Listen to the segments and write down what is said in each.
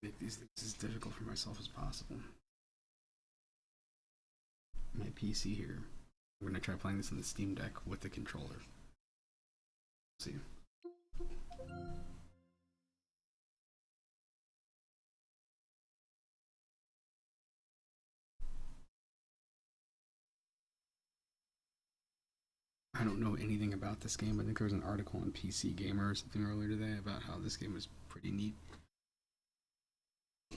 Make these things as difficult for myself as possible. My PC here. I'm gonna try playing this on the Steam Deck with the controller. Let's see. I don't know anything about this game. I think there was an article on PC Gamer or something earlier today about how this game was pretty neat.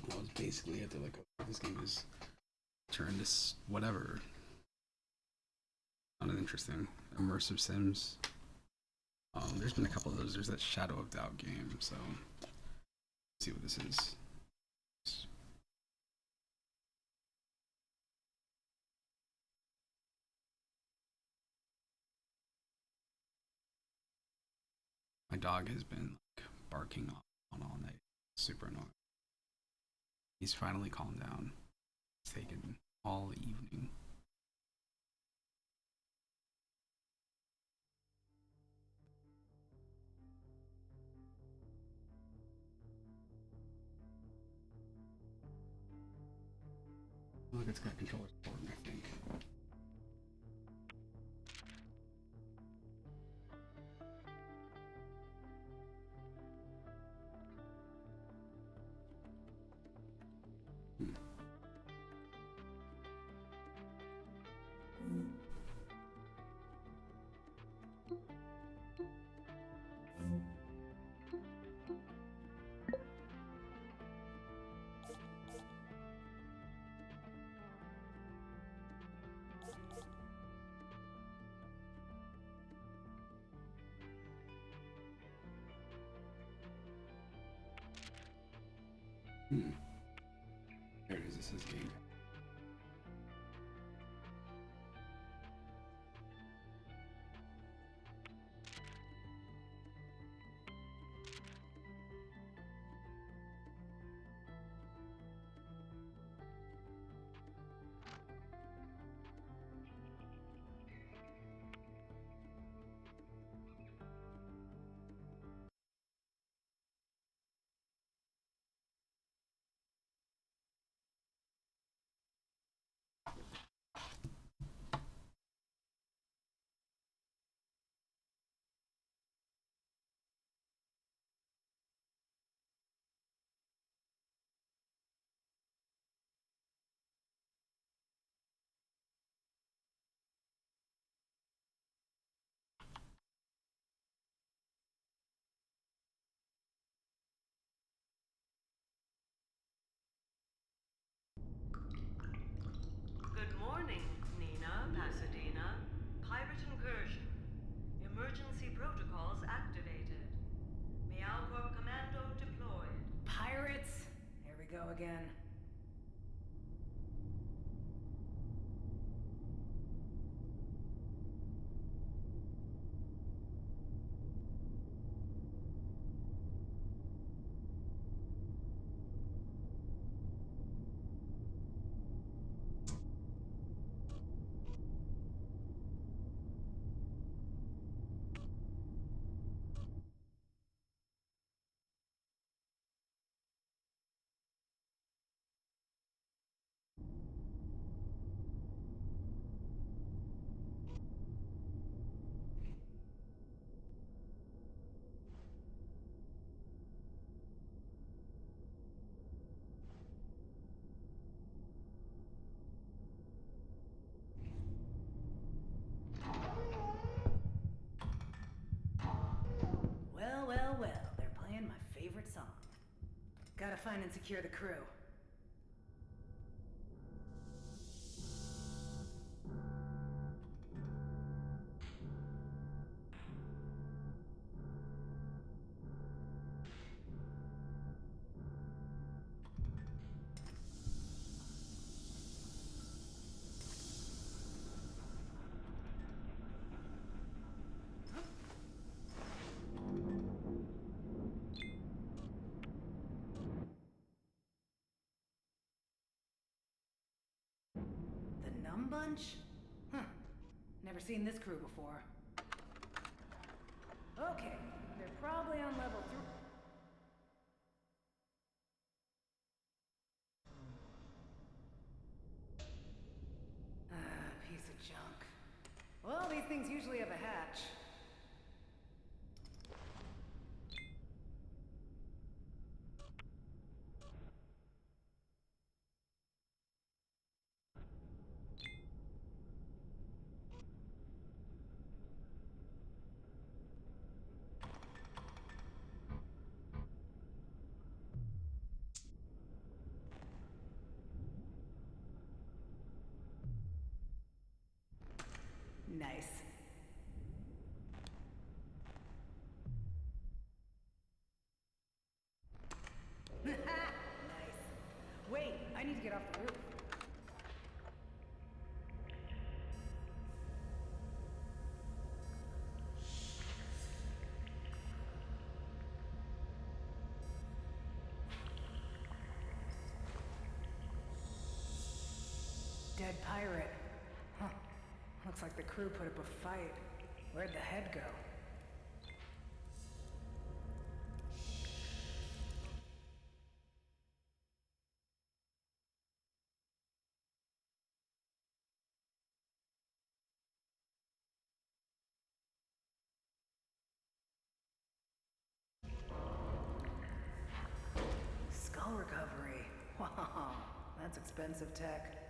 Well, it's basically had to like, this game is turn this whatever. Not interesting. Immersive Sims. There's been a couple of those. There's that Shadow of Doubt game. So let's see what this is. My dog has been like barking on all night. Super annoying. He's finally calmed down. It's taken all evening. Look, it's got controller support, I think. There it is. This is game. Good morning, Nina, Pasadena. Pirate incursion. Emergency protocols activated. Meow Corp Commando deployed. Pirates? Here we go again. Well, well, well, they're playing my favorite song. Gotta find and secure the crew. The Numb Bunch? Huh. Never seen this crew before. Okay, they're probably on level 3. things usually have a hatch. Nice. Nice. Wait, I need to get off the roof. Dead pirate. Huh. Looks like the crew put up a fight. Where'd the head go? Skull recovery. Wow, that's expensive tech.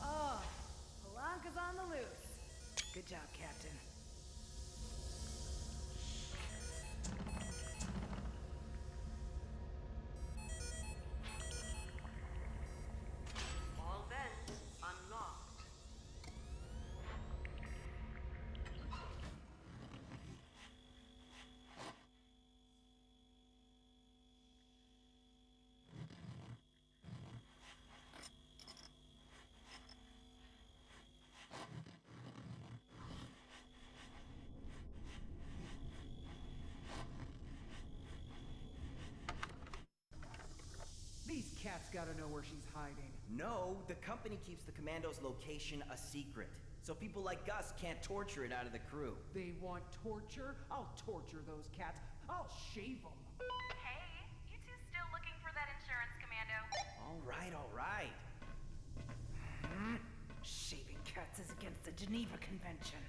Oh, Polanca's on the loose. Good job, Captain. All vents unlocked. These cats gotta know where she's hiding. No, the company keeps the commando's location a secret, so people like us can't torture it out of the crew. They want torture? I'll torture those cats. I'll shave them. Hey, you two still looking for that insurance commando? All right, all right. Shaving cats is against the Geneva Convention.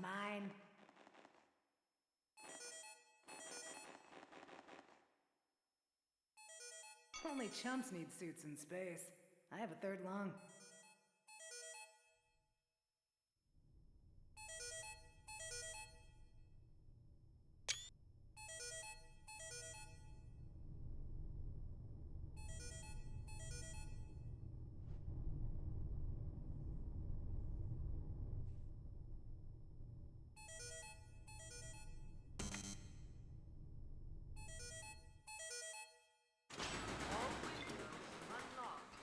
Mine. Only chumps need suits in space. I have a third lung. All windows unlocked.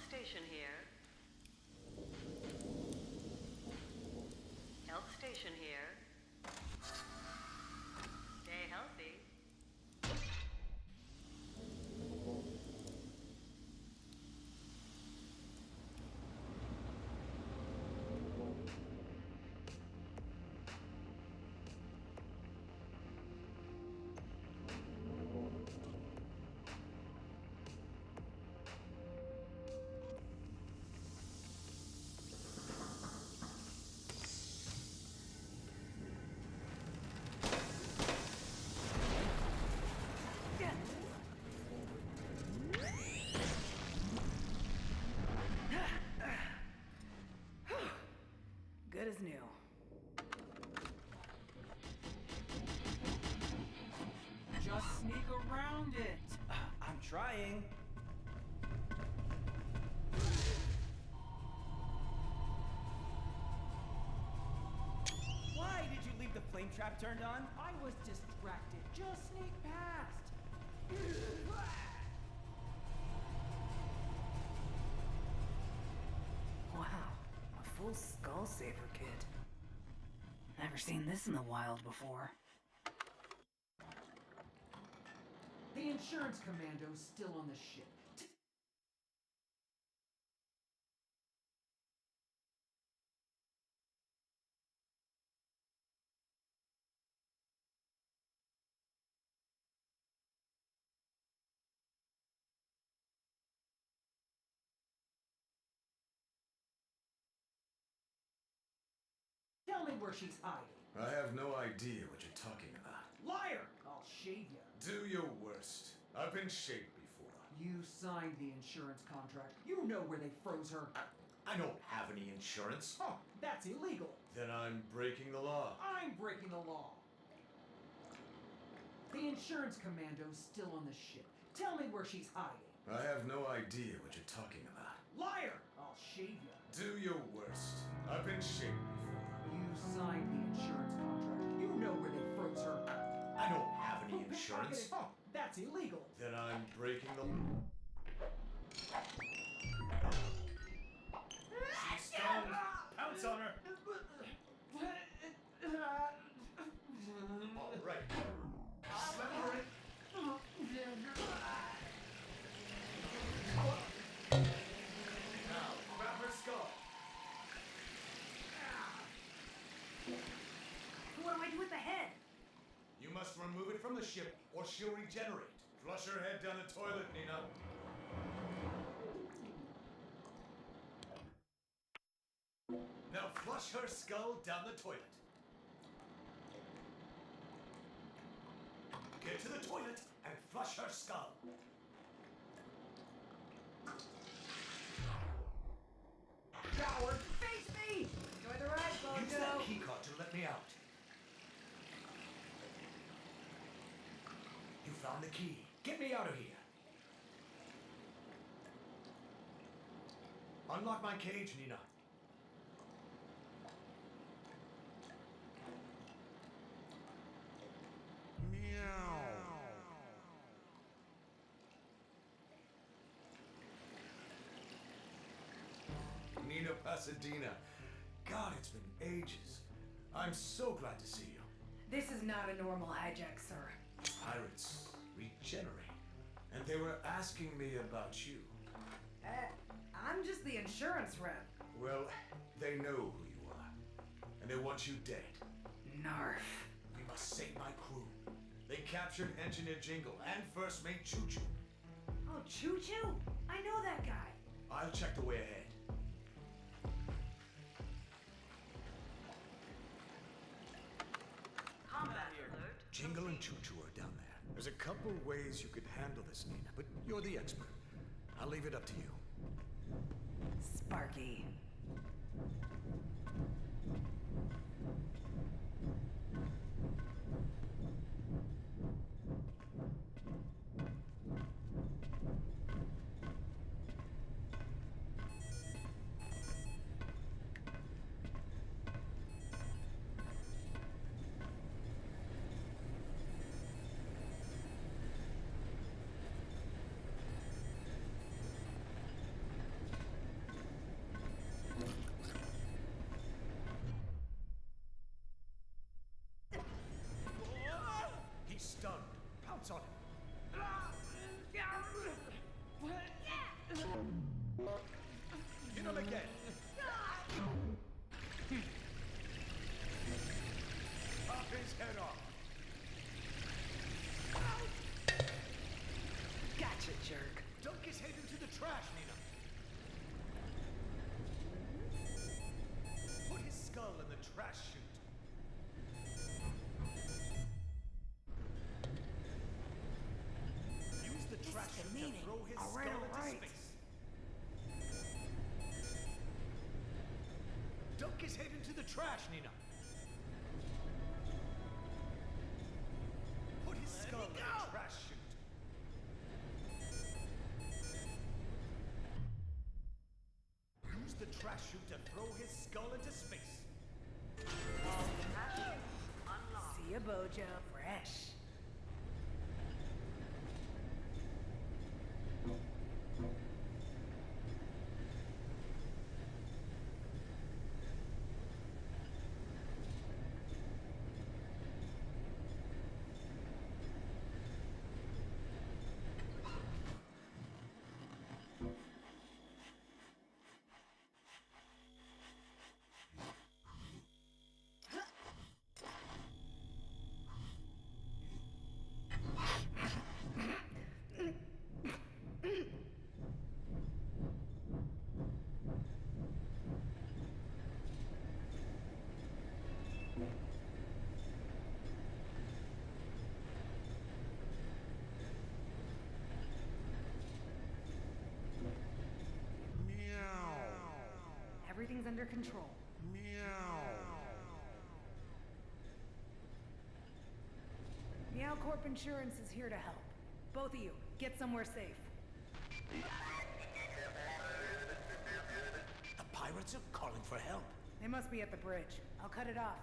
station here. Health station here. Stay healthy. Good as new. Just sneak around it. I'm trying. Why did you leave the flame trap turned on? I was distracted. Just sneak past. Wow, a full Skull Saver kit. Never seen this in the wild before. The insurance commando's still on the ship. Tell me where she's hiding. I have no idea what you're talking about. Liar! I'll shave you. Do your worst. I've been shaved before. You signed the insurance contract. You know where they froze her. I don't have any insurance. Oh, that's illegal. Then I'm breaking the law. I'm breaking the law. The insurance commando's still on the ship. Tell me where she's hiding. I have no idea what you're talking about. Liar! I'll shave you. Do your worst. I've been shaved before. You signed the insurance contract. You know where they froze her. I don't have any Oh, insurance. pickpocketing. Oh, that's illegal. Then I'm breaking the law. She's stoned. Pounce on her. All right. Slam her in. Now, grab her skull. What do I do with the head? You must remove it from the ship, or she'll regenerate. Flush her head down the toilet, Nina. Now flush her skull down the toilet. Get to the toilet and flush her skull. Coward, face me! Enjoy the ride, Use that keycard to let me out. You found the key. Get me out of here. Unlock my cage, Nina. Nina Pasadena. God, it's been ages. I'm so glad to see you. This is not a normal hijack, sir. Pirates regenerate. And they were asking me about you. I'm just the insurance rep. Well, they know who you are. And they want you dead. Narf. We must save my crew. They captured Engineer Jingle and First Mate Choo Choo. Oh, Choo Choo? I know that guy. I'll check the way ahead. Combat alert. Jingle and Choo Choo are down there. There's a couple ways you could handle this, Nina, but you're the expert. I'll leave it up to you. Sparky. Hit him again! Pop his head off! Gotcha, jerk. Dunk his head into the trash, Nina! Put his skull in the trash chute. Use the trash the chute meaning. to throw his All right, skull all into right. space. Dunk his head into the trash, Nina! Put his skull in the trash chute. Use the trash chute to throw his skull into space. See ya, Bojo. Fresh. Everything's under control. Meow Corp Insurance is here to help. Both of you, get somewhere safe. The pirates are calling for help. They must be at the bridge. I'll cut it off.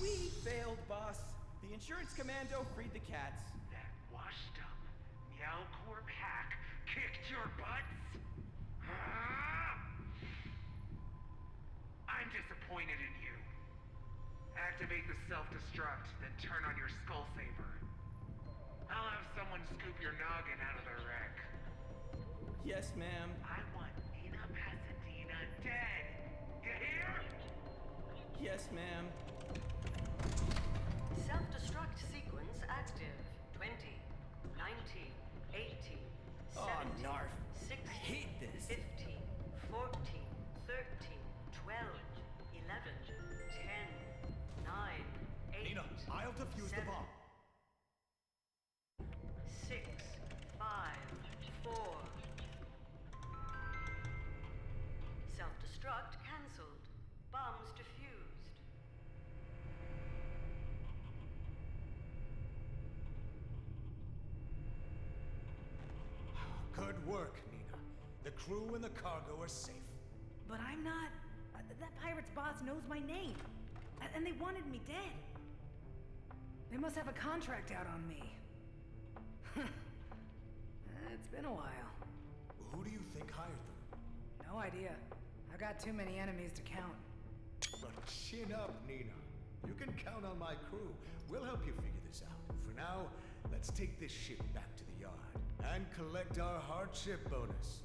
We failed, boss. The insurance commando freed the cats. That washed up Meow Corp hack kicked your butts? Ah! I'm disappointed in you. Activate the self-destruct, then turn on your skull saber. I'll have someone scoop your noggin out of the wreck. Yes, ma'am. I want Nina Pasadena dead. You hear? Yes, ma'am. Self-destruct sequence active. 20, 19, 18, 17, Oh, Narf. 16, I hate this. 15, 14, 13, 12, 11, 10, 9, 8, Nina, I'll defuse the 7, bomb. 6, 5, 4. Self-destruct cancelled. Bombs defused. Good work, Nina. The crew and the cargo are safe. But I'm not. That pirate's boss knows my name. And they wanted me dead. They must have a contract out on me. It's been a while. Who do you think hired them? No idea. I've got too many enemies to count. But chin up, Nina. You can count on my crew. We'll help you figure this out. For now, let's take this ship back to the yard and collect our hardship bonus.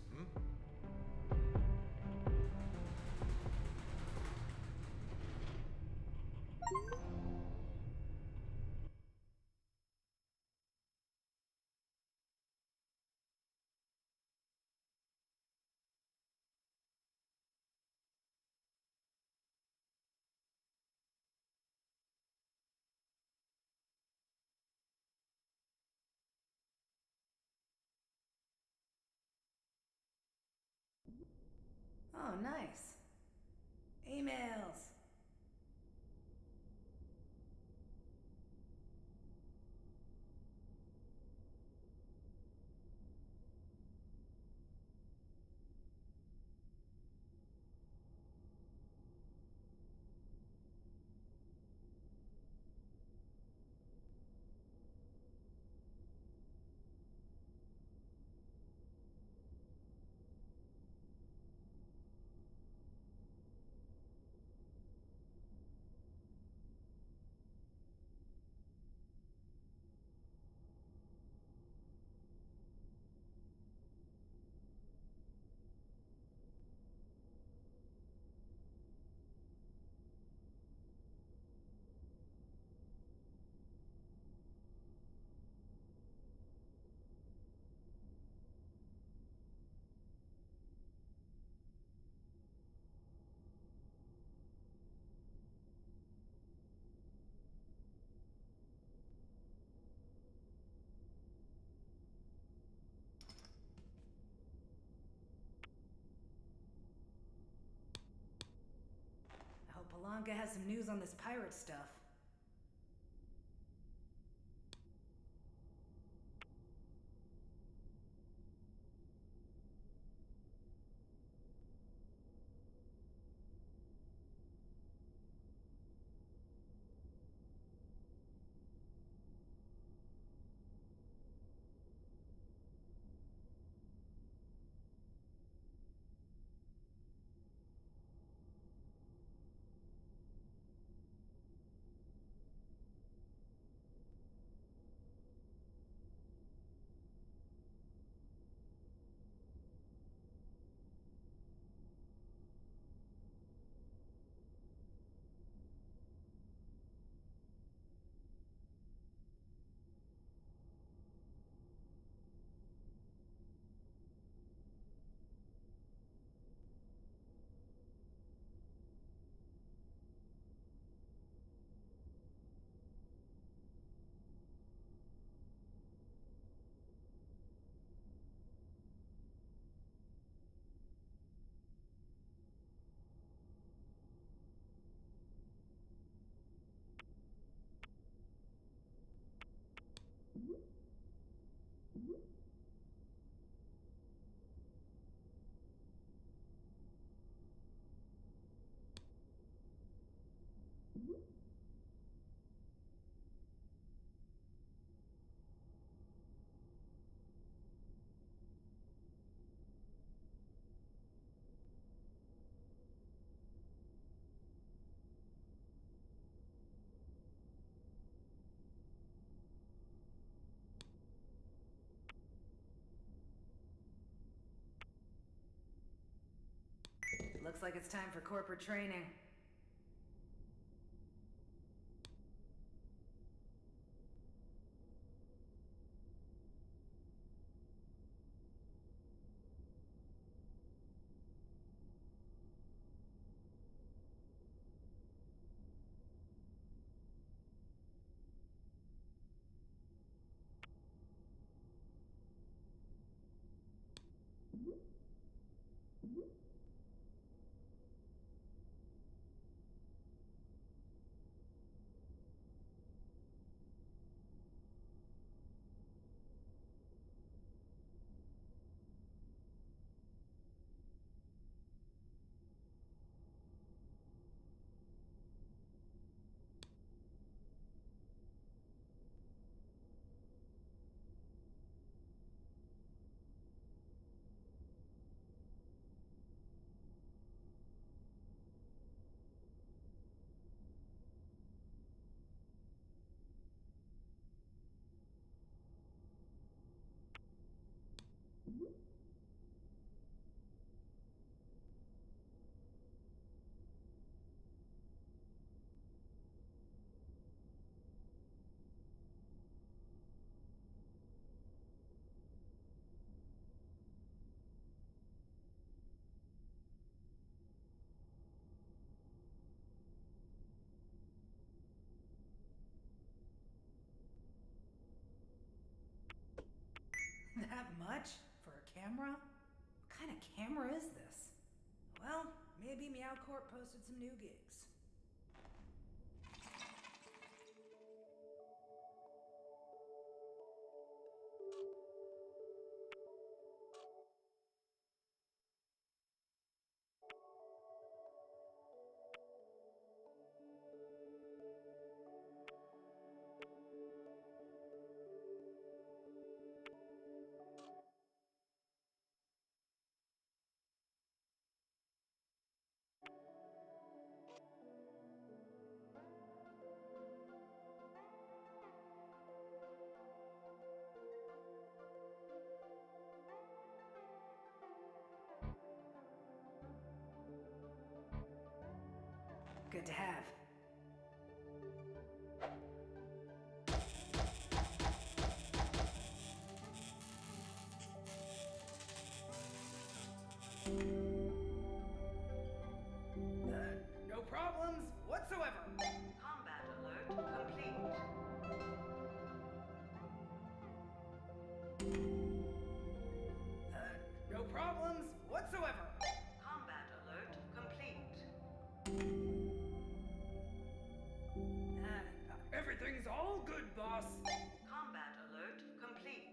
nice. Emails. I hope Palanca has some news on this pirate stuff. Looks like it's time for corporate training. That much? For a camera? What kind of camera is this? Well, maybe Meow Corp posted some new gigs. Good to have. No problems whatsoever. Combat alert complete. No problems whatsoever. Combat alert complete. Everything's all good, boss. Combat alert complete.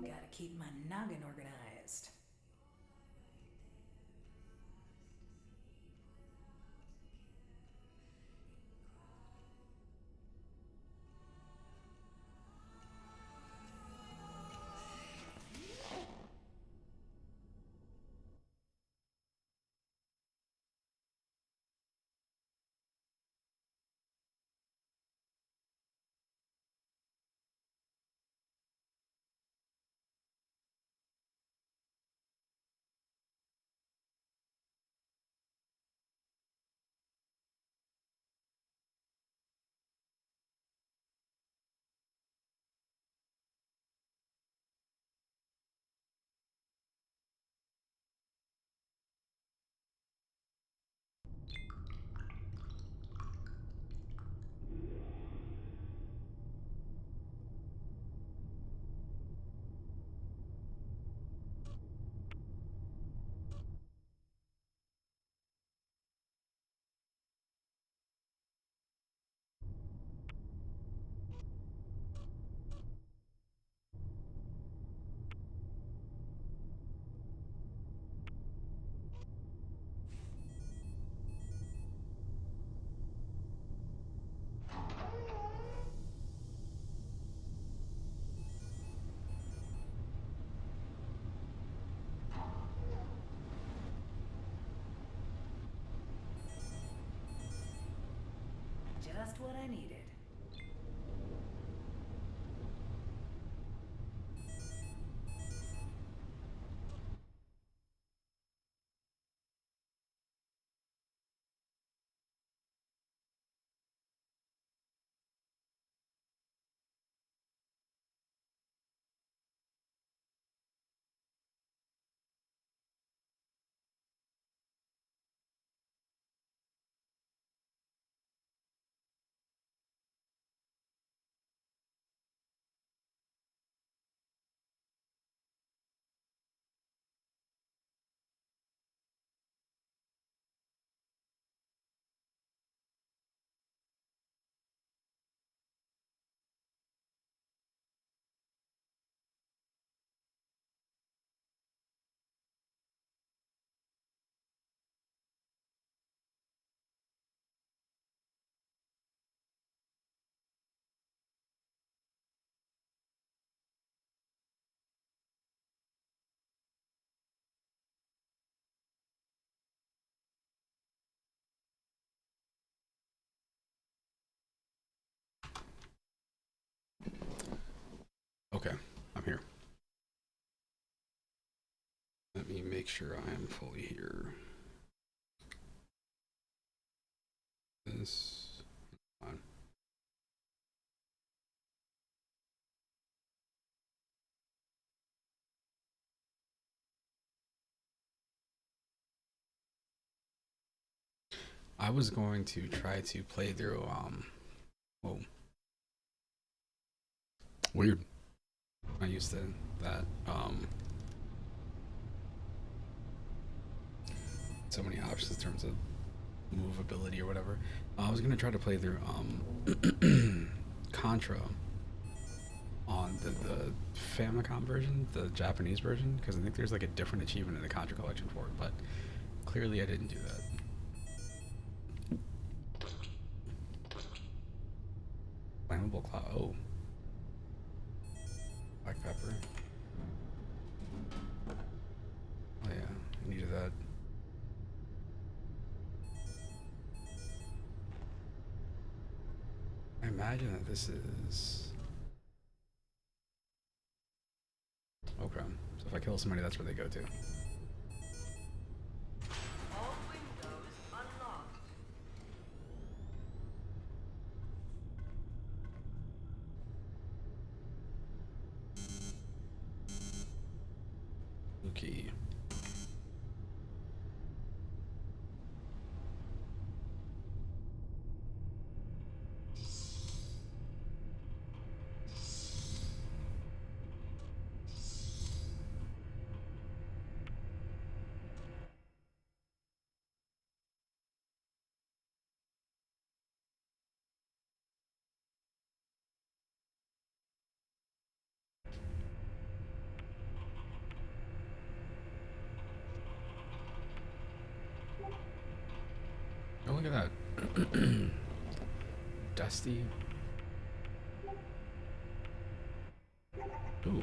Gotta keep my noggin organized. Just what I needed. I'm here. Let me make sure I am fully here. This on. I was going to try to play through whoa. Weird. I used to that so many options in terms of movability or whatever. I was gonna try to play through Contra on the Famicom version, the Japanese version, because I think there's like a different achievement in the Contra collection for it, but clearly I didn't do that. Flammable cloud. Oh. Black pepper. Oh yeah, I needed that. I imagine that this is... Okay, so if I kill somebody, that's where they go to. All windows unlocked. Okay. Oh, look at that. Dusty. Ooh.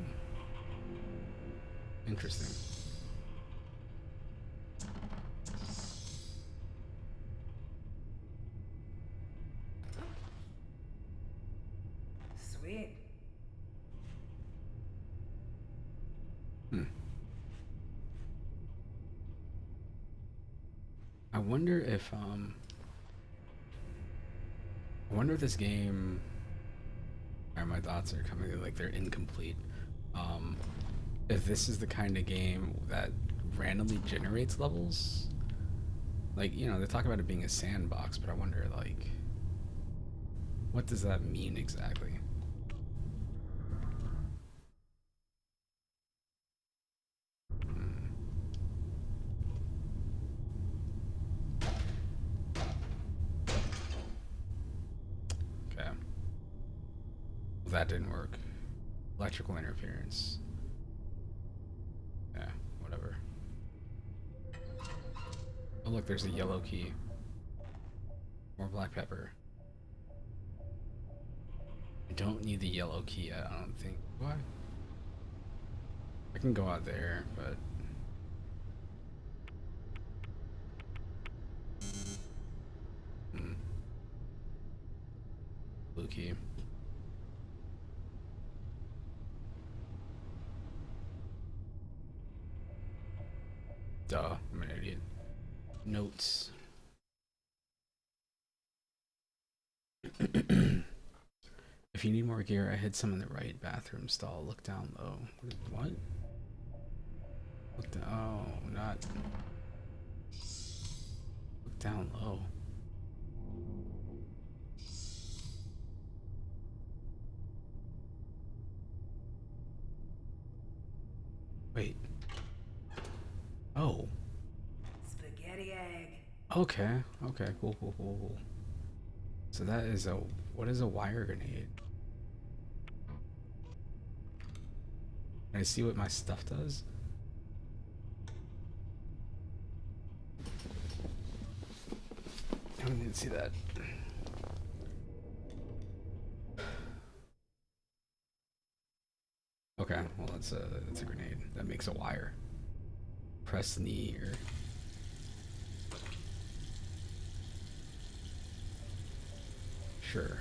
Interesting. Sweet. I wonder if this game, or my thoughts are coming like they're incomplete. If this is the kind of game that randomly generates levels, like, you know, they talk about it being a sandbox, but I wonder, like, what does that mean exactly? Okay. Well, that didn't work. Electrical interference. Yeah, whatever. Oh look, there's a yellow key. More black pepper. I don't need the yellow key yet, I don't think. Why? I can go out there, but... Blue key. Duh, I'm an idiot. Notes. If you need more gear, I hid some in the right bathroom stall. Look down low. What? Look down. Oh, not. Look down low. Wait. Oh. Spaghetti egg. Okay. Okay. Cool. Cool. Cool. Cool. So that is a. What is a wire grenade? Can I see what my stuff does? I don't need to see that. Okay, well that's a grenade. That makes a wire. Press knee or sure.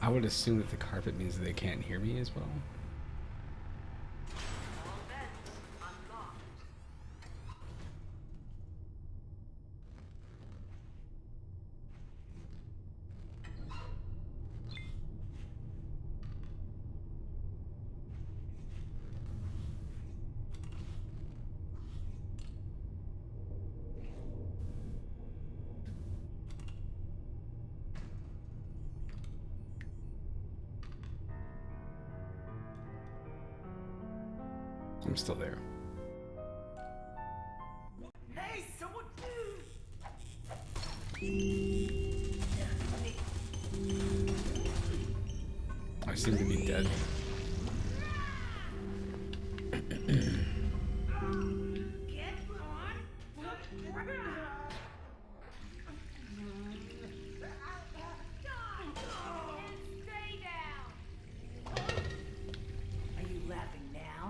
I would assume that the carpet means that they can't hear me as well. All vents unlocked. I'm still there. Hey, someone! I seem to be dead. Get on the ground! And stay down. Are you laughing now?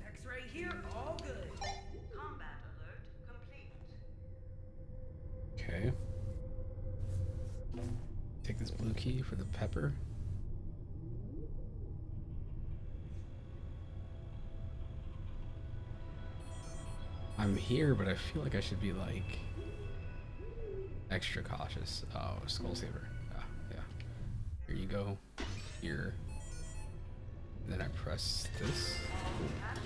X-ray here, all good. Combat alert complete. Okay. Take this blue key for the pepper. I'm here, but I feel like I should be like extra cautious. Oh, skull saver. Ah, yeah. Here you go. Here. And then I press this. Cache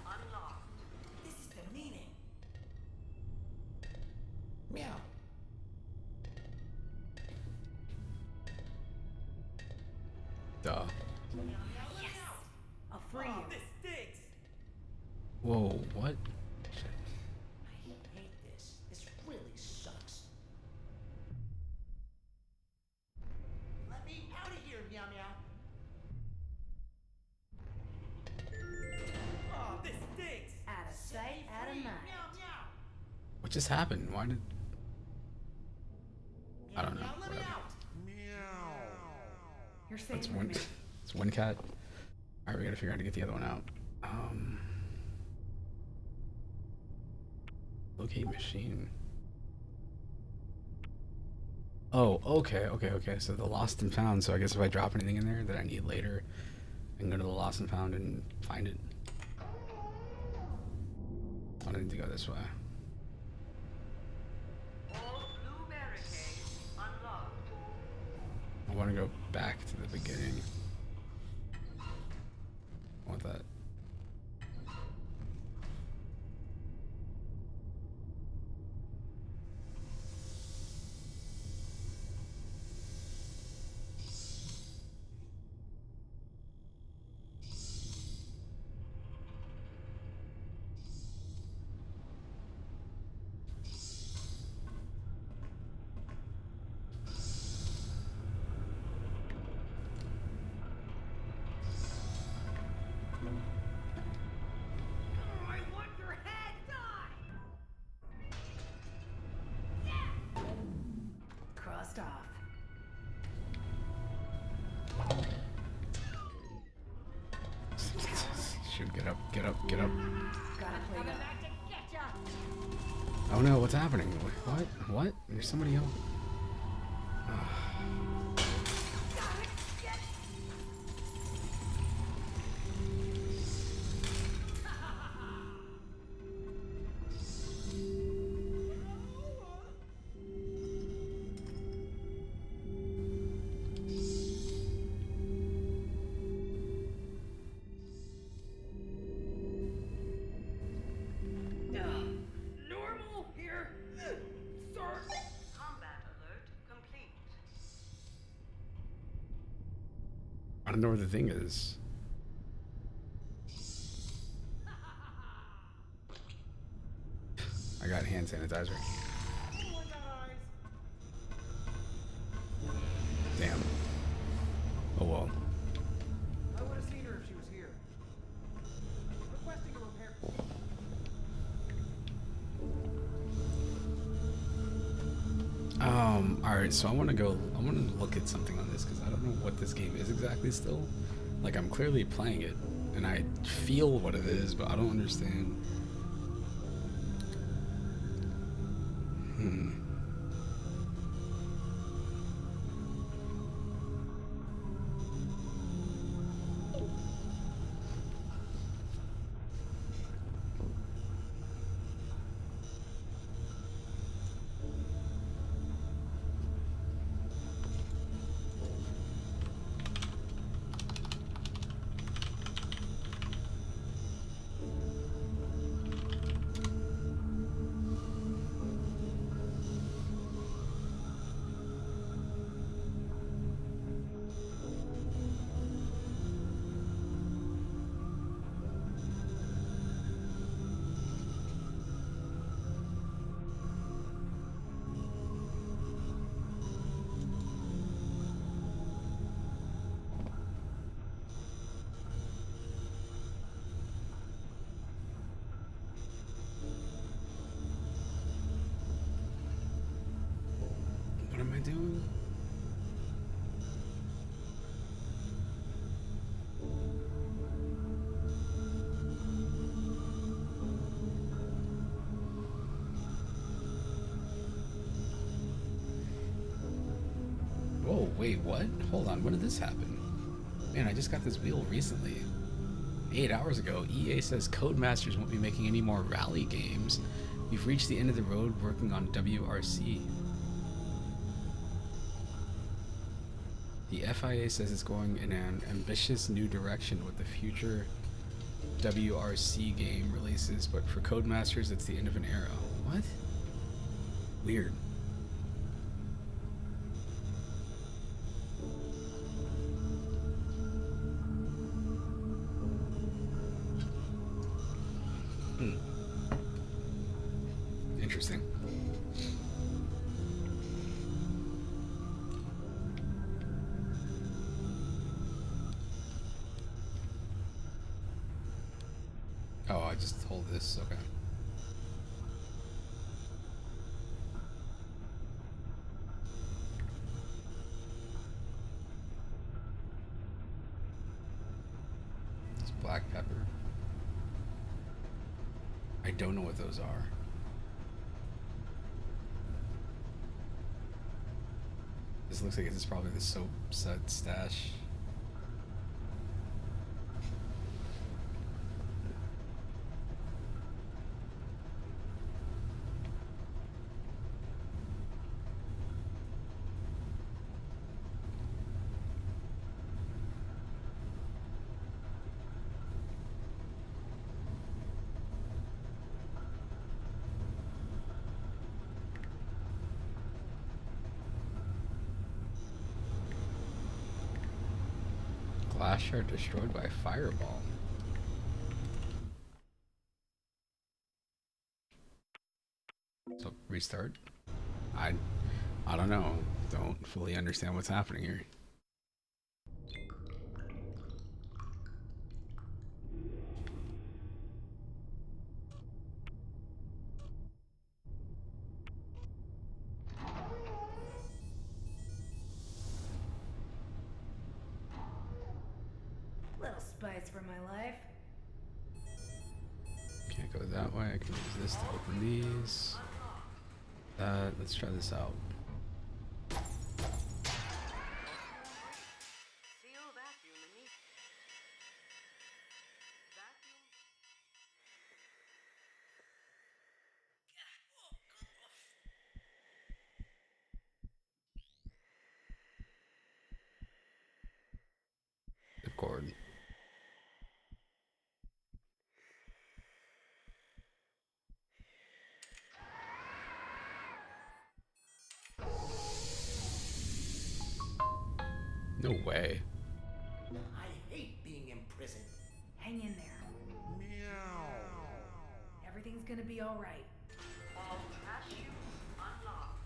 unlocked. This is the meaning. Meow. Duh. I'll free Oh, you. this stinks. Whoa, what? Shit. I hate this. This really sucks. Let me out of here, meow meow. Oh, this stinks. Out of sight, out of mind. Meow meow. What just happened? Why did... I don't know. Meow, let me Whatever. out. You're safe That's with one. me. It's one cat. Alright, we gotta figure out how to get the other one out. Locate machine. Oh, okay. So the lost and found. So I guess if I drop anything in there that I need later, I can go to the lost and found and find it. I don't need to go this way. All blue barricades unlocked. I want to go back to the beginning. I want that. I want your head! Die! Crossed off. Shoot, get up. Gotta play up. Oh no, what's happening? What? There's somebody else. Normal here, sir. Combat alert complete. I don't know where the thing is. I got hand sanitizer. Damn. Oh well. I would have seen her if she was here. Requesting a repair. Alright, so I want to look at something on this because I don't know what this game is exactly still. Like, I'm clearly playing it, and I feel what it is, but I don't understand. Wait, what? Hold on, when did this happen? Man, I just got this wheel recently. 8 hours ago, EA says Codemasters won't be making any more rally games. We've reached the end of the road working on WRC. The FIA says it's going in an ambitious new direction with the future WRC game releases, but for Codemasters, it's the end of an era. What? Weird. Interesting. Oh, I just hold this. Okay. It's black pepper. I don't know what those are. This looks like this is probably the soap set stash. Glass shard destroyed by fireball. So restart. I don't know. Don't fully understand what's happening here. Little spice for my life. Can't go that way. I can use this to open these. Let's try this out. Seal vacuum immediately. Vacuum. The cord. No way. I hate being imprisoned. Hang in there. Everything's gonna be all right. All trash chutes unlocked.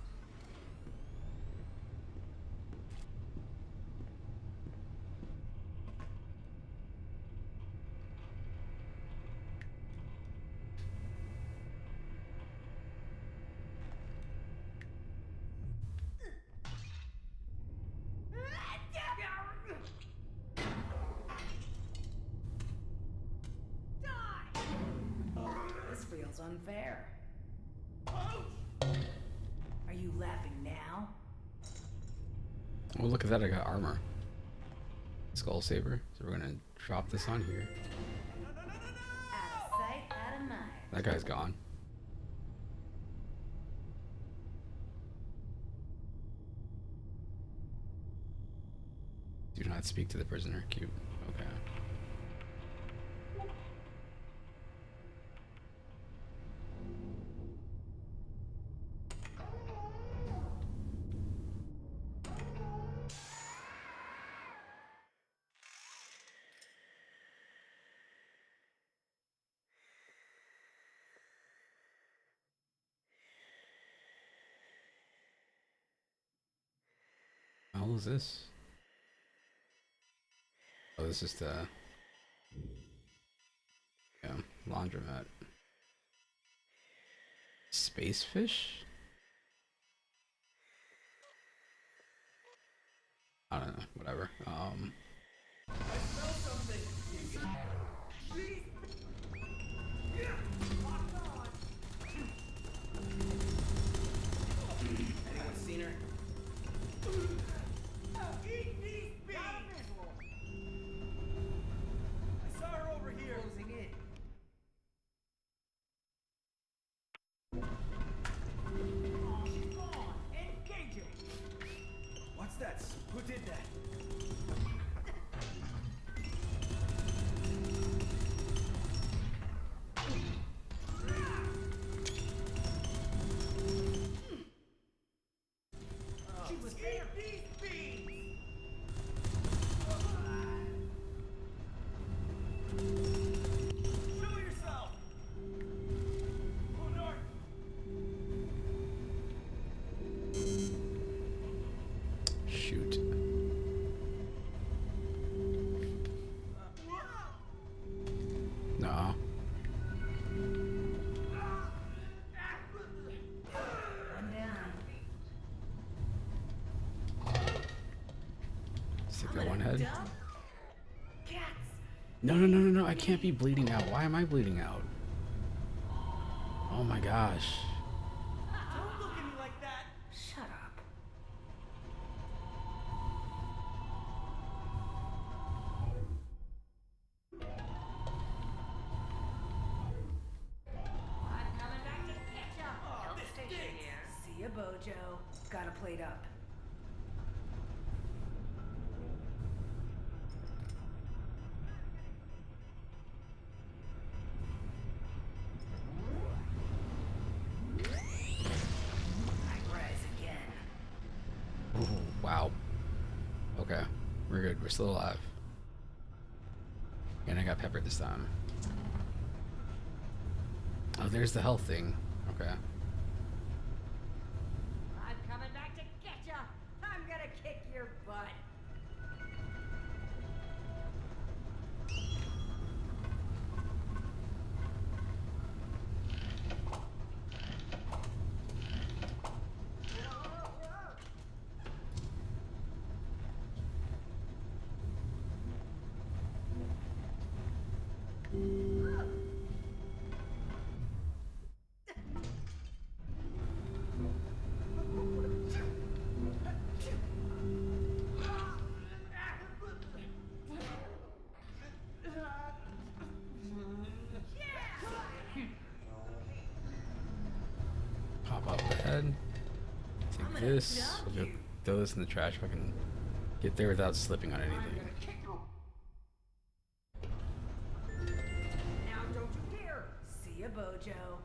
This feels unfair. Are you laughing now? Oh, look at that. I got armor. Skull saber. So we're gonna drop this on here. Out of sight, out of mind. That guy's gone. Do not speak to the prisoner. Cute. Okay. How old is this? Oh, this is the laundromat. Space fish? I don't know, whatever. Anyone seen her? Okay, one head. Dumb? Cats! No, no, no, no, no. I can't be bleeding out. Why am I bleeding out? Oh my gosh. Don't look at me like that! Shut up. I'm coming back to get ya. Hill Station here. See ya, Bojo. Got a plate up. I rise again. Ooh, wow. Okay. We're good. We're still alive. And I got peppered this time. Oh, there's the health thing. Okay. I'm coming back to get ya. I'm gonna kick your butt. Pop up the head. Take this. We'll go throw this in the trash if I can get there without slipping on anything. Now don't you dare. See ya, Bojo.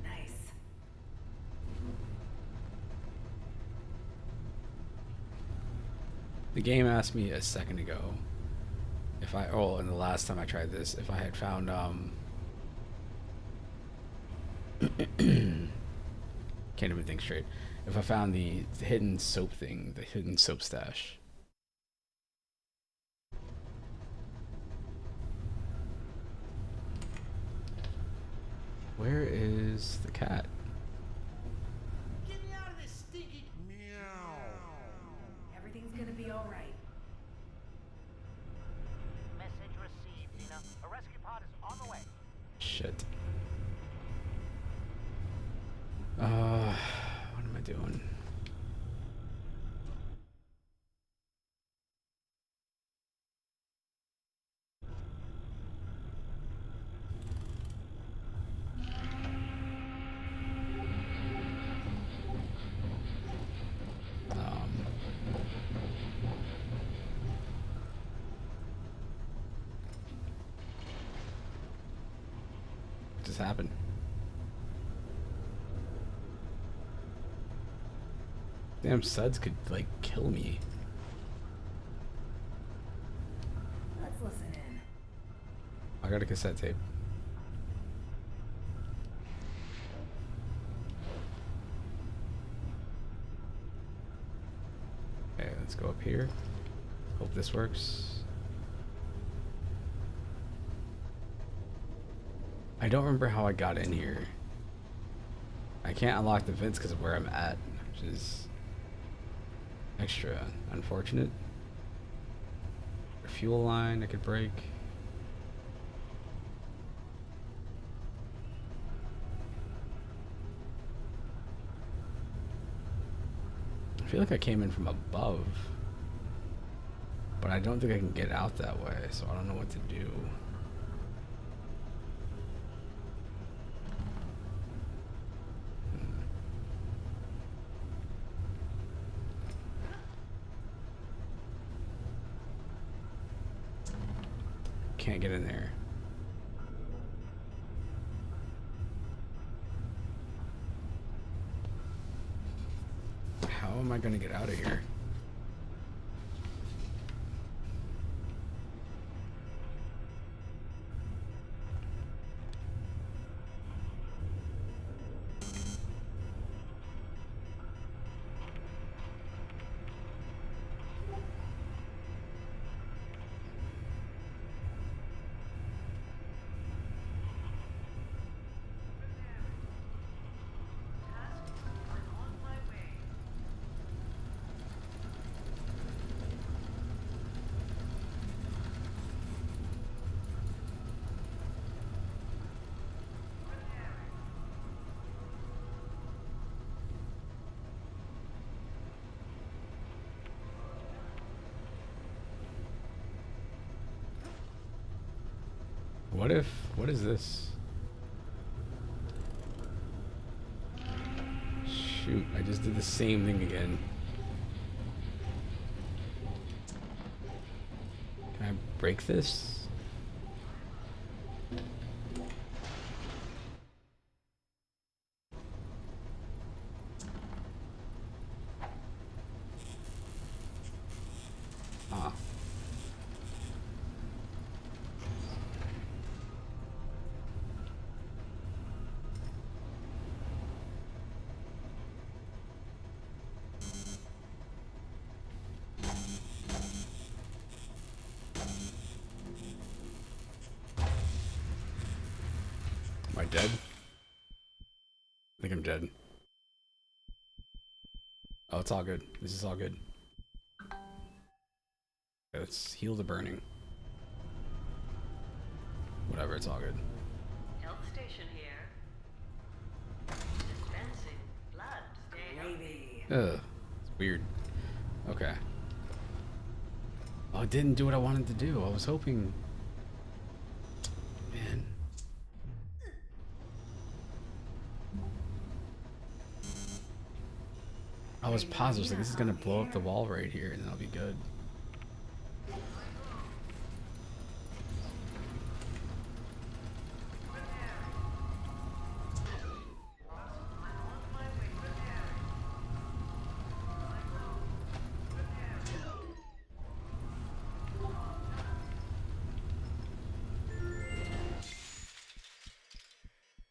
Nice. The game asked me a second ago if I, oh, and the last time I tried this, if I had found, can't even think straight. If I found the hidden soap thing, the hidden soap stash. Where is the cat? Get me out of this stinky Everything's gonna be all right. Message received, Nina. A rescue pod is on the way. Shit. What am I doing? What just happened? Damn, suds could like kill me. Let's listen in. I got a cassette tape. Okay, let's go up here. Hope this works. I don't remember how I got in here. I can't unlock the vents because of where I'm at, which is extra unfortunate. A fuel line I could break. I feel like I came in from above, but I don't think I can get out that way, so I don't know what to do. Can't get in there. How am I gonna get out of here? What if? What is this? Shoot, I just did the same thing again. Can I break this? Ah. Am I dead? I think I'm dead. Oh, it's all good. This is all good. Let's heal the burning. Whatever, it's all good. Health station here. Dispensing blood. Stay Gravy. Ugh, it's weird. Okay. Oh, it didn't do what I wanted to do. I was hoping. Man. I was positive, like, this is gonna blow up the wall right here, and then I'll be good.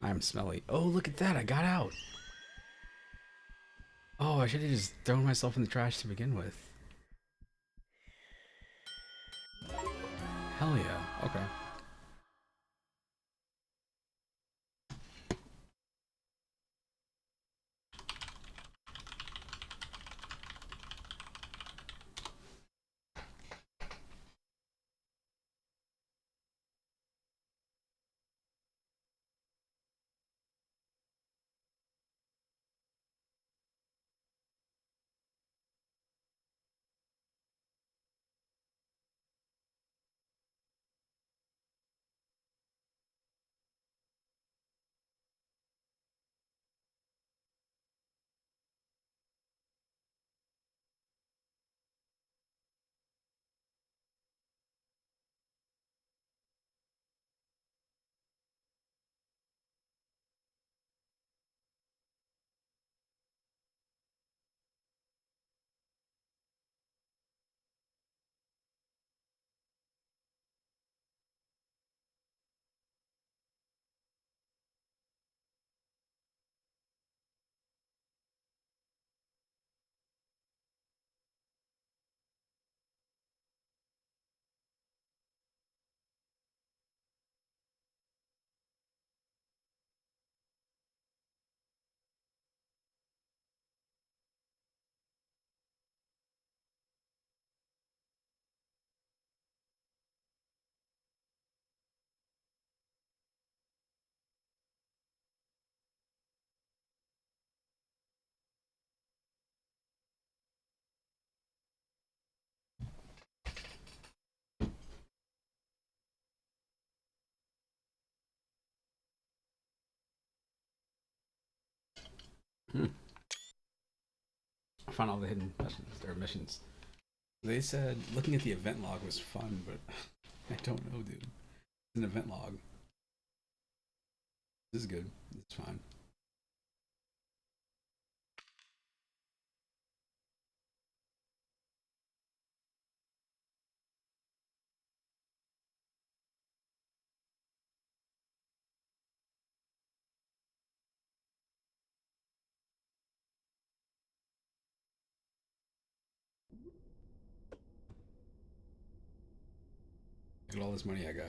I'm smelly. Oh, look at that! I got out. Oh, I should have just thrown myself in the trash to begin with. Hell yeah. Okay. I found all the hidden missions. They said looking at the event log was fun, but I don't know, dude. It's an event log. This is good. It's fine. Look at all this money I got.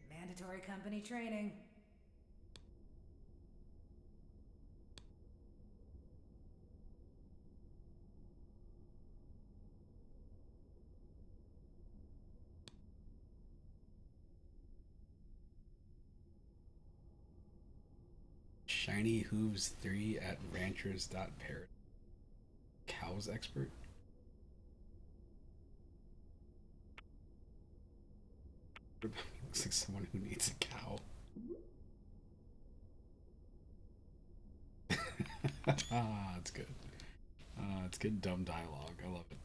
Mandatory company training. Shiny Hooves 3 at ranchers.parrot. Cows expert? Looks like someone who needs a cow. Ah, it's good. It's good dumb dialogue. I love it.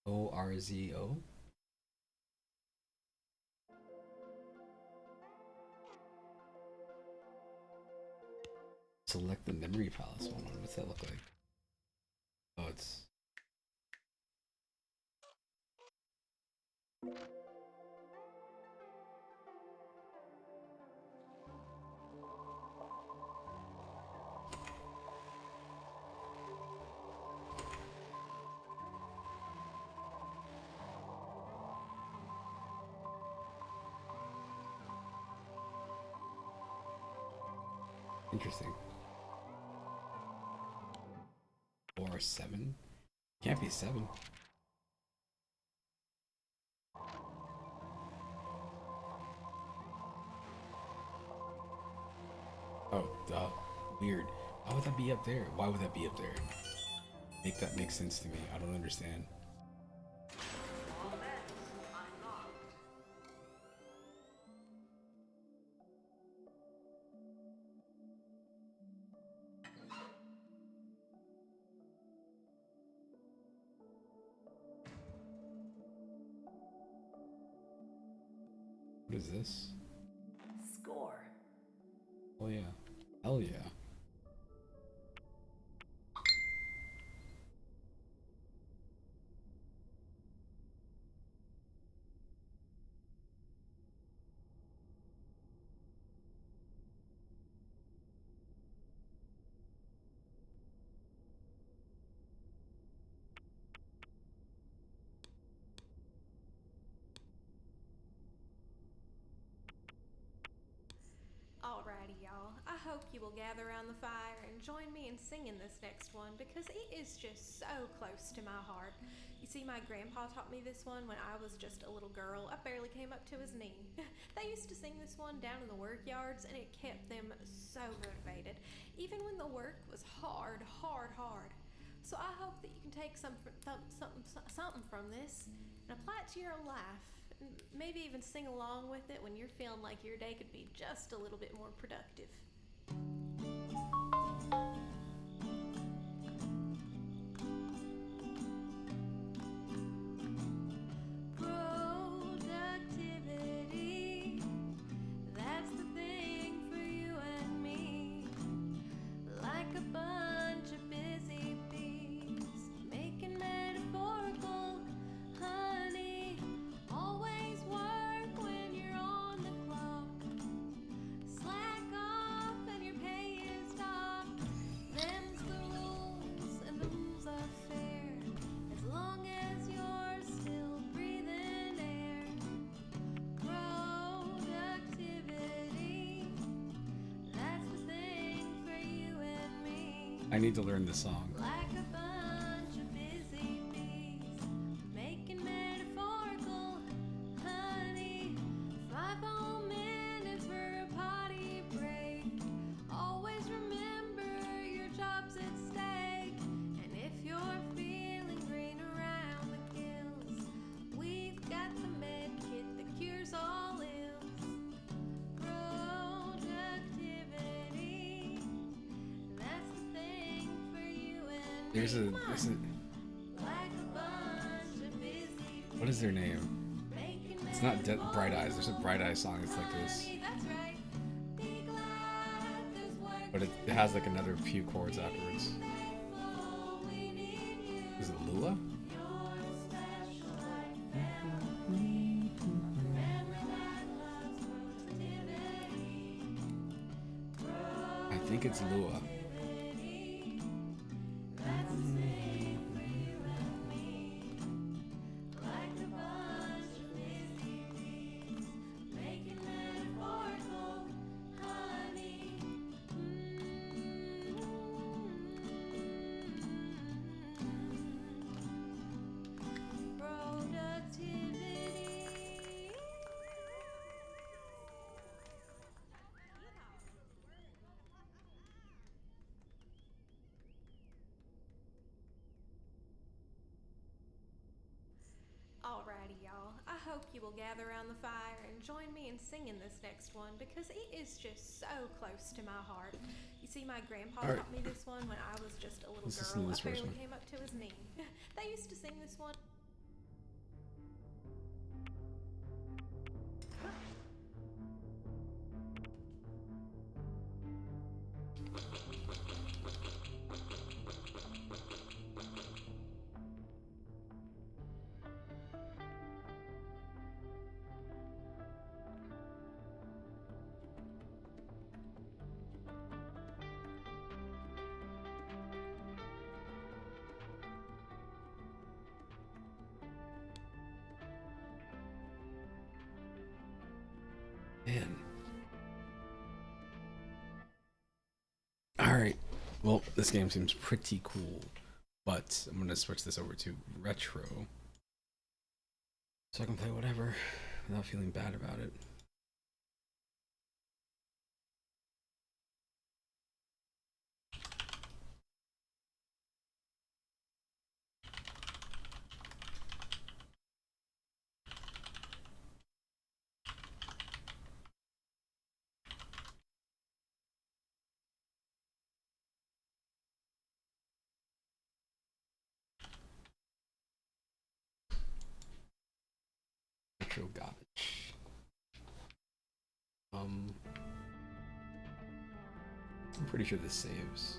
ORZO? Select the Memory Palace one. What's that look like? Oh, it's... Interesting. Or 7? Can't be 7. Oh, duh. Weird. Why would that be up there? Why would that be up there? Make that make sense to me. I don't understand. All beds unlocked. What is this? Score. Oh yeah. Hell yeah. Alrighty, y'all. I hope you will gather around the fire and join me in singing this next one because it is just so close to my heart. You see, my grandpa taught me this one when I was just a little girl. I barely came up to his knee. They used to sing this one down in the work yards and it kept them so motivated, even when the work was hard. So I hope that you can take something from this and apply it to your own life. Maybe even sing along with it when you're feeling like your day could be just a little bit more productive. Productivity, that's the thing for you and me. Like a bunch of busy bees, making metaphorical honey. Always work when you're on the clock. Slack off I need to learn this song. Like a bunch of busy bees, making metaphorical honey. 5 whole minutes for a potty break. Always remember your job's at stake. And if you're feeling green around the gills, we've got the med kit that cures all ills. Productivity, that's the thing for you and There's me. a, Come on. there's a Like a bunch of busy what is their name? making It's not Bright Eyes. There's a Bright Eyes song that's like this, money, that's right. Be glad there's work but it has like another few chords afterwards. faithful, we need you. Is it Lua? You're special like family. A family that loves productivity. I think it's Lua. That's the thing for you and me. Like a bunch of busy bees, making metaphorical honey. Productivity. Alrighty, y'all. I hope you will gather around the fire and join me in singing this next one because it is just so close to my heart. You see, my grandpa Alright. taught me this one when I was just a little Let's listen to girl. I this first barely one. came up to his knee. They used to sing this one. Man. Alright. Well, this game seems pretty cool, but I'm gonna switch this over to retro so I can play whatever without feeling bad about it. Retro garbage. I'm pretty sure this saves.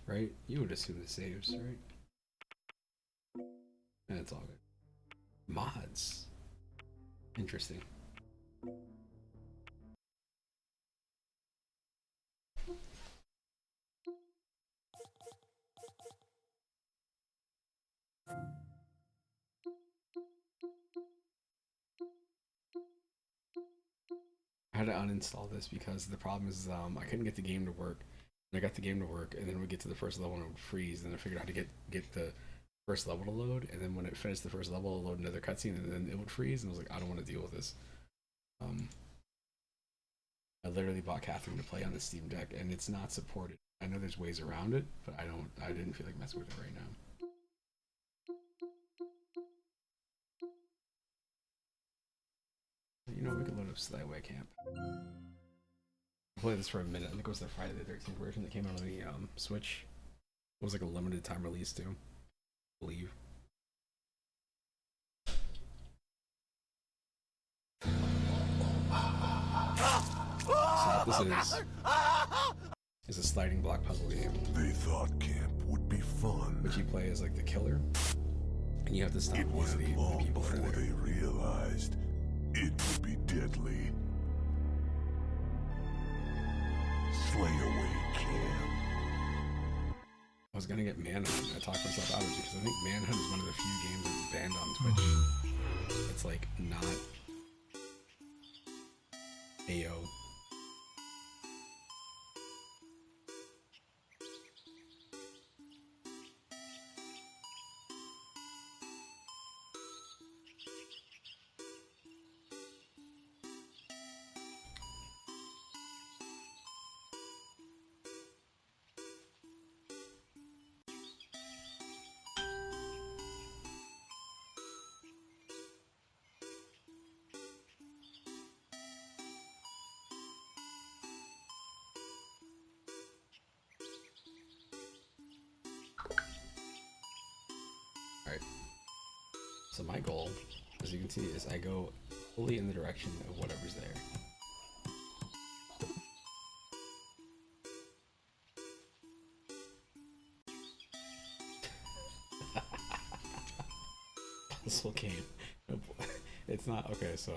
Right? You would assume this saves, right? And it's all good. Mods. Interesting. I had to uninstall this because the problem is I couldn't get the game to work. And I got the game to work, and then we get to the first level and it would freeze. And I figured out how to get the first level to load, and then when it finished the first level, it would load another cutscene, and then it would freeze. And I was like, I don't want to deal with this. I literally bought Catherine to play on the Steam Deck, and it's not supported. I know there's ways around it, but I didn't feel like messing with it right now. You know, we could load up Slightway Camp. I'll play this for a minute. I think it was the Friday the 13th version that came out on the Switch. It was like a limited time release too, I believe. So what this is a sliding block puzzle game. They thought camp would be fun. Which you play as like the killer, and you have to stop It one of the wasn't long people that are before there. they realized it would be deadly. Slayaway Camp. I was gonna get Manhunt. I talked myself out of it because I think Manhunt is one of the few games that's banned on Twitch. It's like not AO. Alright. So my goal, as you can see, is I go fully in the direction of whatever's there. Puzzle game. It's not okay. So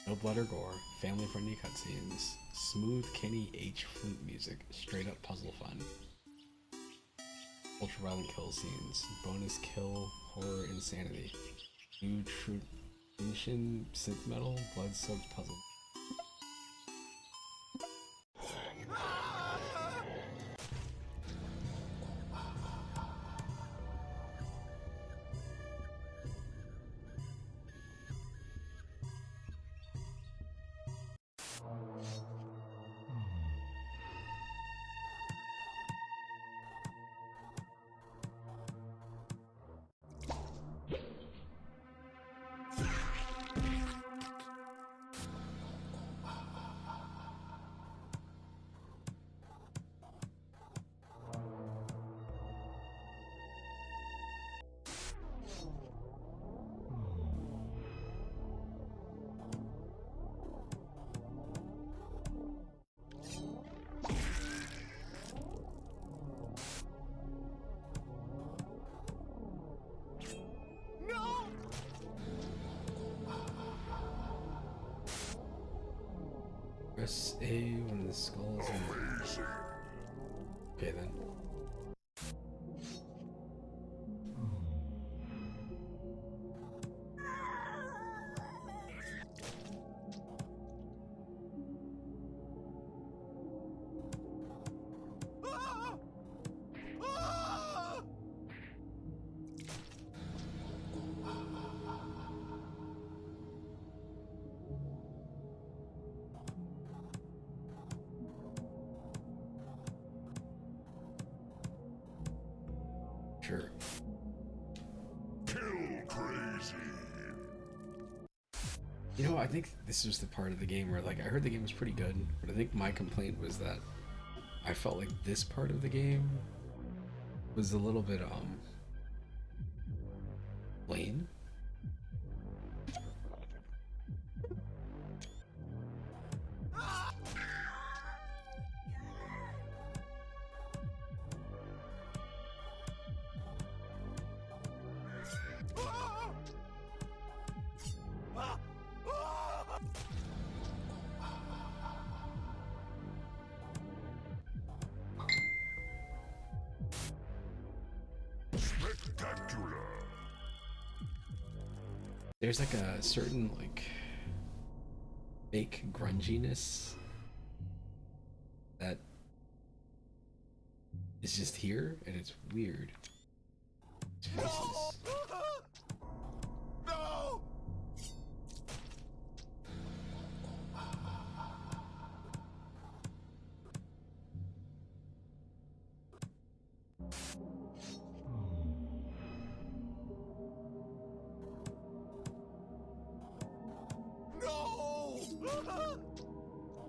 no blood or gore, family-friendly cutscenes, smooth Kenny H flute music, straight-up puzzle fun, ultra-violent kill scenes, bonus kill horror insanity, new tradition synth metal, blood-soaked puzzle. Press A when the skull is in. Okay then. Sure. Kill crazy. You know, I think this was the part of the game where, like, I heard the game was pretty good, but I think my complaint was that I felt like this part of the game was a little bit, plain. Spectacular. There's like a certain, like, fake grunginess that is just here, and it's weird. It's faces. No! No!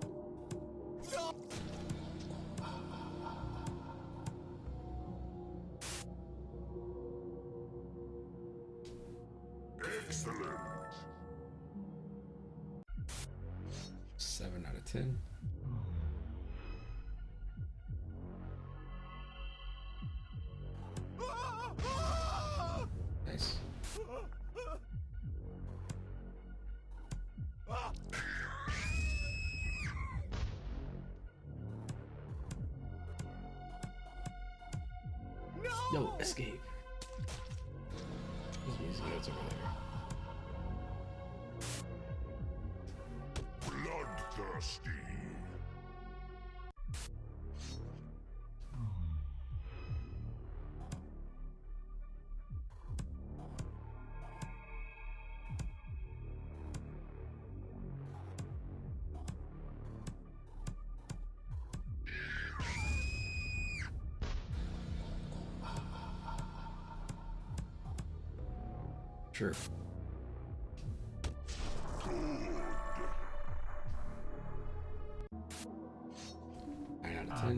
No! 7 out of 10. Nice. Yo, escape. These music notes over there. Bloodthirsty. Sure. Nine out of 10.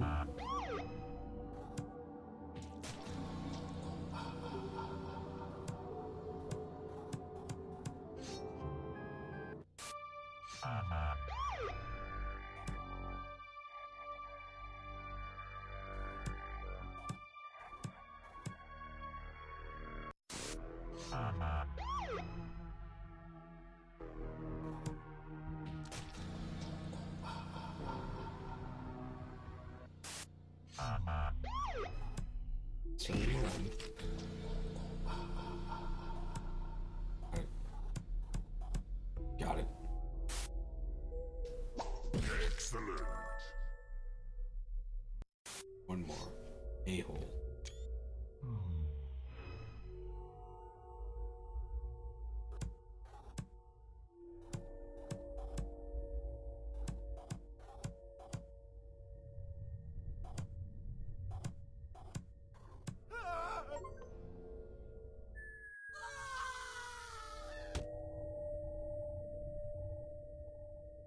A-hole.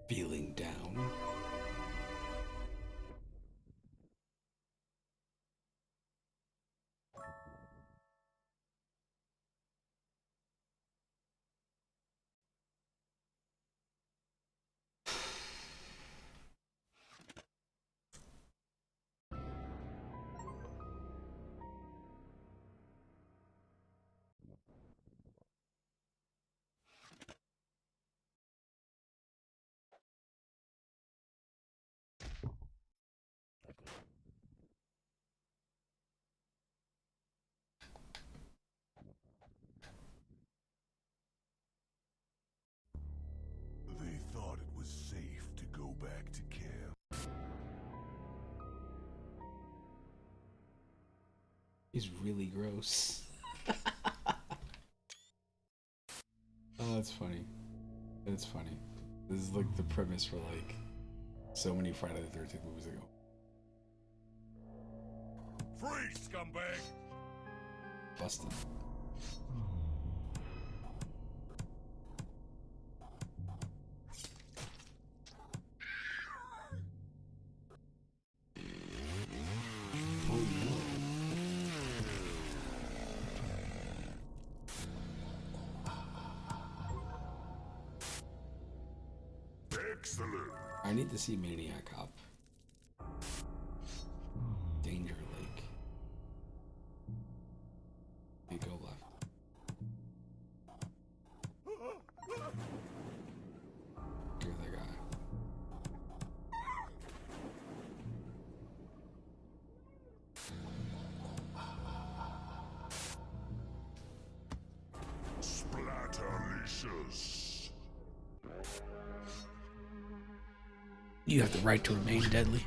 Feeling down. They thought it was safe to go back to camp. He's really gross. Oh, that's funny. It's funny. This is like the premise for like so many Friday the 13th movies ago. Freeze, scumbag! Busted. Oh no. Excellent. I need to see Maniac Cop. Danger Lake. Hey, go left. You're the guy. Splatterlicious. You have the right to remain deadly.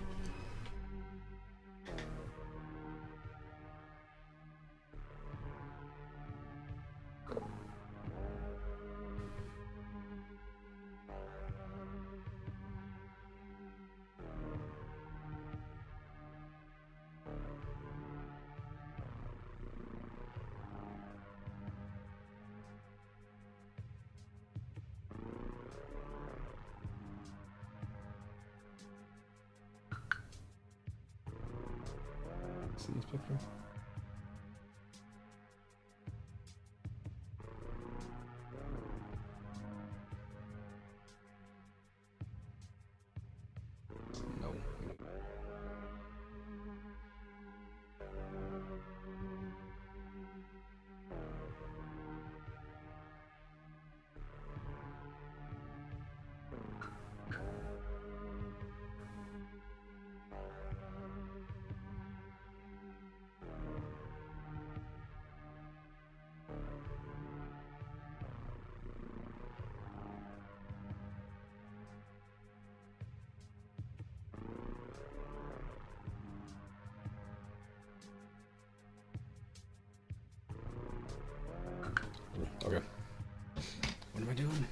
See this picture? No. Okay. What am I doing?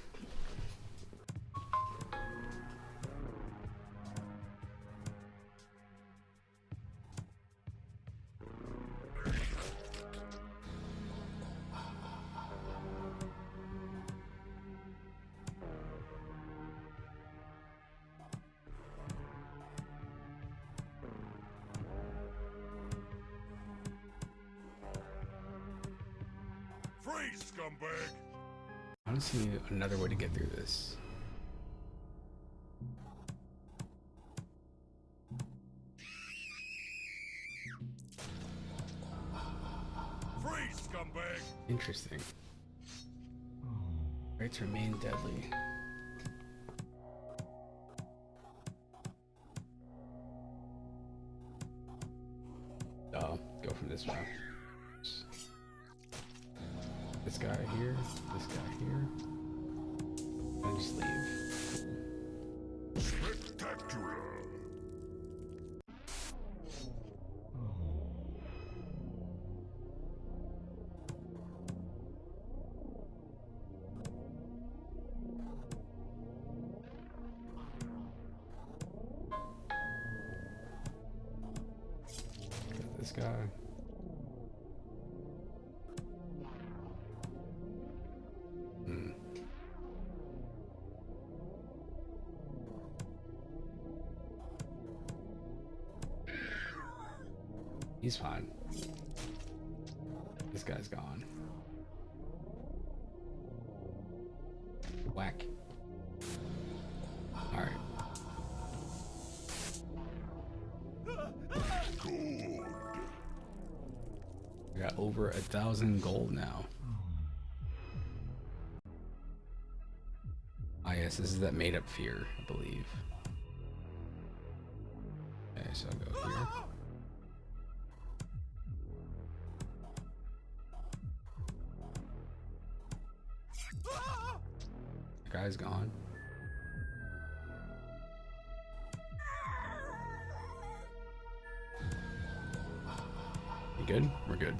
Freeze, scumbag! I want to see another way to get through this. Freeze, scumbag! Interesting. Right to remain deadly. Go from this route. This guy here, this guy here. And just leave. Spectacular! this guy. He's fine. This guy's gone. Whack. Alright. We got over 1,000 gold now. Ah yes, this is that made up fear, I believe. Okay, so I'll go here. The guy's gone. You good? We're good.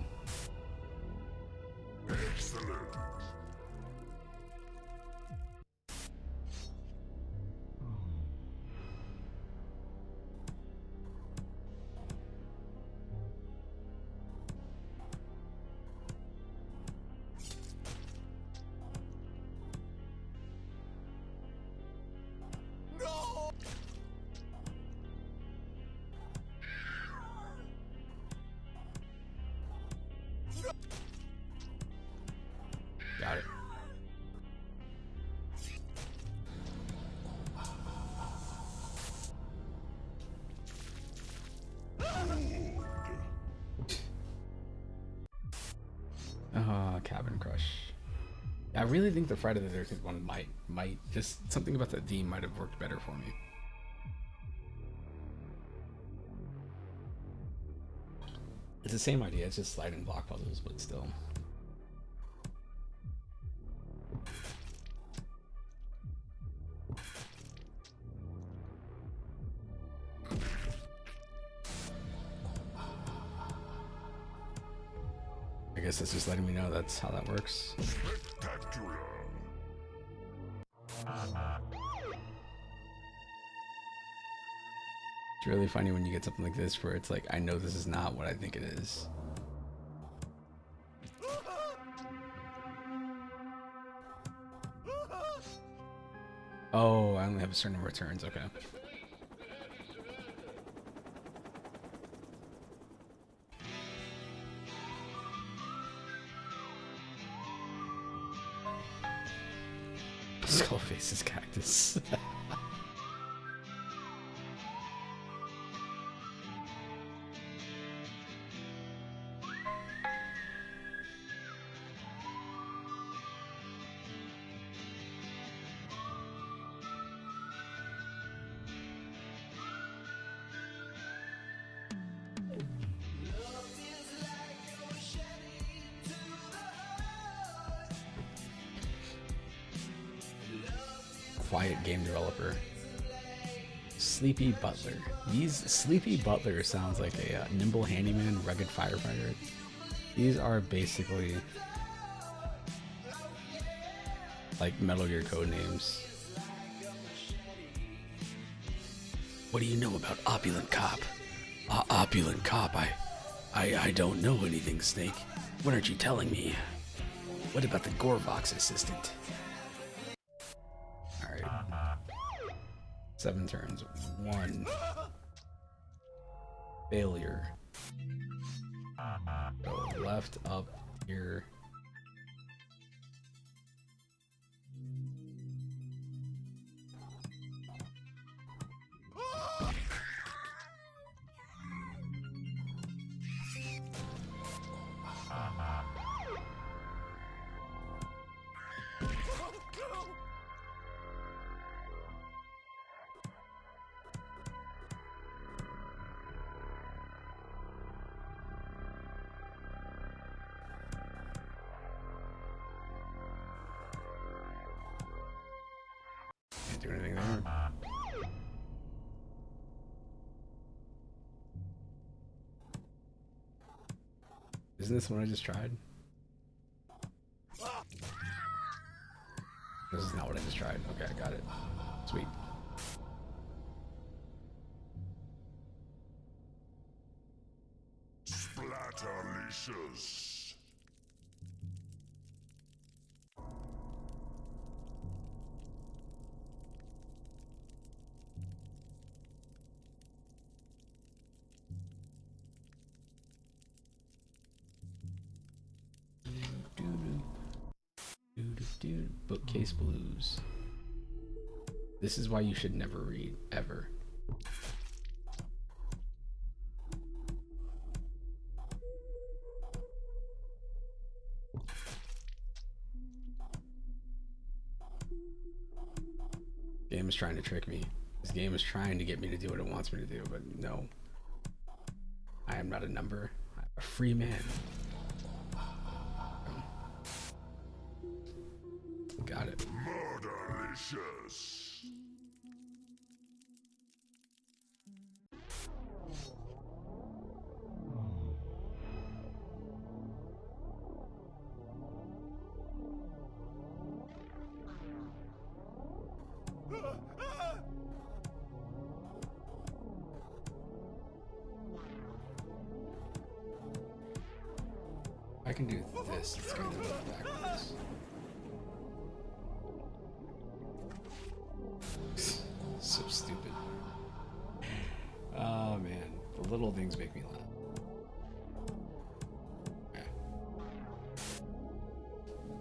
Excellent. Got it. Cabin Crush. I really think the Friday the 13th one might just something about that theme might have worked better for me. It's the same idea, it's just sliding block puzzles, but still. I guess that's just letting me know that's how that works. Spectacular. It's really funny when you get something like this where it's like, I know this is not what I think it is. Oh, I only have a certain number of turns, okay. Skullface's cactus. Quiet game developer. Sleepy Butler. These Sleepy Butler sounds like a nimble handyman, rugged firefighter. These are basically like Metal Gear code names. What do you know about Opulent Cop? Opulent Cop, I don't know anything, Snake. What aren't you telling me? What about the Gorvox assistant? 7 turns. 1. Failure. Go left, up, here. Do anything there. Isn't this one I just tried? This is not what I just tried. Okay, I got it. Sweet. Delicious. Bookcase Blues. This is why you should never read, ever. Game is trying to trick me. This game is trying to get me to do what it wants me to do, but no. I am not a number. I'm a free man. Got it. Murderlicious. I can do this. It's going to go backwards. So stupid. Oh man, the little things make me laugh. Okay.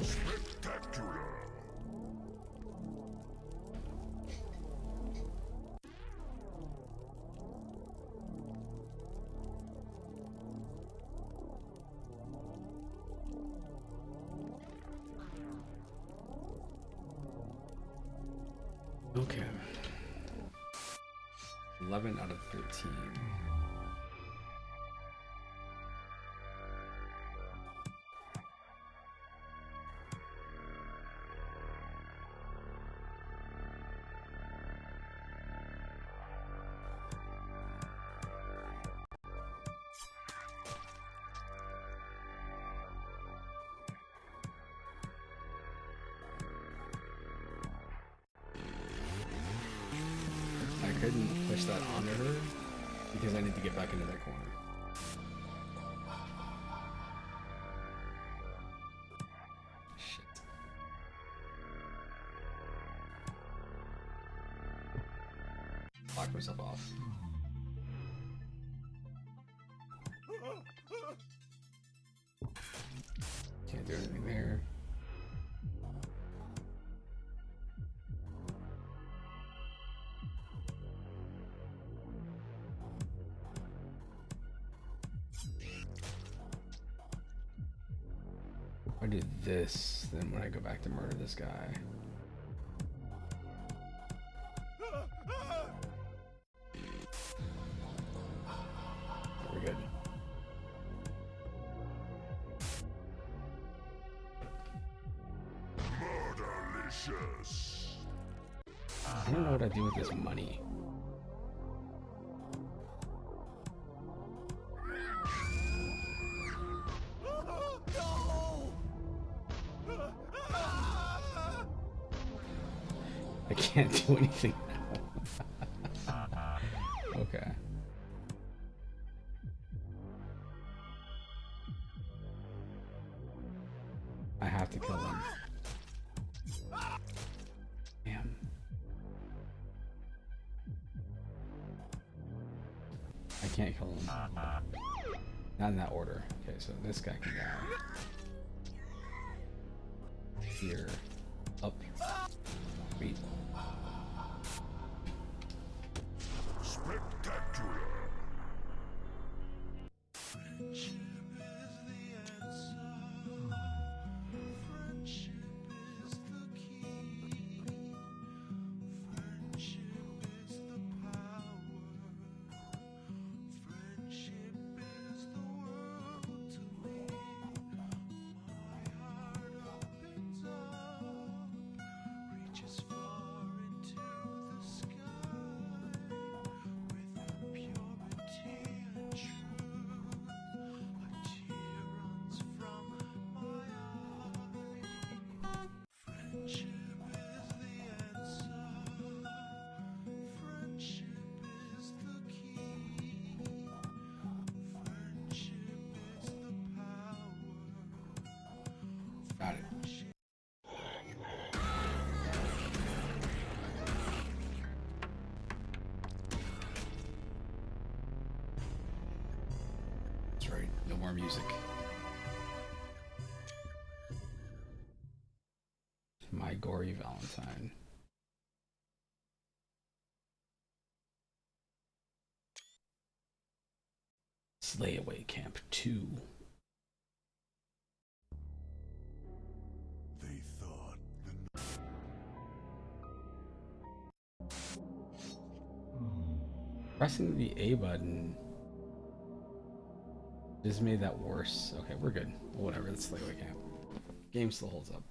Spectacular. Okay. 11 out of 13. I couldn't push that onto her because I need to get back into that corner. Shit. Lock myself off. Can't do anything there. If I do this, then when I go back to murder this guy. We're good. Murderlicious. I don't know what I do with this money. I can't do anything now. Okay. I have to kill him. Damn. I can't kill him. Not in that order. Okay, so this guy can die. Here. Up. Wait. Spectacular. Reaches far right. No more music. My Gory Valentine. Slayaway Camp 2. They thought the Pressing the A button just made that worse. Okay, we're good. Whatever, that's Slayaway Camp. Game still holds up.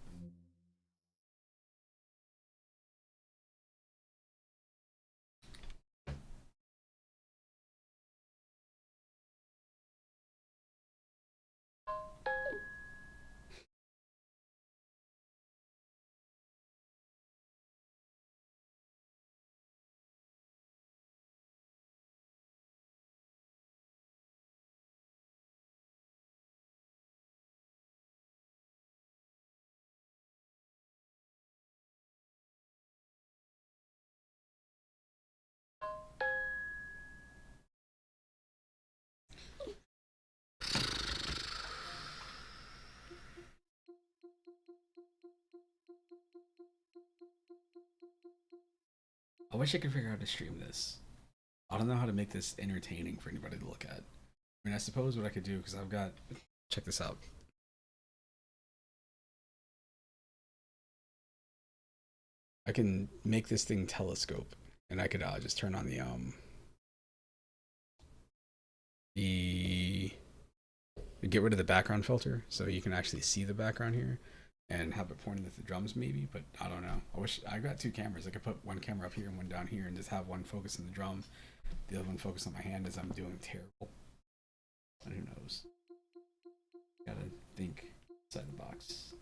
I wish I could figure out how to stream this. I don't know how to make this entertaining for anybody to look at. I mean, I suppose what I could do, because I've got... Check this out. I can make this thing telescope, and I could just turn on the get rid of the background filter, so you can actually see the background here, and have it pointing at the drums maybe, but I don't know. I wish I got two cameras. I could put one camera up here and one down here, and just have one focus on the drum, the other one focus on my hand as I'm doing terrible. But who knows? Gotta think outside the box.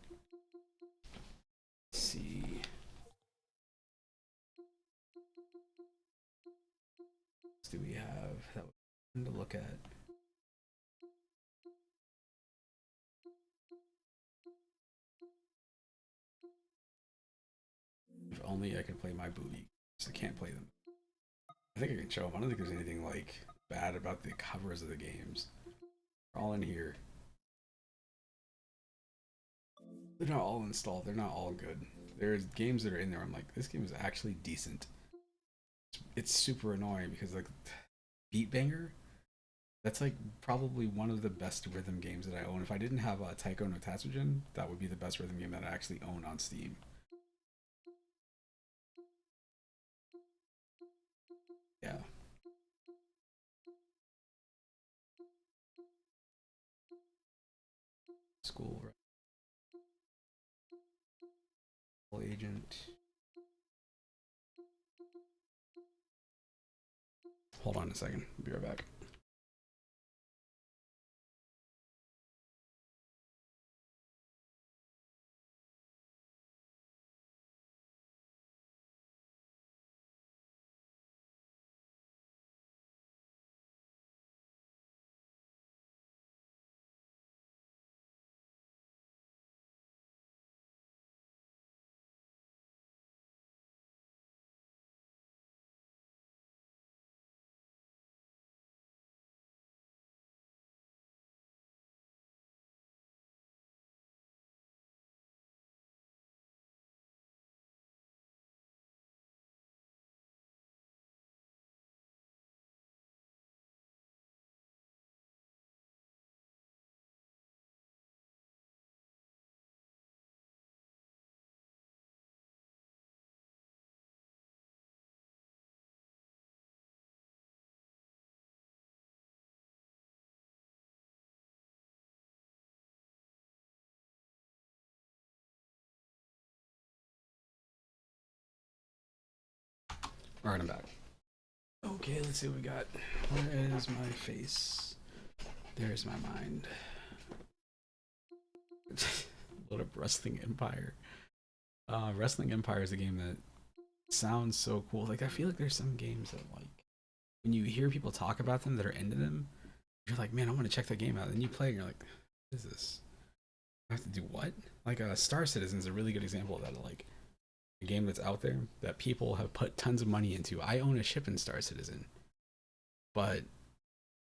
Let's see. What do we have that we're to look at? If only I could play my booby. I can't play them. I think I can show them. I don't think there's anything like bad about the covers of the games. They're all in here. They're not all installed. They're not all good. There's games that are in there. I'm like, this game is actually decent. It's super annoying because like Beat Banger, that's like probably one of the best rhythm games that I own. If I didn't have Taiko no Tatsujin, that would be the best rhythm game that I actually own on Steam. Yeah. School agent. Hold on a second. I'll be right back. All right, I'm back. Okay, let's see what we got. Where is my face? There's my mind. Load up Wrestling Empire. Wrestling Empire is a game that sounds so cool. Like, I feel like there's some games that, like, when you hear people talk about them that are into them, you're like, man, I want to check that game out. And you play and you're like, what is this? I have to do what? Like, Star Citizen is a really good example of that. Like, a game that's out there that people have put tons of money into. I own a ship in Star Citizen, but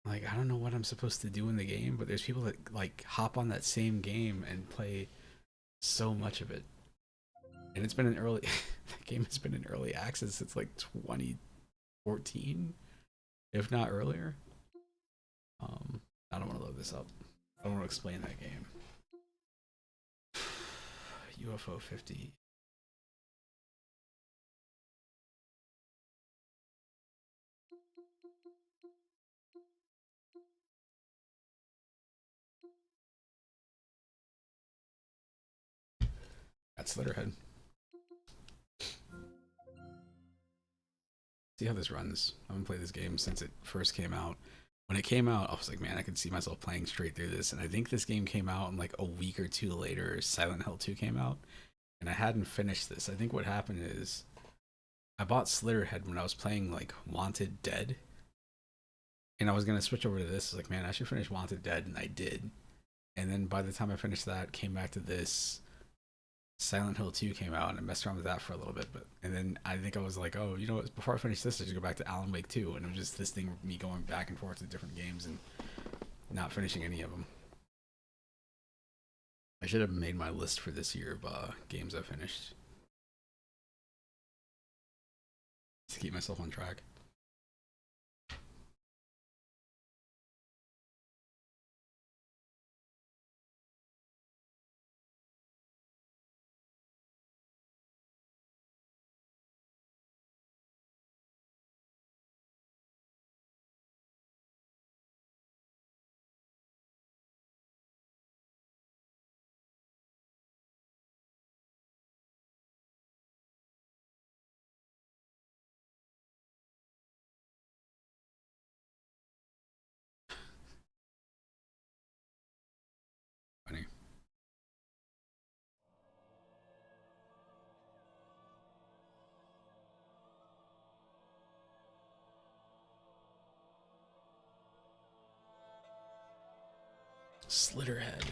Like, I don't know what I'm supposed to do in the game, but there's people that like hop on that same game and play so much of it. And it's been an early the game has been in early access since like 2014, if not earlier. I don't want to load this up. I don't want to explain that game. UFO 50. That's Slitterhead. See how this runs. I haven't played this game since it first came out. When it came out, I was like, man, I could see myself playing straight through this. And I think this game came out, and like a week or two later, Silent Hill 2 came out. And I hadn't finished this. I think what happened is I bought Slitterhead when I was playing like Wanted Dead. And I was going to switch over to this. I was like, man, I should finish Wanted Dead. And I did. And then by the time I finished that, came back to this. Silent Hill 2 came out, and I messed around with that for a little bit, and then I think I was like, oh, you know what, before I finish this, I should go back to Alan Wake 2, and it was just this thing, me going back and forth to different games and not finishing any of them. I should have made my list for this year of games I finished to keep myself on track. Funny. Slitterhead.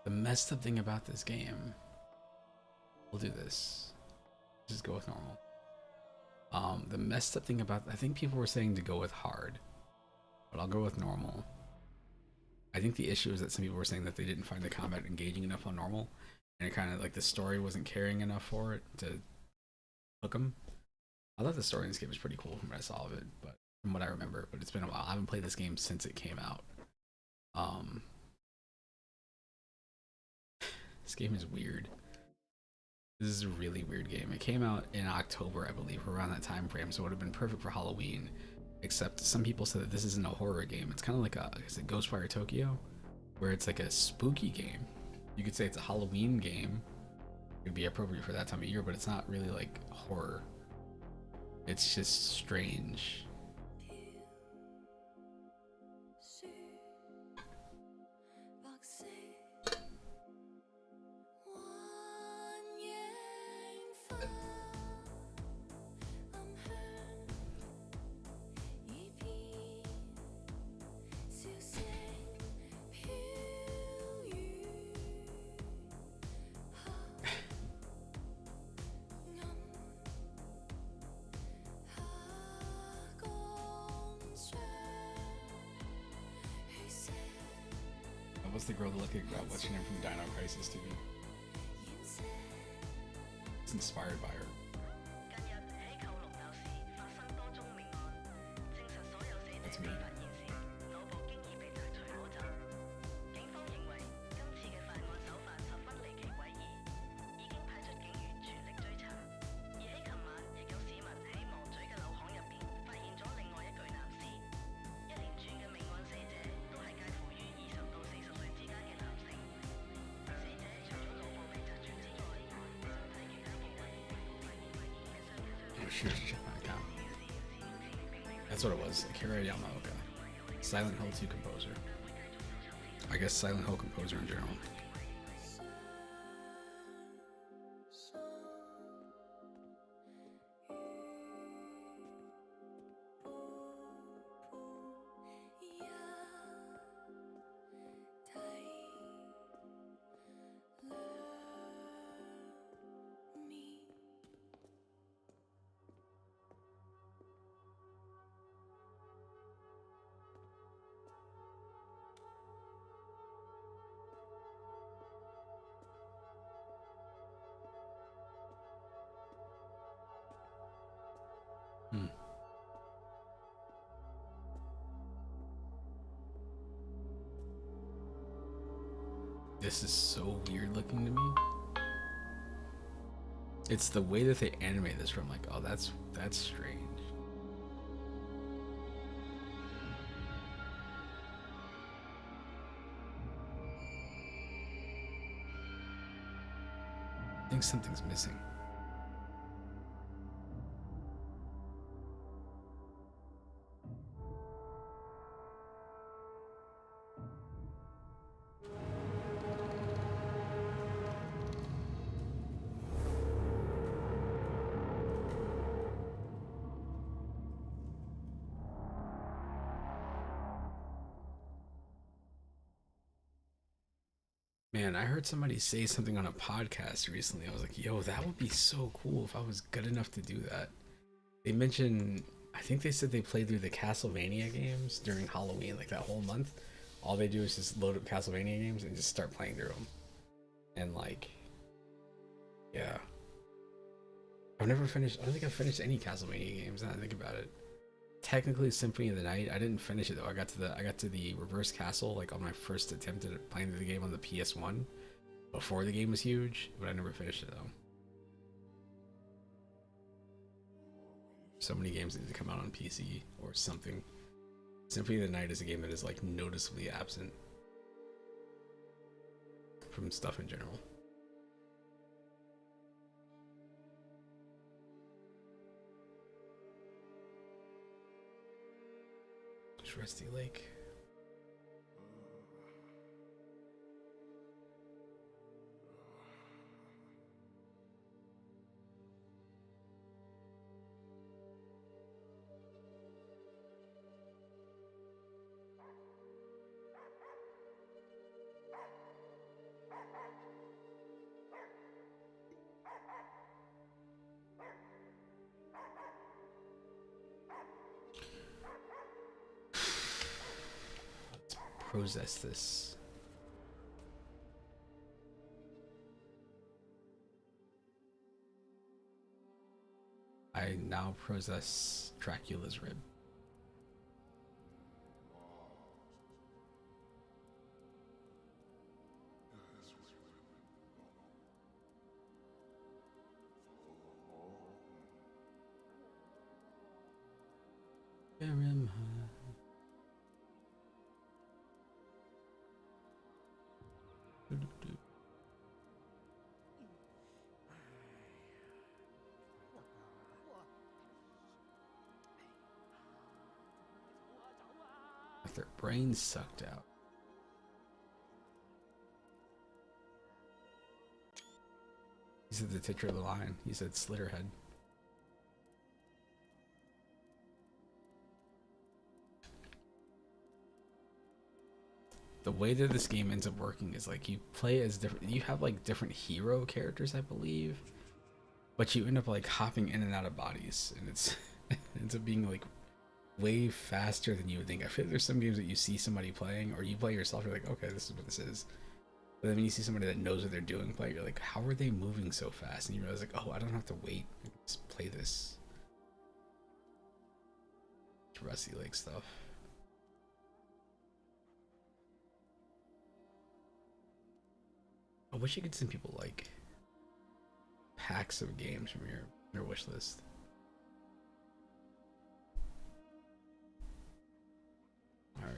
The messed up thing about this game. We'll do this. Just go with normal. The messed up thing about, I think people were saying to go with hard, but I'll go with normal. I think the issue is that some people were saying that they didn't find the combat engaging enough on normal, and it kind of like the story wasn't carrying enough for it to hook them. I thought the story in this game was pretty cool from what I saw of it, but from what I remember, but it's been a while. I haven't played this game since it came out. This game is weird. This is a really weird game. It came out in October, I believe, around that time frame, so it would have been perfect for Halloween. Except some people said that this isn't a horror game. It's kind of like is it Ghostwire Tokyo? Where it's like a spooky game. You could say it's a Halloween game. It would be appropriate for that time of year, but it's not really like horror. It's just strange. What's the girl looking at? What's her name from Dino Crisis TV? It's inspired by her. That's me. That's what it was. Akira Yamaoka. Silent Hill 2 composer. I guess Silent Hill composer in general. this is so weird looking to me. It's the way that they animate this from, like, oh, that's strange. I think something's missing. Man, I heard somebody say something on a podcast recently. I was like, yo, that would be so cool if I was good enough to do that. They mentioned, I think they said they played through the Castlevania games during Halloween, like that whole month. All they do is just load up Castlevania games and just start playing through them. And like, yeah. I don't think I've finished any Castlevania games now that I think about it. Technically Symphony of the Night, I didn't finish it though. I got to the Reverse Castle like on my first attempt at playing the game on the PS1 before the game was huge, but I never finished it though. So many games need to come out on PC or something. Symphony of the Night is a game that is like noticeably absent from stuff in general. Rusty Lake. Process this. I now possess Dracula's rib. With their brains sucked out. He said the titular of the line. He said Slitterhead. The way that this game ends up working is like you play as different. You have like different hero characters, I believe, but you end up like hopping in and out of bodies, and it ends up being like way faster than you would think. I feel like there's some games that you see somebody playing, or you play yourself, you're like, okay, this is what this is. But then when you see somebody that knows what they're doing play, you're like, how are they moving so fast? And you realize like, oh, I don't have to wait. I can just play this. It's Rusty Lake stuff. I wish you could send people like packs of games from your wish list. All right.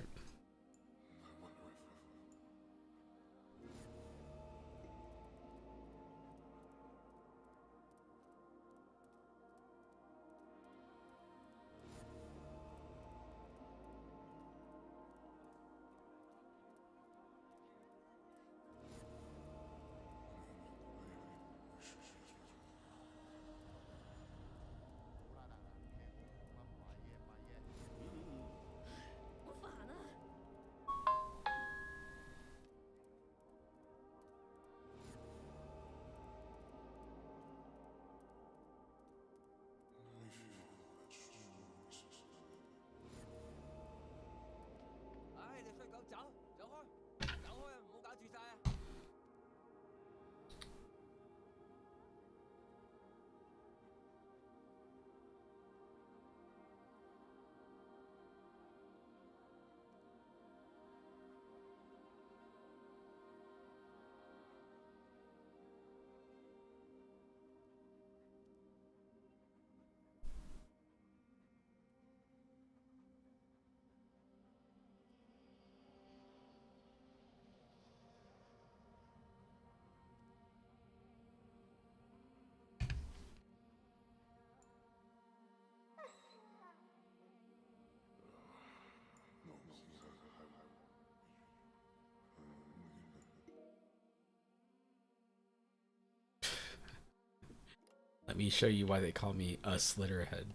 me show you why they call me a Slitterhead.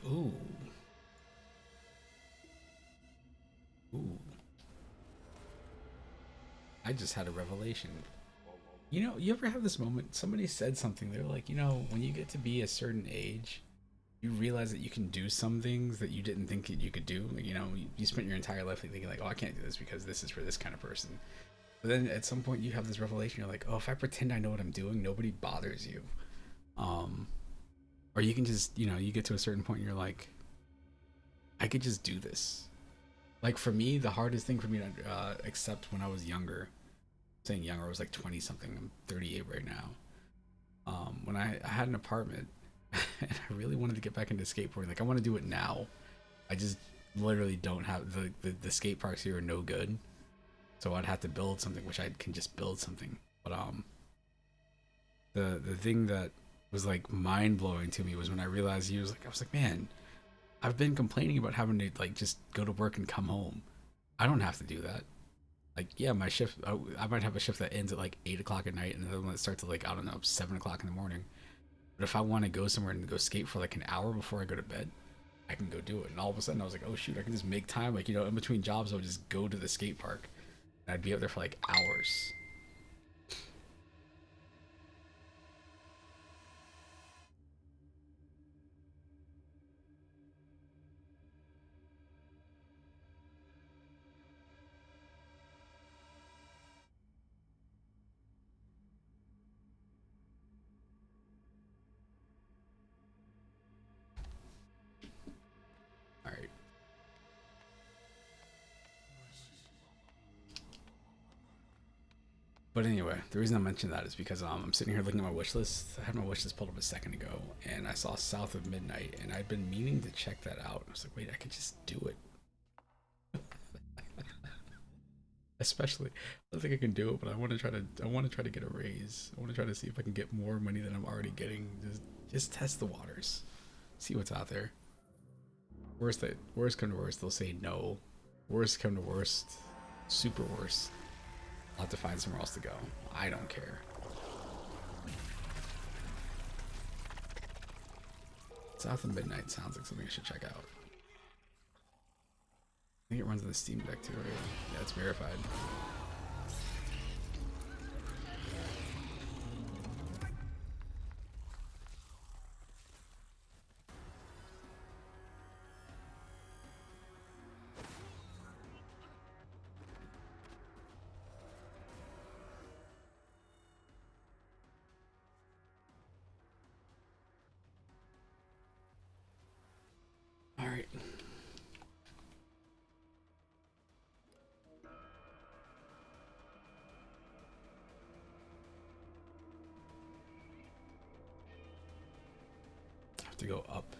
Ooh. Ooh. I just had a revelation. You know, you ever have this moment, somebody said something, they're like, you know, when you get to be a certain age, you realize that you can do some things that you didn't think that you could do. Like, you know, you spent your entire life thinking like, oh, I can't do this because this is for this kind of person. But then at some point you have this revelation, you're like, oh, if I pretend I know what I'm doing, nobody bothers you. Or you can just, you know, you get to a certain point and you're like, I could just do this. Like for me, the hardest thing for me to accept when I was younger, saying younger, I was like 20 something, I'm 38 right now. When I had an apartment and I really wanted to get back into skateboarding, like I want to do it now. I just literally don't have the skate parks here are no good. So I'd have to build something, which I can just build something. But the thing that was like mind blowing to me was when I realized I was like, man, I've been complaining about having to like just go to work and come home. I don't have to do that. Like, yeah, my shift, I might have a shift that ends at like 8 o'clock at night and another one that starts at like, I don't know, 7 o'clock in the morning. But if I want to go somewhere and go skate for like an hour before I go to bed, I can go do it. And all of a sudden I was like, oh shoot, I can just make time. Like, you know, in between jobs, I would just go to the skate park and I'd be up there for like hours. But anyway, the reason I mentioned that is because I'm sitting here looking at my wish list. I had my wish list pulled up a second ago, and I saw South of Midnight, and I'd been meaning to check that out. I was like, wait, I could just do it. Especially, I don't think I can do it, but I want to try to get a raise. I want to try to see if I can get more money than I'm already getting. Just test the waters, see what's out there. Worst come to worst, they'll say no. Worst come to worst, super worst, I'll have to find somewhere else to go. I don't care. South of Midnight sounds like something I should check out. I think it runs on the Steam Deck too, right? Yeah, it's verified. All right. Have to go up.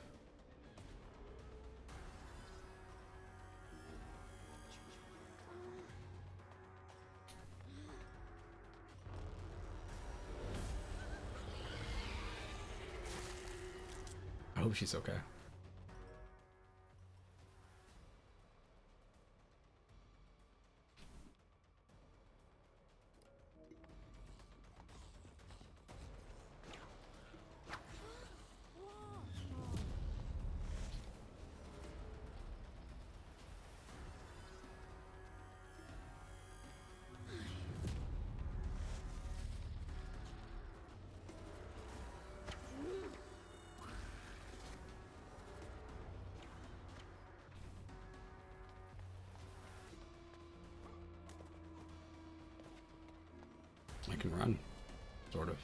I hope she's okay. I can run, sort of.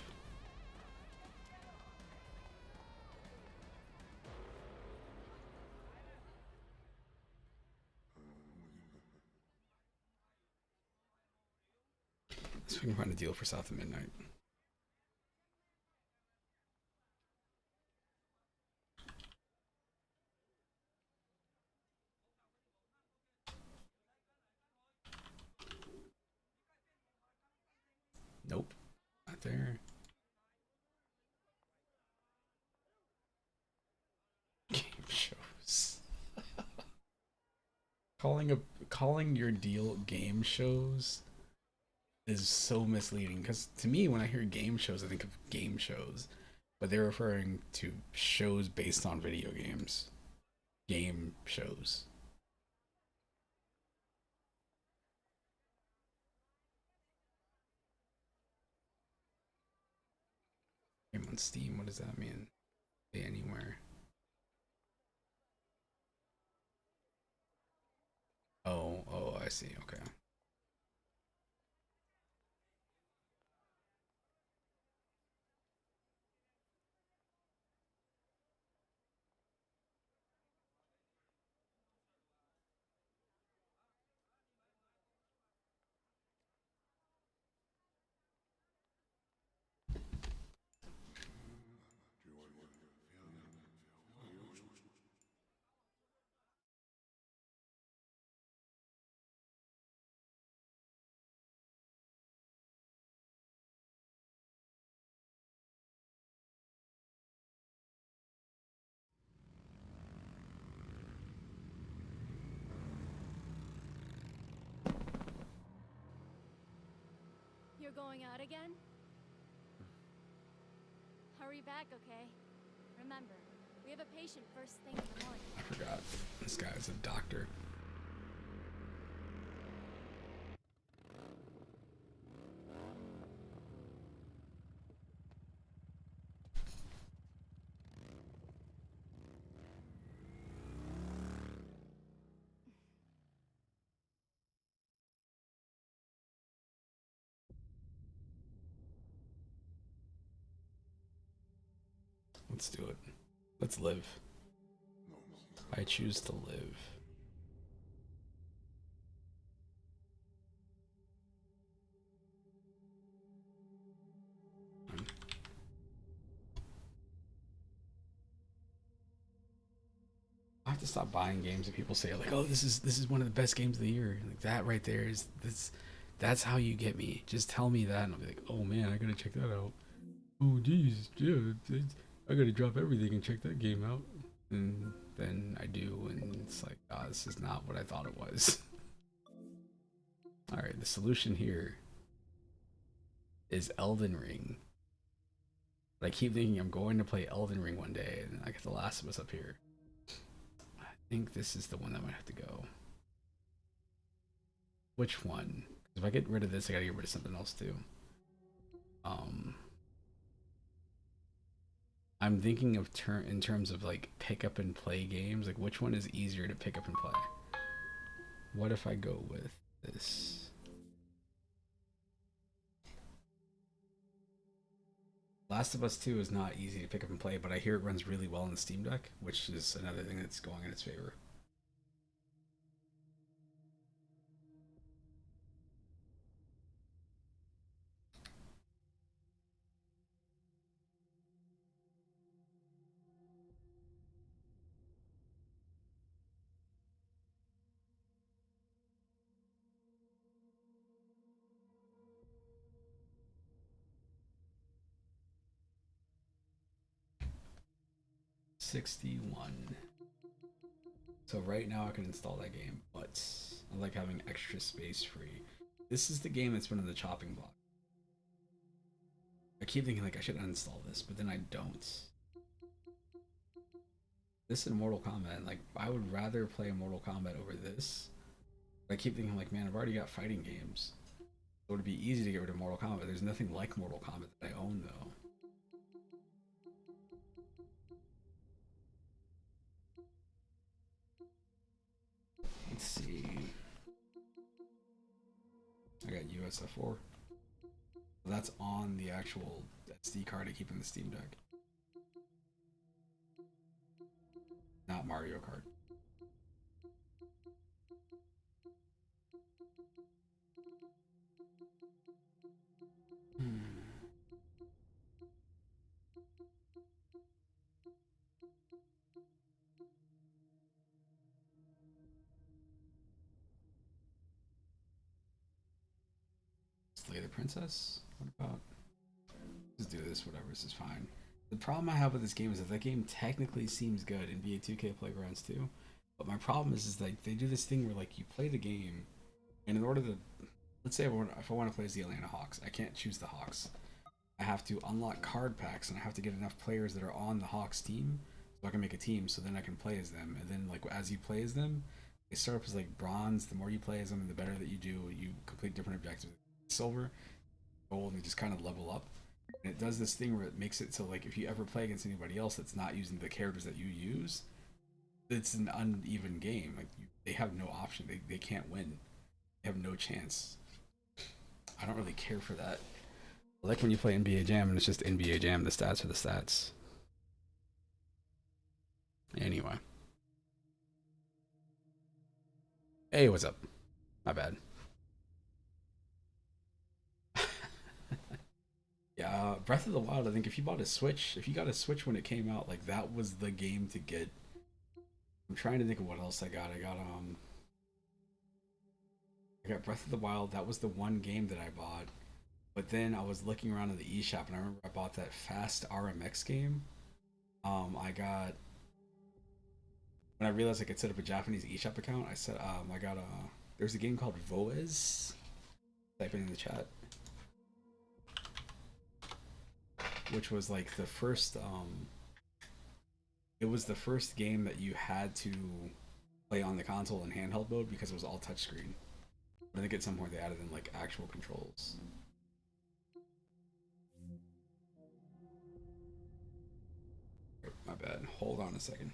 So we can find a deal for South of Midnight. Nope, not there. Game shows. calling your deal game shows is so misleading, because to me, when I hear game shows, I think of game shows, but they're referring to shows based on video games. Game shows. Game on Steam, what does that mean? Play anywhere. Oh, I see, okay. You're going out again? Hurry back, okay? Remember, we have a patient first thing in the morning. I forgot. This guy's a doctor. Let's do it. Let's live. I choose to live. I have to stop buying games that people say like, "Oh, this is one of the best games of the year." Like that right there is that's how you get me. Just tell me that, and I'll be like, "Oh man, I gotta check that out." Oh geez, yeah, I gotta drop everything and check that game out. And then I do, and it's like, oh, this is not what I thought it was. All right, the solution here is Elden Ring. But I keep thinking I'm going to play Elden Ring one day, and I get The Last of Us up here. I think this is the one that might have to go. Which one? If I get rid of this, I gotta get rid of something else too. I'm thinking of in terms of like pick up and play games. Like which one is easier to pick up and play? What if I go with this? Last of Us 2 is not easy to pick up and play, but I hear it runs really well on the Steam Deck, which is another thing that's going in its favor. $61. So right now I can install that game, but I like having extra space free. This is the game that's been on the chopping block. I keep thinking like I should uninstall this, but then I don't. This and Mortal Kombat, like I would rather play Mortal Kombat over this. But I keep thinking like, man, I've already got fighting games. So it'd be easy to get rid of Mortal Kombat. There's nothing like Mortal Kombat that I own though. Let's see. I got USF4. that's on the actual SD card I keep in the Steam Deck. Not Mario Kart. Slay the Princess? What about? Just do this, whatever, this is fine. The problem I have with this game is that game technically seems good in NBA 2K Playgrounds too. But my problem is like they do this thing where like you play the game, and in order to, let's say if I want to play as the Atlanta Hawks, I can't choose the Hawks. I have to unlock card packs, and I have to get enough players that are on the Hawks team, so I can make a team, so then I can play as them. And then like as you play as them, they start up as like bronze. The more you play as them, the better that you do. You complete different objectives. Silver, gold, and they just kind of level up. And it does this thing where it makes it so like if you ever play against anybody else that's not using the characters that you use, it's an uneven game. Like they have no option. They can't win. They have no chance. I don't really care for that. I like when you play NBA Jam and it's just NBA Jam. The stats are the stats. Anyway. Hey, what's up? My bad. Yeah, Breath of the Wild, I think if you got a Switch when it came out, like that was the game to get. I'm trying to think of what else I got. I got Breath of the Wild. That was the one game that I bought. But then I was looking around in the eShop and I remember I bought that Fast RMX game. I got, when I realized I could set up a Japanese eShop account, I said I got there's a game called Voez. Type it in the chat. Which was like the first it was the first game that you had to play on the console in handheld mode because it was all touchscreen. But I think at some point they added in like actual controls. My bad. Hold on a second.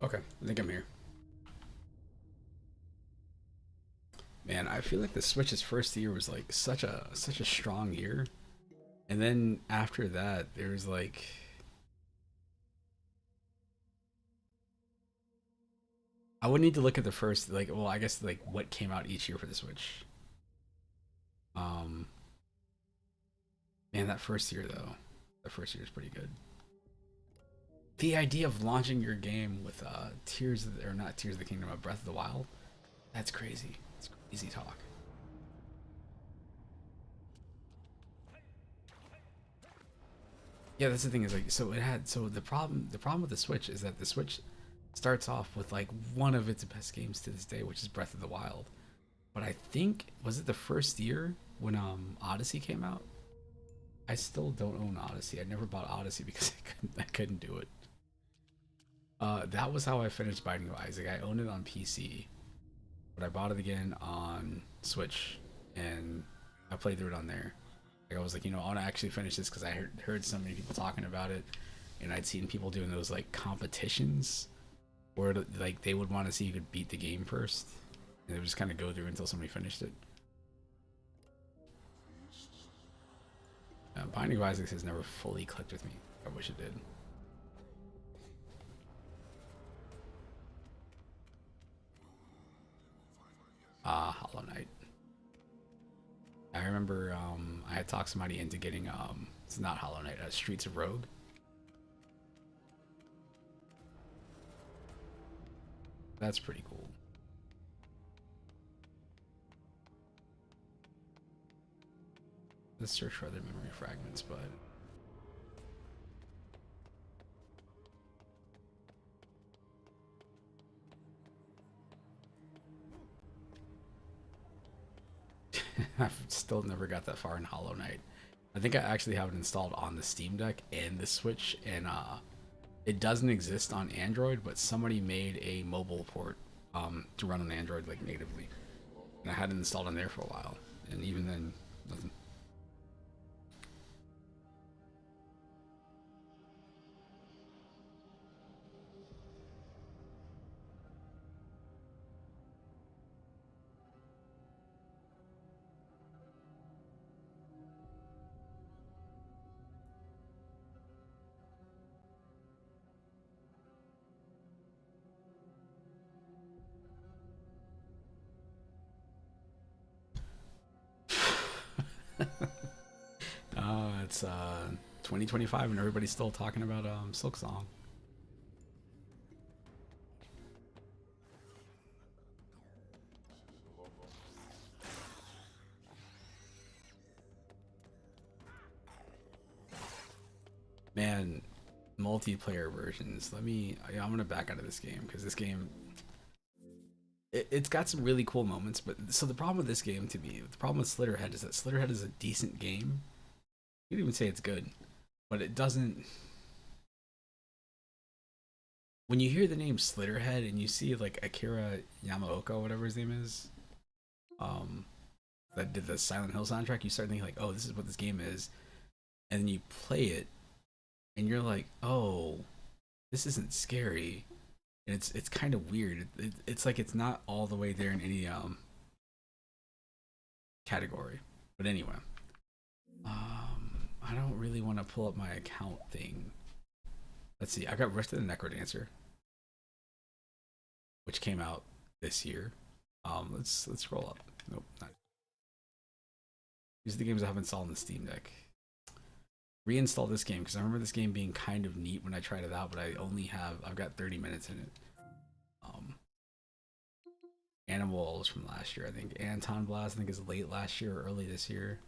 Okay, I think I'm here. Man, I feel like the Switch's first year was like such a strong year. And then after that, there's like I would need to look at the first like well, I guess like what came out each year for the Switch. Man, that first year though. That first year is pretty good. The idea of launching your game with Tears of the, or not Tears of the Kingdom, but Breath of the Wild, that's crazy. It's crazy talk. Yeah, that's the thing is like so it had so the problem with the Switch is that the Switch starts off with like one of its best games to this day, which is Breath of the Wild. But I think was it the first year when Odyssey came out? I still don't own Odyssey. I never bought Odyssey because I couldn't do it. That was how I finished Binding of Isaac. I owned it on PC, but I bought it again on Switch, and I played through it on there. Like I was like, you know, I want to actually finish this because I heard so many people talking about it, and I'd seen people doing those like competitions where like they would want to see you could beat the game first, and they would just kind of go through until somebody finished it. Binding of Isaac has never fully clicked with me. I wish it did. Hollow Knight. I remember I had talked somebody into getting it's not Hollow Knight, Streets of Rogue. That's pretty cool. Let's search for other memory fragments, but I've still never got that far in Hollow Knight. I think I actually have it installed on the Steam Deck and the Switch, and it doesn't exist on Android, but somebody made a mobile port to run on Android like natively, and I had it installed on there for a while, and even then, nothing. It's 2025 and everybody's still talking about Silk Song. Man, multiplayer versions. I'm gonna back out of this game because this game it's got some really cool moments, but so the problem with this game to me, the problem with Slitterhead is that Slitterhead is a decent game. You can even say it's good, but it doesn't. When you hear the name Slitterhead and you see like Akira Yamaoka, whatever his name is, that did the Silent Hill soundtrack, you start thinking like, oh, this is what this game is, and then you play it, and you're like, oh, this isn't scary, and it's kind of weird. It's like it's not all the way there in any category, but anyway. I don't really want to pull up my account thing. Let's see. I got Rift of the Necrodancer, which came out this year. Let's scroll up. Nope, not. These are the games I have installed on the Steam Deck. Reinstall this game because I remember this game being kind of neat when I tried it out, but I've got 30 minutes in it. Animals from last year, I think. Anton Blast, I think, is late last year or early this year.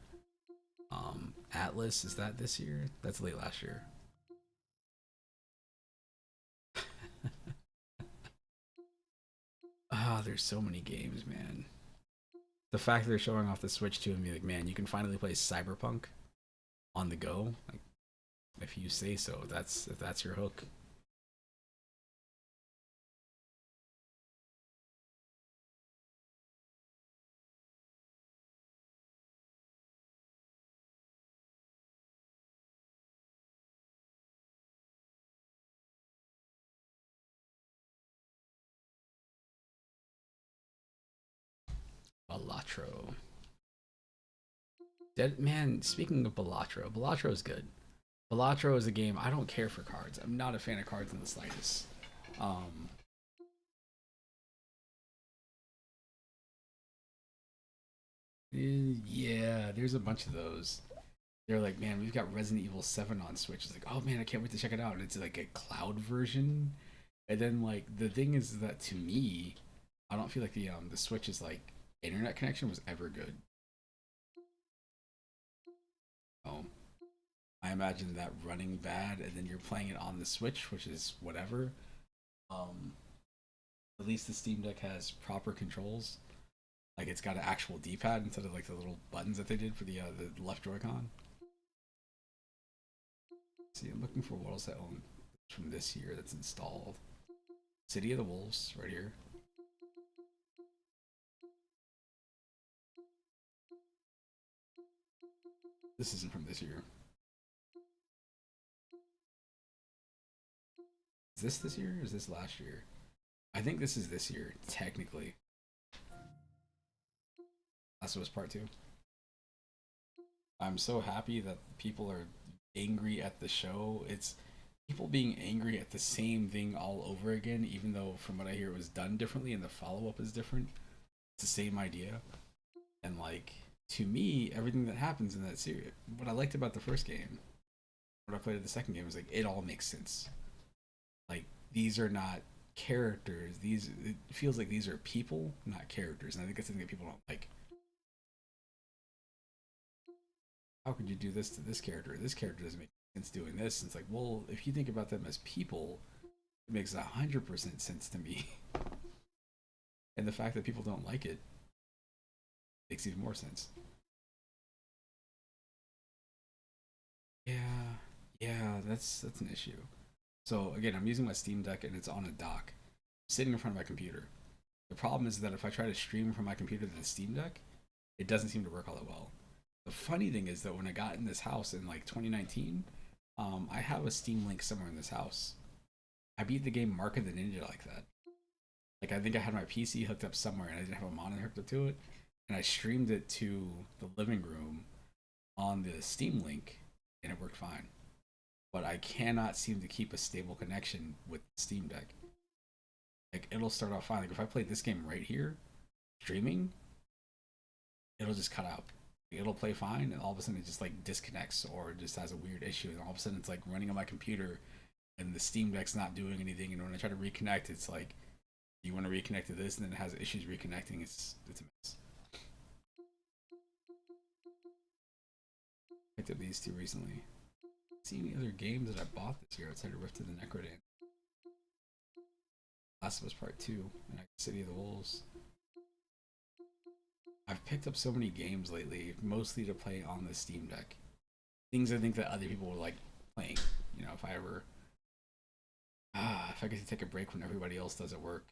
Atlas, is that this year? That's late last year. There's so many games, man. The fact that they're showing off the Switch too and be like, man, you can finally play Cyberpunk on the go. Like, if you say so, if that's your hook. Balatro. Man, speaking of Balatro, Balatro is good. Balatro is a game, I don't care for cards. I'm not a fan of cards in the slightest. Yeah, there's a bunch of those. They're like, man, we've got Resident Evil 7 on Switch. It's like, oh man, I can't wait to check it out. And it's like a cloud version. And then like the thing is that to me, I don't feel like the Switch's like internet connection was ever good. Oh, I imagine that running bad, and then you're playing it on the Switch, which is whatever. Um, at least the Steam Deck has proper controls. Like it's got an actual D-pad instead of like the little buttons that they did for the left Joy-Con. See, I'm looking for what else I own from this year that's installed. City of the Wolves, right here. This isn't from this year. Is this year or is this last year? I think this is this year, technically. Last of Us Part 2. I'm so happy that people are angry at the show. It's people being angry at the same thing all over again, even though from what I hear it was done differently and the follow-up is different. It's the same idea. And like, to me, everything that happens in that series, what I liked about the first game, what I played at the second game, was like, it all makes sense. Like, these are not characters. It feels like these are people, not characters. And I think that's something that people don't like. How could you do this to this character? This character doesn't make sense doing this. And it's like, well, if you think about them as people, it makes 100% sense to me. And the fact that people don't like it makes even more sense. Yeah, that's an issue. So again, I'm using my Steam Deck and it's on a dock, sitting in front of my computer. The problem is that if I try to stream from my computer to the Steam Deck, it doesn't seem to work all that well. The funny thing is that when I got in this house in like 2019, I have a Steam Link somewhere in this house. I beat the game Mark of the Ninja like that. Like I think I had my PC hooked up somewhere and I didn't have a monitor hooked up to it, and I streamed it to the living room on the Steam Link, and it worked fine. But I cannot seem to keep a stable connection with Steam Deck. Like it'll start off fine. Like if I play this game right here, streaming, it'll just cut out. It'll play fine, and all of a sudden it just like disconnects or just has a weird issue, and all of a sudden it's like running on my computer, and the Steam Deck's not doing anything. And when I try to reconnect, it's like you want to reconnect to this, and then it has issues reconnecting. It's a mess. Picked up these two recently. See any other games that I bought this year outside of Rift of the Necrodancer? Last of Us Part 2 and City of the Wolves. I've picked up so many games lately, mostly to play on the Steam Deck. Things I think that other people would like playing. You know, if I get to take a break when everybody else does at work.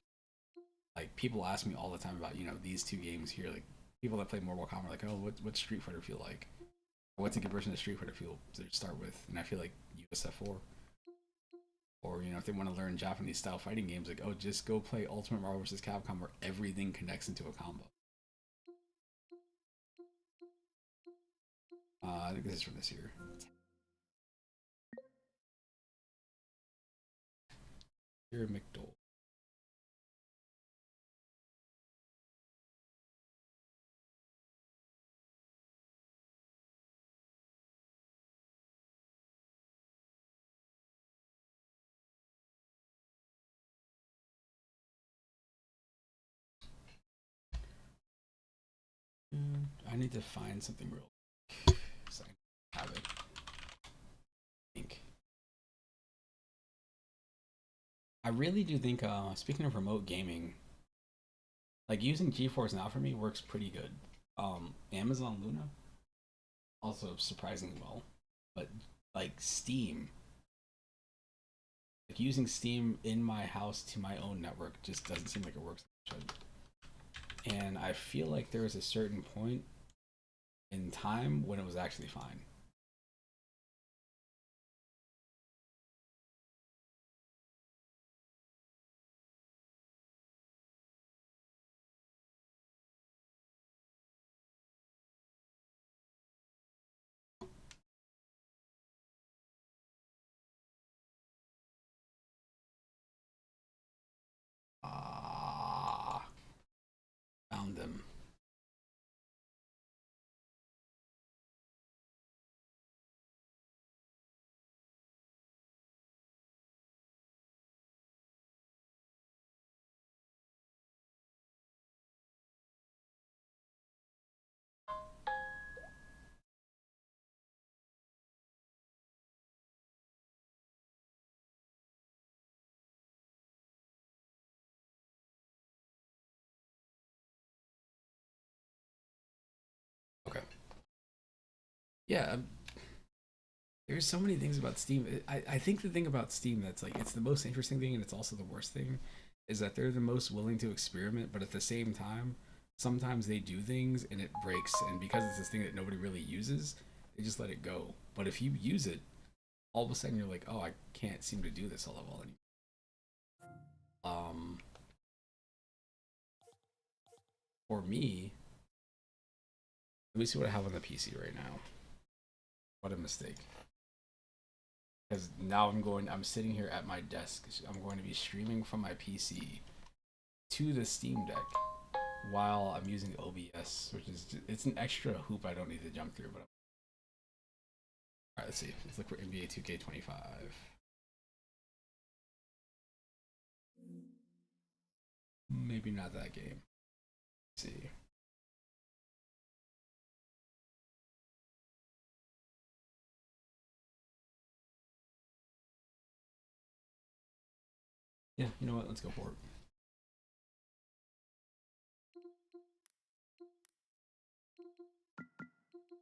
Like people ask me all the time about, you know, these two games here. Like people that play Mortal Kombat are like, oh, what's Street Fighter feel like? What's a good version of Street Fighter feel to start with? And I feel like USF4. Or, you know, if they want to learn Japanese style fighting games, like, oh, just go play Ultimate Marvel vs. Capcom where everything connects into a combo. I think this is from this year. Here, McDowell. I need to find something real quick so I have it. I really do think, speaking of remote gaming, like using GeForce Now for me works pretty good. Amazon Luna, also surprisingly well, but like Steam, like using Steam in my house to my own network just doesn't seem like it works. And I feel like there was a certain point in time when it was actually fine. Found them. Yeah, there's so many things about Steam. I think the thing about Steam that's like it's the most interesting thing and it's also the worst thing is that they're the most willing to experiment, but at the same time, sometimes they do things and it breaks, and because it's this thing that nobody really uses, they just let it go. But if you use it, all of a sudden you're like, oh, I can't seem to do this a level anymore. For me, let me see what I have on the PC right now. What a mistake. Because now I'm sitting here at my desk. I'm going to be streaming from my PC to the Steam Deck while I'm using OBS, which is it's an extra hoop I don't need to jump through. But all right, let's see. Let's look for NBA 2K25. Maybe not that game. Let's see. Yeah, you know what? Let's go for it.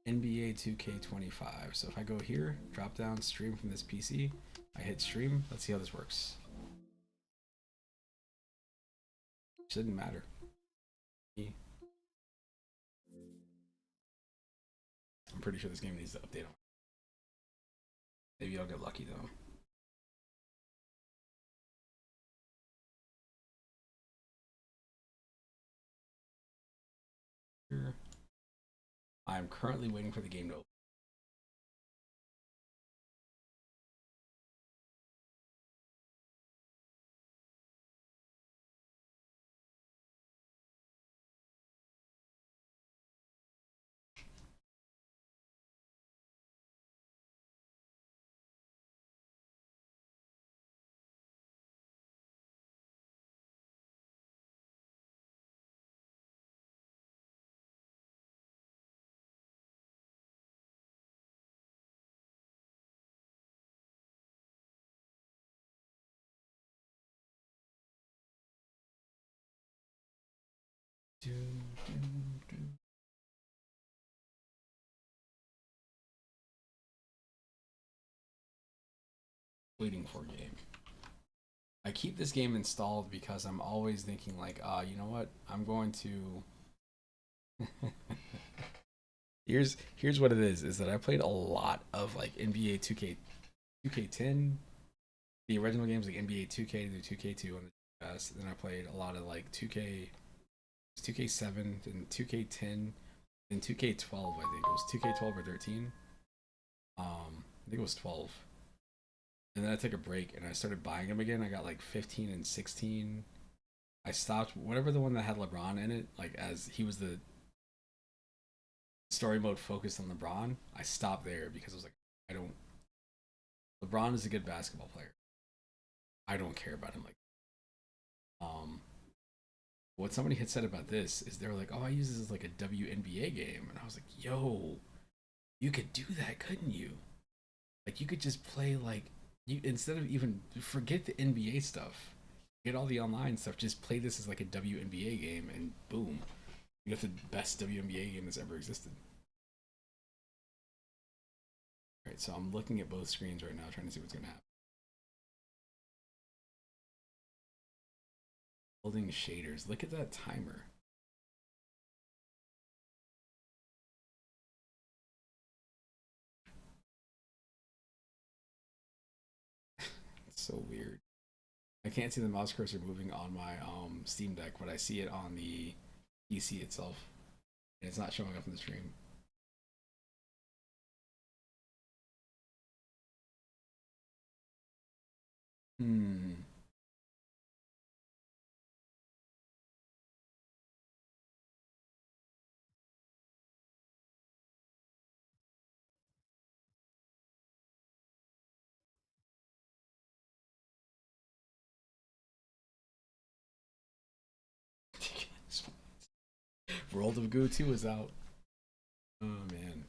NBA 2K25. So if I go here, drop down, stream from this PC, I hit stream. Let's see how this works. Shouldn't matter. I'm pretty sure this game needs to update on. Maybe I'll get lucky though. Here. I'm currently waiting for the game to open. Waiting for game. I keep this game installed because I'm always thinking like, you know what? I'm going to here's what it is that I played a lot of like NBA 2K 2K10, the original games like NBA 2K to 2K2 on the DS. Then I played a lot of like 2K7 and 2K10 and 2K12. I think it was 2K12 or 13. I think it was 12. And then I took a break and I started buying them again. I got like 15 and 16. I stopped whatever the one that had LeBron in it, like as he was the story mode focused on LeBron. I stopped there because I was like, I don't. LeBron is a good basketball player. I don't care about him like. What somebody had said about this is they were like, oh, I use this as like a WNBA game, and I was like, yo, you could do that, couldn't you? Like you could just play like you instead of even forget the NBA stuff, get all the online stuff, just play this as like a WNBA game, and boom, you got the best WNBA game that's ever existed. All right, so I'm looking at both screens right now, trying to see what's gonna happen. Building shaders. Look at that timer. It's so weird. I can't see the mouse cursor moving on my Steam Deck, but I see it on the PC itself. And it's not showing up in the stream. Hmm. World of Goo 2 is out. Oh man.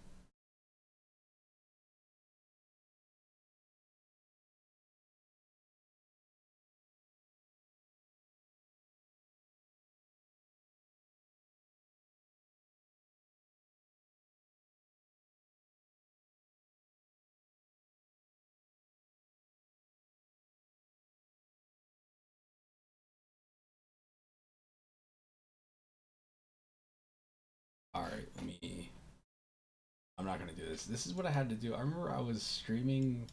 All right, let me. I'm not gonna do this. This is what I had to do. I remember I was streaming.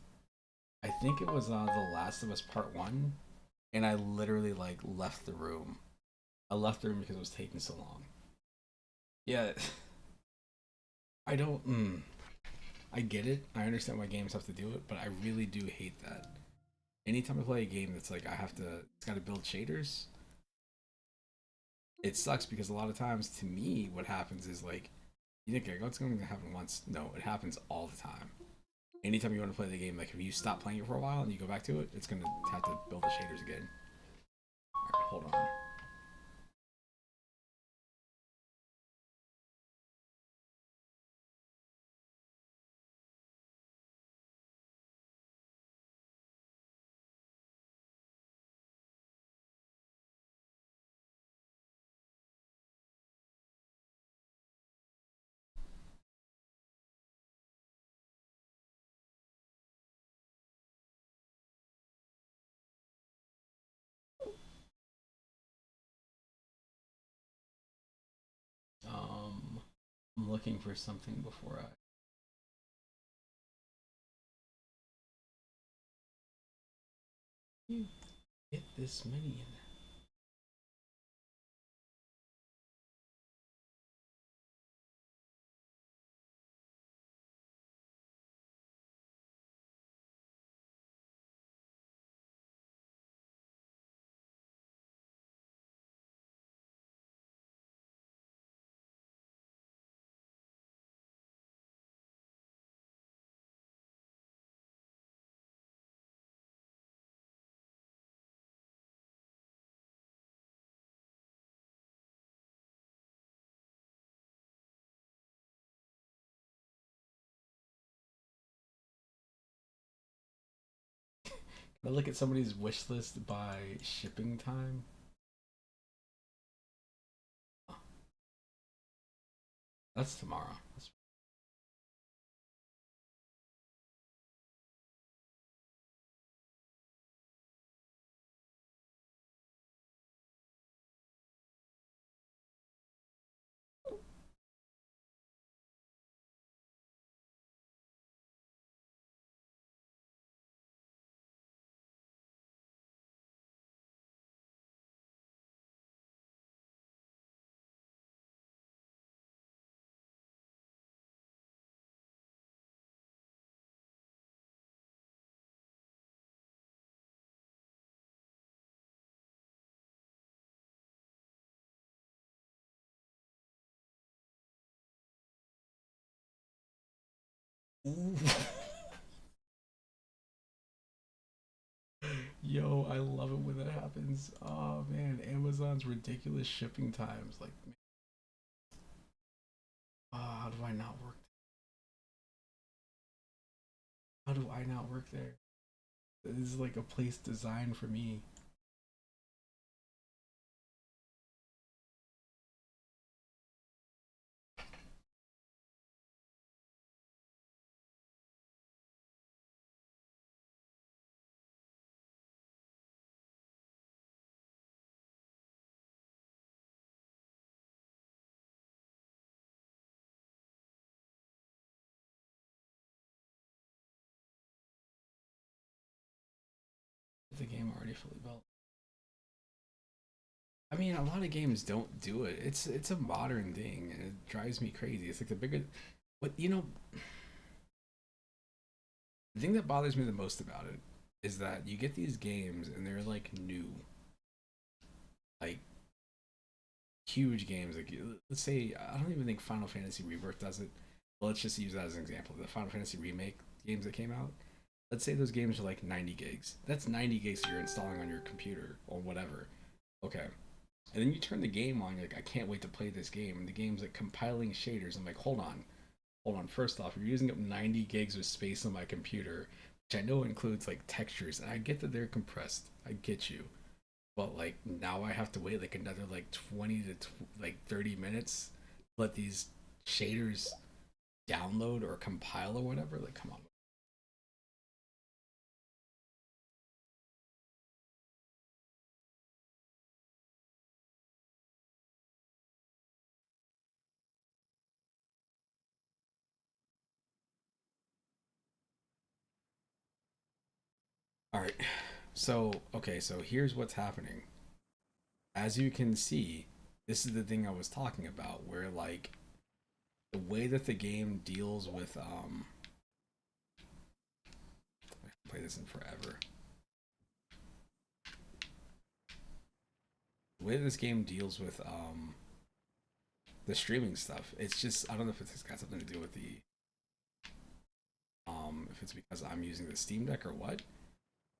I think it was The Last of Us Part One, and I literally like left the room. I left the room because it was taking so long. Yeah, I don't. I get it. I understand why games have to do it, but I really do hate that. Anytime I play a game that's like I have to, it's got to build shaders. It sucks because a lot of times, to me, what happens is like, you think, like, oh, it's going to happen once. No, it happens all the time. Anytime you want to play the game, like if you stop playing it for a while and you go back to it, it's going to have to build the shaders again. All right, hold on. I'm looking for something before I. You get this many in there. Can I look at somebody's wish list by shipping time? That's tomorrow. That's... Yo, I love it when that happens. Oh man, Amazon's ridiculous shipping times. Like, how do I not work? How do I not work there? This is like a place designed for me. The game already fully built. I mean, a lot of games don't do it. It's a modern thing, and it drives me crazy. It's like the bigger, but you know, the thing that bothers me the most about it is that you get these games and they're like new, like huge games. Like let's say I don't even think Final Fantasy Rebirth does it. But let's just use that as an example. The Final Fantasy remake games that came out. Let's say those games are like 90 gigs. That's 90 gigs you're installing on your computer or whatever. Okay. And then you turn the game on, you're like, I can't wait to play this game. And the game's like compiling shaders. I'm like, hold on. Hold on. First off, you're using up 90 gigs of space on my computer, which I know includes like textures. And I get that they're compressed. I get you. But like now I have to wait like another like 20 to like 30 minutes to let these shaders download or compile or whatever. Like, come on. All right. So, okay, so here's what's happening. As you can see, this is the thing I was talking about, where like the way that the game deals with I haven't played this in forever. The way this game deals with the streaming stuff, it's just, I don't know if it's got something to do with the if it's because I'm using the Steam Deck or what,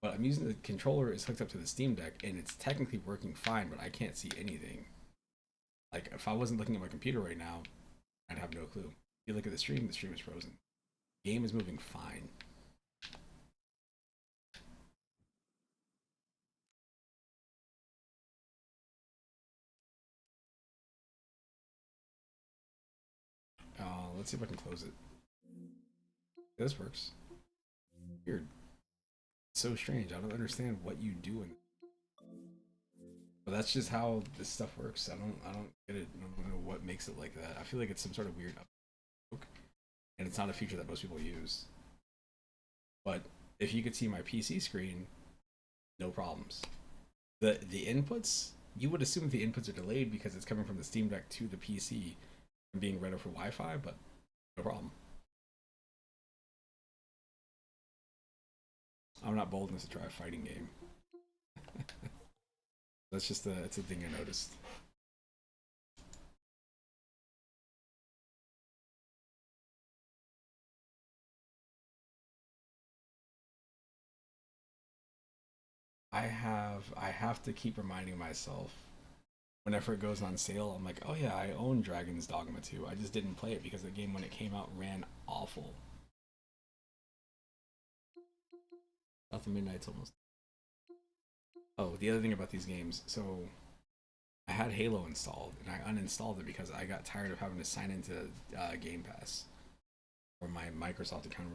but I'm using the controller is hooked up to the Steam Deck and it's technically working fine, but I can't see anything. Like if I wasn't looking at my computer right now, I'd have no clue. If you look at the stream is frozen. Game is moving fine. Let's see if I can close it. This works. Weird. It's so strange. I don't understand what you do in it. But that's just how this stuff works. I don't get it. I don't know what makes it like that. I feel like it's some sort of weird update, and it's not a feature that most people use. But if you could see my PC screen, no problems. The inputs, you would assume the inputs are delayed because it's coming from the Steam Deck to the PC and being read over Wi-Fi, but no problem. I'm not bold enough to try a fighting game. That's just it's a thing I noticed. I have to keep reminding myself whenever it goes on sale. I'm like, oh yeah, I own Dragon's Dogma 2. I just didn't play it because the game when it came out ran awful. South of Midnight's almost. Oh, the other thing about these games, so I had Halo installed and I uninstalled it because I got tired of having to sign into Game Pass or my Microsoft account.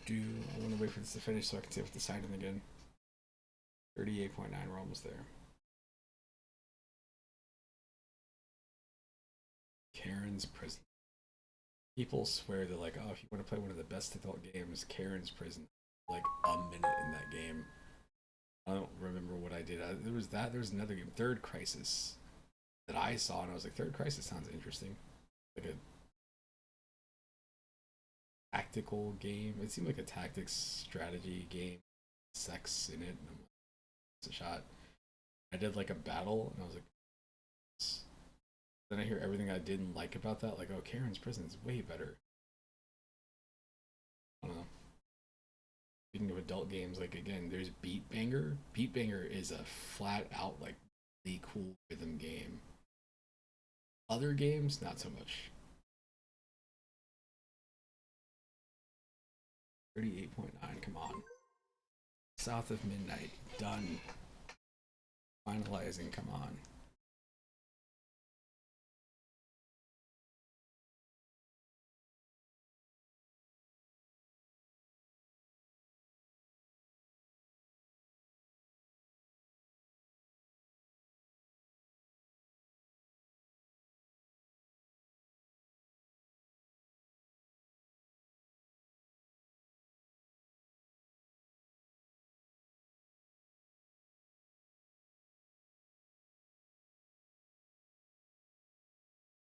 I want to wait for this to finish so I can see if it's deciding again. 38.9, we're almost there. Karen's Prison. People swear they're like, oh, if you want to play one of the best adult games, Karen's Prison. Like a minute in that game. I don't remember what I did. There was another game, Third Crisis, that I saw, and I was like, Third Crisis sounds interesting. Like a tactical game. It seemed like a tactics strategy game. Sex in it. And I'm like, it's a shot. I did like a battle, and I was like, then I hear everything I didn't like about that. Like, oh, Karen's Prison is way better. I don't know. Speaking of adult games, like again, there's Beat Banger. Beat Banger is a flat out like really cool rhythm game. Other games, not so much. 38.9, come on. South of Midnight, done. Finalizing, come on.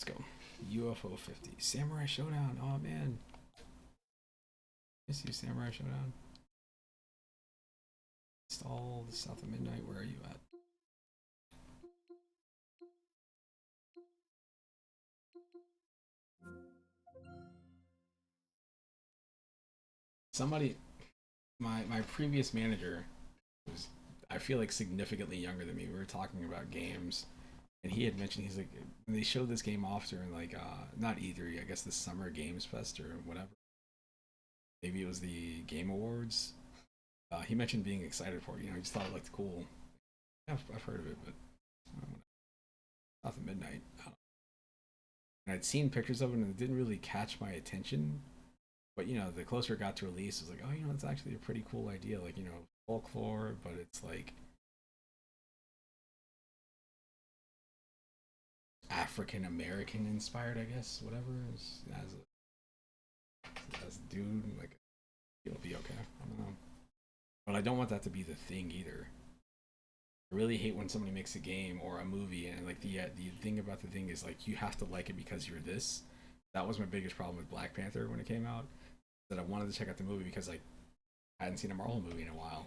Let's go. UFO 50. Samurai Showdown. Oh man. Miss you, Samurai Showdown. Install the South of Midnight. Where are you at? somebody, my previous manager was, I feel like, significantly younger than me. We were talking about games, and he had mentioned, he's like, when they showed this game off during like not E3, I guess the Summer Games Fest or whatever. Maybe it was the Game Awards. He mentioned being excited for it. You know, he just thought it looked cool. Yeah, I've heard of it, but nothing midnight. And I'd seen pictures of it, and it didn't really catch my attention. But you know, the closer it got to release, it was like, oh, you know, it's actually a pretty cool idea. Like, you know, folklore, but it's like African American inspired, I guess. Whatever. As a dude, like, it'll be okay. I don't know. But I don't want that to be the thing either. I really hate when somebody makes a game or a movie and like the thing about the thing is like you have to like it because you're this. That was my biggest problem with Black Panther when it came out. That I wanted to check out the movie because like I hadn't seen a Marvel movie in a while.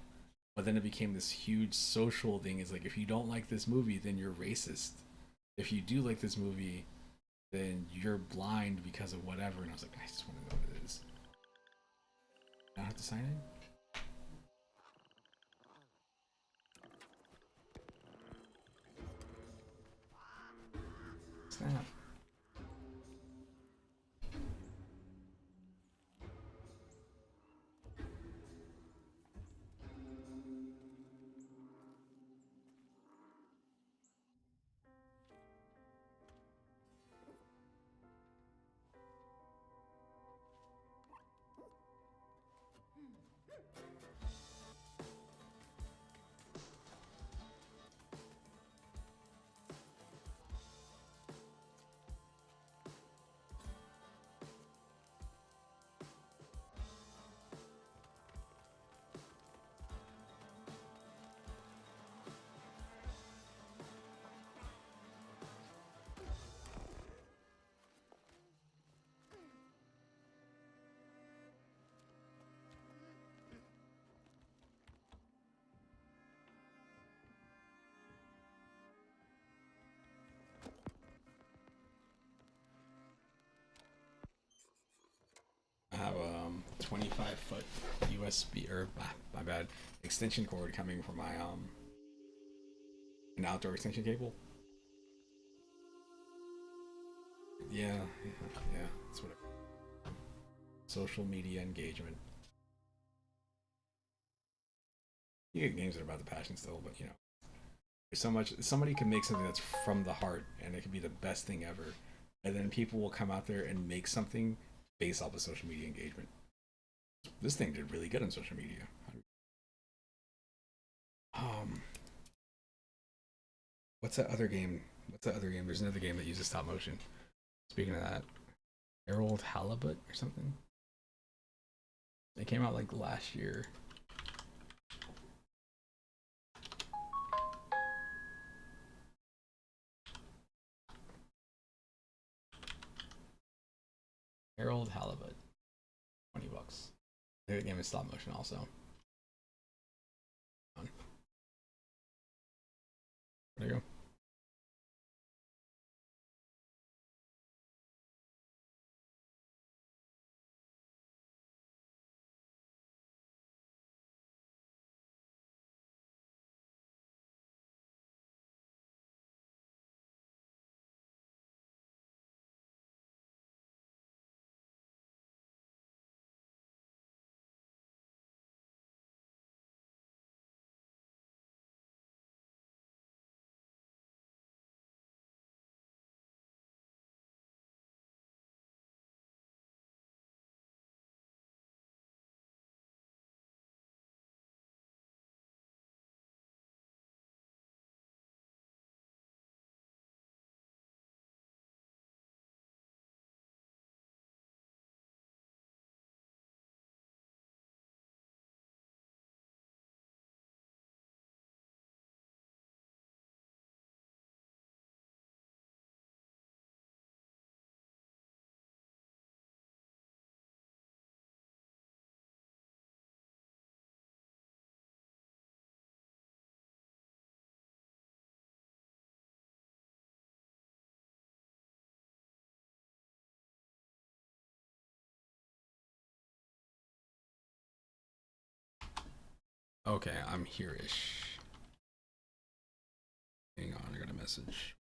But then it became this huge social thing. Is like if you don't like this movie, then you're racist. If you do like this movie, then you're blind because of whatever. And I was like, I just want to know what it is. I have to sign in. Snap. I have 25-foot USB or my bad extension cord coming from my an outdoor extension cable. Yeah, that's what. Social media engagement. You get games that are about the passion still, but you know, there's so much. Somebody can make something that's from the heart, and it can be the best thing ever, and then people will come out there and make something based off of social media engagement. This thing did really good on social media. What's that other game? There's another game that uses stop motion. Speaking of that, Harold Halibut or something. It came out like last year. Harold Halibut. $20. The game is stop motion also. There you go. Okay, I'm here-ish. Hang on, I got a message.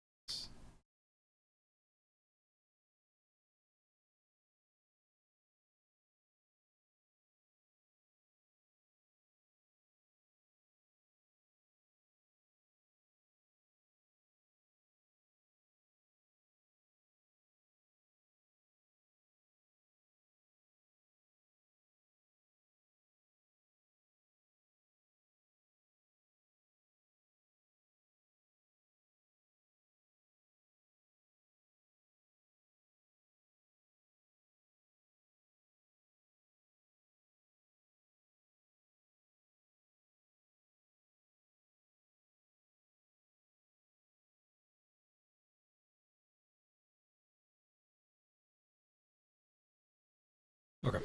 Okay.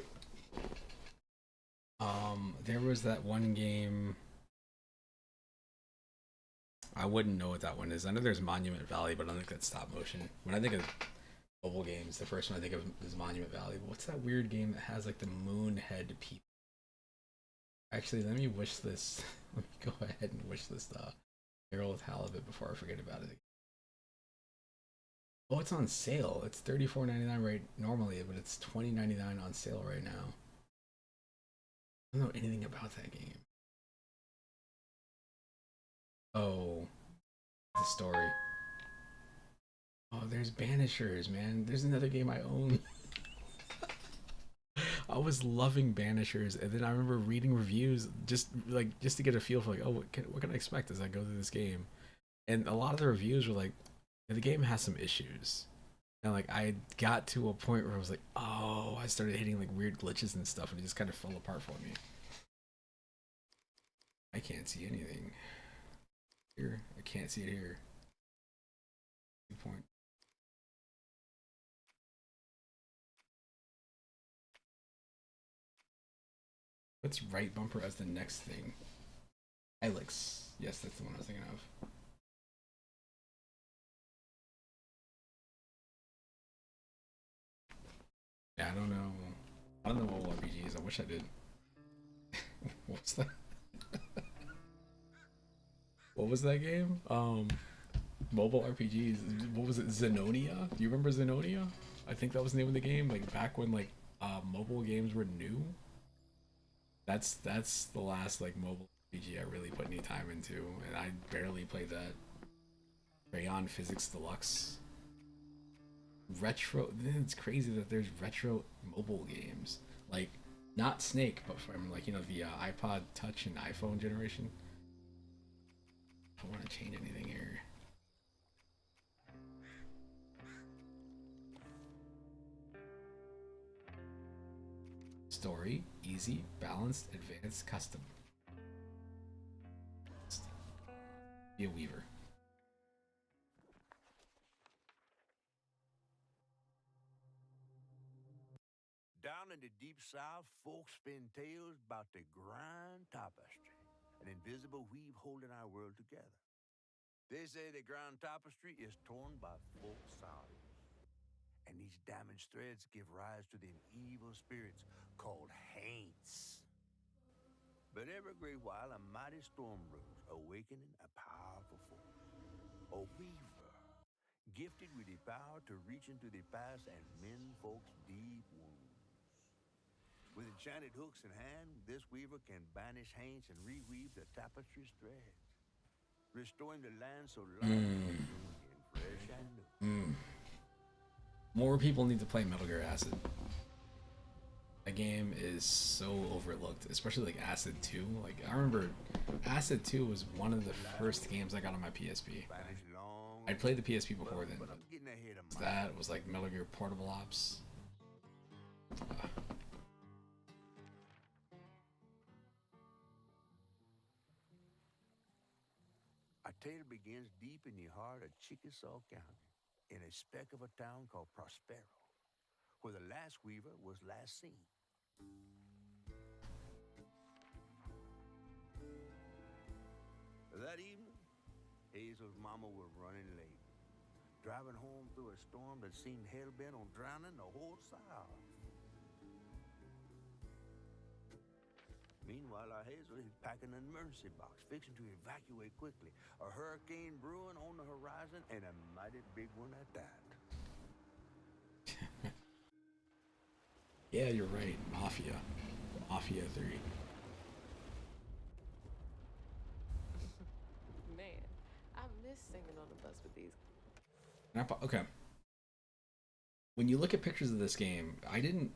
There was that one game. I wouldn't know what that one is. I know there's Monument Valley, but I don't think that's stop motion. When I think of mobile games, the first one I think of is Monument Valley. But what's that weird game that has like the moon head people? Actually, let me wish this. Let me go ahead and wish this Harold Halibut before I forget about it. Oh, it's on sale. It's $34.99 right normally, but it's $20.99 on sale right now. I don't know anything about that game. Oh, the story. Oh, there's Banishers, man. There's another game I own. I was loving Banishers, and then I remember reading reviews just to get a feel for like, oh, what can I expect as I go through this game? And a lot of the reviews were like, the game has some issues. And like I got to a point where I was like, oh, I started hitting like weird glitches and stuff, and it just kind of fell apart for me. I can't see anything here. I can't see it here. 2 point. What's right bumper as the next thing? Ilex. Yes, that's the one I was thinking of. Yeah, I don't know. I don't know mobile RPGs. I wish I did. What's that? What was that game? Mobile RPGs. What was it? Zenonia? Do you remember Zenonia? I think that was the name of the game. Like back when like mobile games were new. That's the last like mobile RPG I really put any time into, and I barely played that. Rayon Physics Deluxe. Retro. It's crazy that there's retro mobile games, like not Snake, but from like, you know, the iPod Touch and iPhone generation. I don't want to change anything here. Story, easy, balanced, advanced, custom. Be a weaver. Down in the deep south, folks spin tales about the Grand Tapestry, an invisible weave holding our world together. They say the Grand Tapestry is torn by folk sorrows, and these damaged threads give rise to them evil spirits called Haints. But every great while, a mighty storm rose, awakening a powerful force. A weaver, gifted with the power to reach into the past and mend folks' deep wounds. With enchanted hooks in hand, this weaver can banish Haints and reweave the tapestry's threads, restoring the land so life and fresh and new. More people need to play Metal Gear Acid. That game is so overlooked, especially like Acid 2. Like I remember Acid 2 was one of the first games I got on my PSP. I played the PSP before then. That was like Metal Gear Portable Ops. Our tale begins deep in the heart of Chickasaw County, in a speck of a town called Prospero, where the last weaver was last seen. That evening, Hazel's mama was running late, driving home through a storm that seemed hell-bent on drowning the whole South. Meanwhile, our Hazel is packing an emergency box, fixing to evacuate quickly. A hurricane brewing on the horizon, and a mighty big one at that. Yeah, you're right. Mafia 3. Man, I miss singing on the bus with these. Okay. When you look at pictures of this game, I didn't,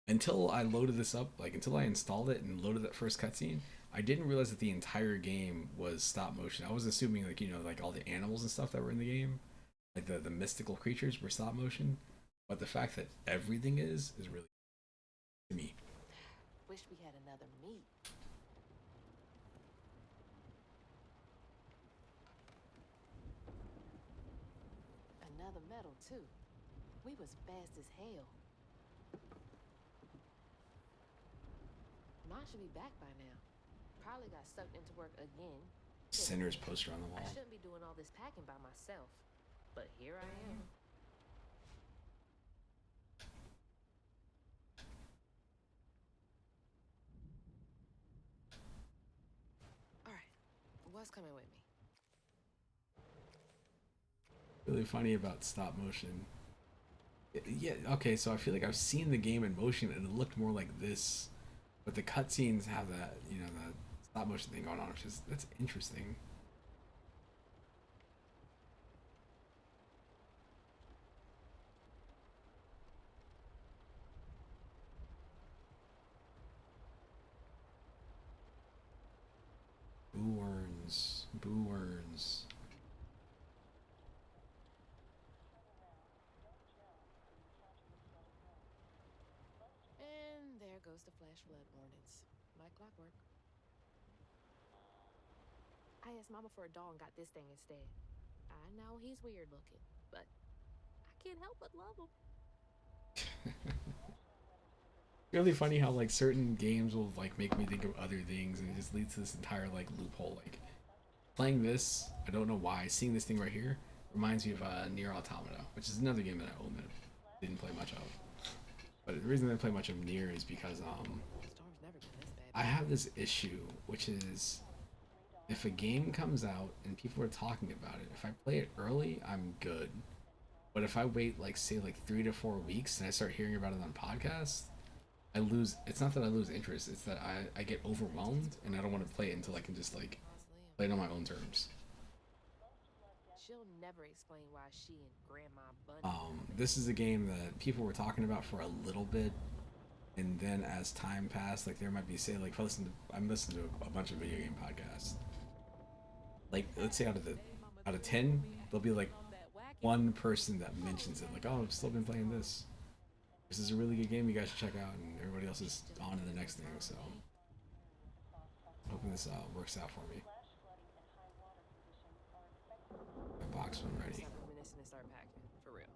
until I loaded this up, like until I installed it and loaded that first cutscene, I didn't realize that the entire game was stop motion. I was assuming like, you know, like all the animals and stuff that were in the game, like the mystical creatures were stop motion. But the fact that everything is really to me. Wish we had another meet. Another medal too. We was fast as hell. Mine should be back by now. Probably got sucked into work again. Sinner's poster on the wall. I shouldn't be doing all this packing by myself, but here I am. All right, what's coming with me? Really funny about stop motion. Yeah, okay, so I feel like I've seen the game in motion and it looked more like this, but the cutscenes have that, you know, the stop motion thing going on, which is, that's interesting. Boo earns. And there goes the flash flood warnings. Like clockwork. I asked Mama for a doll and got this thing instead. I know he's weird looking, but I can't help but love him. Really funny how like certain games will like make me think of other things and it just leads to this entire like loophole. Like playing this, I don't know why, seeing this thing right here reminds me of Nier Automata, which is another game that I own that I didn't play much of. But the reason I didn't play much of Nier is because I have this issue, which is if a game comes out and people are talking about it, if I play it early, I'm good. But if I wait like say like 3 to 4 weeks and I start hearing about it on podcasts, I lose. It's not that I lose interest, it's that I get overwhelmed and I don't want to play it until I can just like play it on my own terms. She'll never explain why she and Grandma Bunny. This is a game that people were talking about for a little bit, and then as time passed, like there might be say like if I'm listening to a bunch of video game podcasts. Like let's say out of 10, there'll be like one person that mentions it, like, oh, I've still been playing this. This is a really good game you guys should check out, and everybody else is on to the next thing, so hoping this works out for me. My box one ready. Start packing, for real.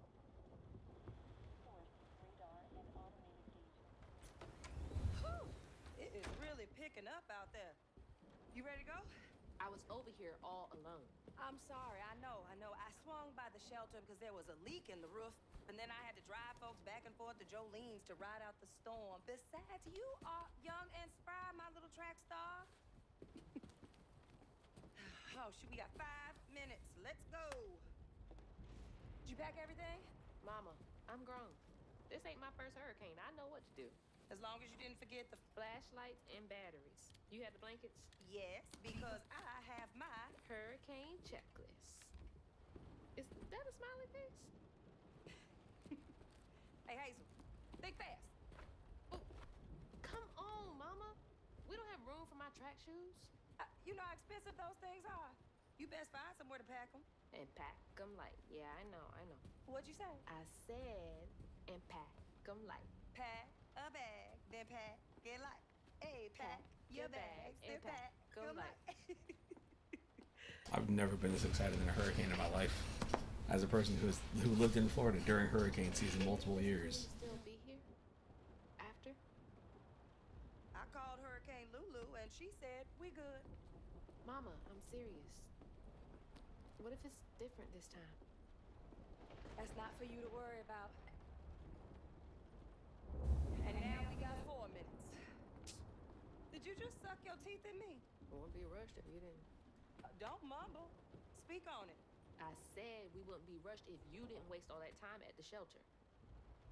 It is really picking up out there. You ready to go? I was over here all alone. I'm sorry, I know. I swung by the shelter because there was a leak in the roof, and then I had to drive folks back and forth to Jolene's to ride out the storm. Besides, you are young and spry, my little track star. Oh, shoot, we got 5 minutes. Let's go. Did you pack everything? Mama, I'm grown. This ain't my first hurricane. I know what to do. As long as you didn't forget the flashlights and batteries. You had the blankets? Yes, because I have my hurricane checklist. Is that a smiley face? Hey, Hazel, think fast. Oh, come on, Mama. We don't have room for my track shoes. You know how expensive those things are. You best find somewhere to pack them. And pack them light. Yeah, I know. What'd you say? I said, and pack them light. Pack a bag, then pack it light. Hey, pack your bags, then pack them light. I've never been this excited in a hurricane in my life. As a person who lived in Florida during hurricane season multiple years. Still be here? After? I called Hurricane Lulu and she said we good. Mama, I'm serious. What if it's different this time? That's not for you to worry about. And now we got 4 minutes. just suck your teeth in me? Wouldn't be rushed if you didn't. Don't mumble. Speak on it. I said we wouldn't be rushed if you didn't waste all that time at the shelter.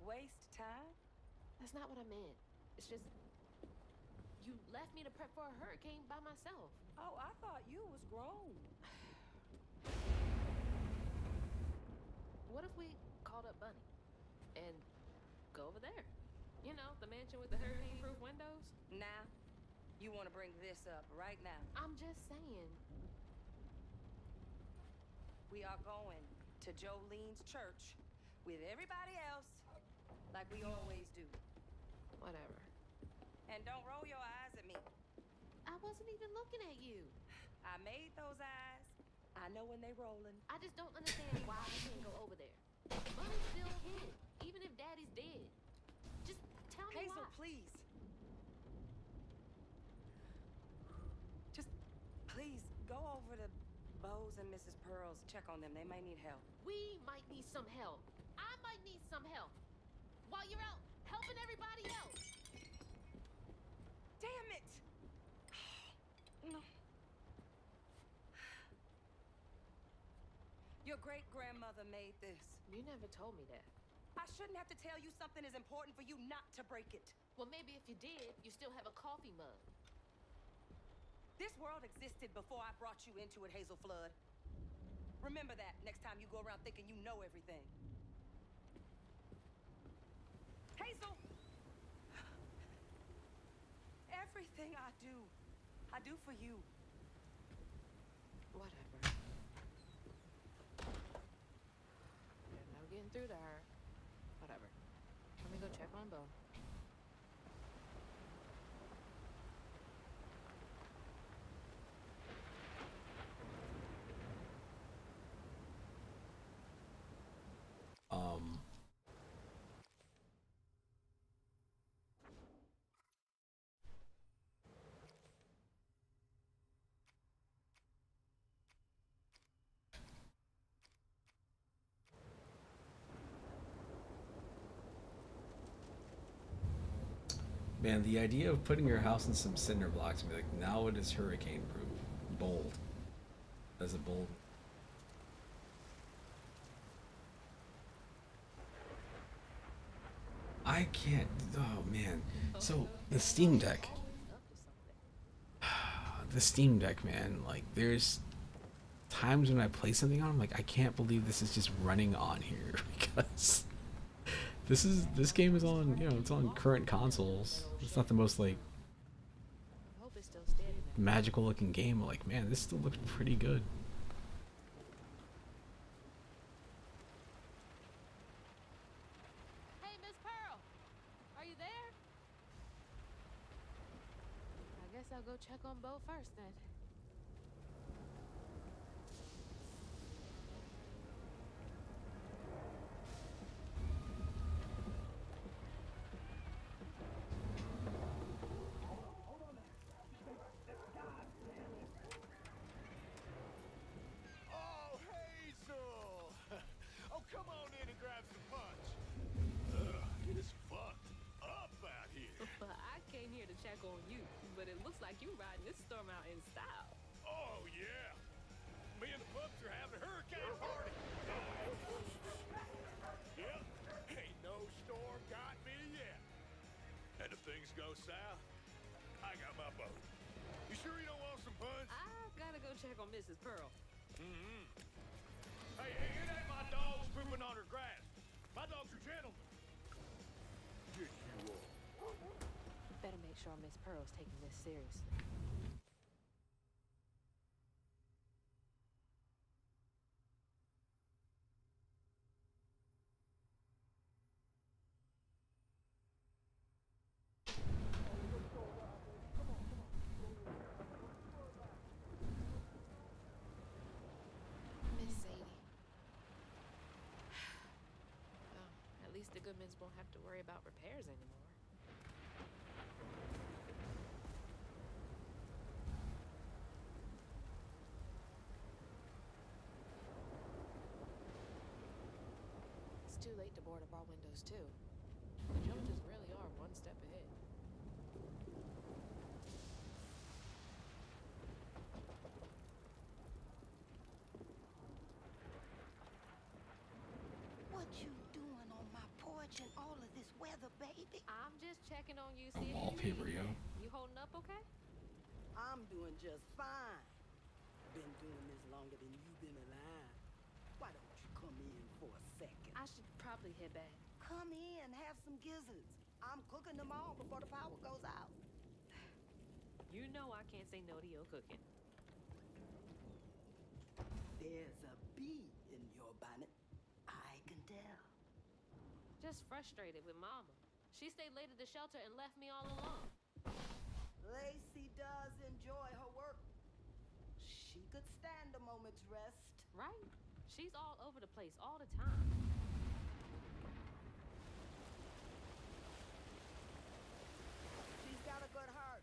Waste time? That's not what I meant. It's just you left me to prep for a hurricane by myself. Oh, I thought you was grown. What if we called up Bunny and go over there? You know, the mansion with the hurricane-proof windows? Now, you want to bring this up right now. I'm just saying. We are going to Jolene's church with everybody else, like we always do. Whatever. And don't roll your eyes at me. I wasn't even looking at you. I made those eyes. I know when they rolling. I just don't understand why we can't go over there. Bunny's still hid, even if Daddy's dead. Just tell me Hazel, why. please. Just please go over to Bo's and Mrs. Pearl's. Check on them. They may need help. We might need some help. I might need some help. While you're out helping everybody else. Damn it! No. Your great-grandmother made this. You never told me that. I shouldn't have to tell you something is important for you not to break it. Well, maybe if you did, you still have a coffee mug. This world existed before I brought you into it, Hazel Flood. Remember that next time you go around thinking you know everything. Hazel! Everything I do for you. Whatever. There's no getting through to her. Whatever. Let me go check on Bo. Man, the idea of putting your house in some cinder blocks and be like, now it is hurricane proof. Bold. That's a bold. I can't. Oh man. So the Steam Deck. The Steam Deck, man. Like, there's times when I play something on, I'm like, I can't believe this is just running on here because this game is on, you know, it's on current consoles. It's not the most like magical looking game. Like, man, this still looks pretty good. Hey, Miss Pearl, are you there? I guess I'll go check on Bo first then. Oh, Hazel! Oh, come on in and grab some punch. It is fucked up out here. But I came here to check on you, but it looks like you riding this storm out in style. Oh, yeah. Me and the pups are having a hurricane party. Yep, ain't no storm got me yet. And if things go south, I got my boat. You sure you don't want some punch? I gotta go check on Mrs. Pearl. Mm-hmm. Hey, it ain't my dogs pooping on her grass. My dogs are gentlemen. Yes, you are. Better make sure Miss Pearl's taking this seriously. Miss Sadie. Well, at least the Goodmans won't have to worry about repairs anymore. It's too late to board up our windows, too. The Joneses really are one step ahead. What you doing on my porch in all of this weather, baby? I'm just checking on you, A see if wallpaper, you yo. You holding up okay? I'm doing just fine. Been doing this longer than you've been alive. Why don't you come in for a second? I should probably head back. Come in, have some gizzards. I'm cooking them all before the power goes out. You know I can't say no to your cooking. There's a bee in your bonnet. I can tell. Just frustrated with Mama. She stayed late at the shelter and left me all alone. Lacey does enjoy her work. She could stand a moment's rest. Right? She's all over the place all the time. She's got a good heart.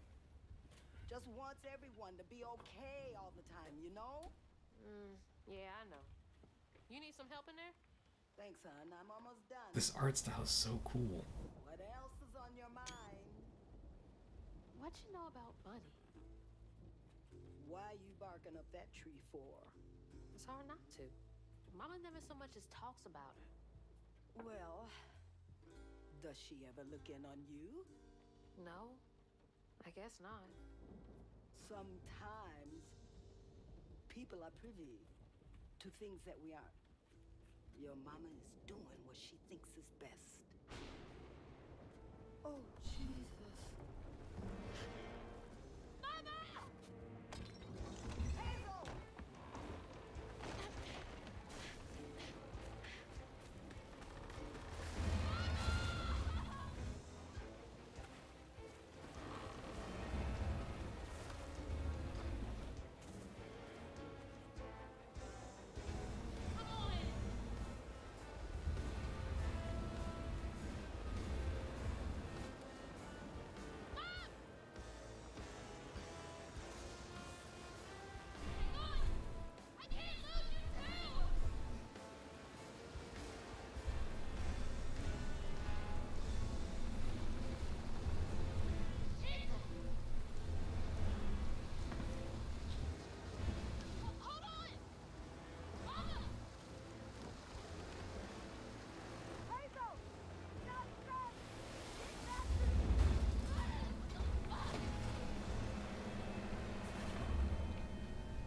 Just wants everyone to be okay all the time, you know? Yeah, I know. You need some help in there? Thanks, hon. I'm almost done. This art style is so cool. What else is on your mind? What you know about Bunny? Why you barking up that tree for? It's hard not to. Mama never so much as talks about her. Well, does she ever look in on you? No, I guess not. Sometimes people are privy to things that we aren't. Your mama is doing what she thinks is best. Oh, Jesus. Mama! Hazel!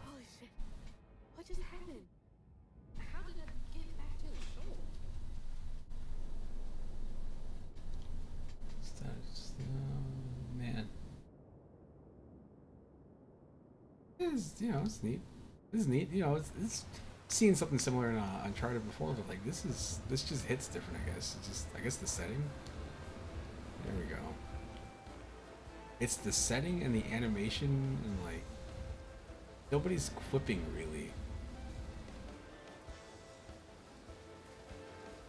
Holy shit. What just happened? How did I get back to the shore? Man. It's neat. This is neat. It's seen something similar in Uncharted before, but like this just hits different. I guess the setting. There we go. It's the setting and the animation and like nobody's quipping really.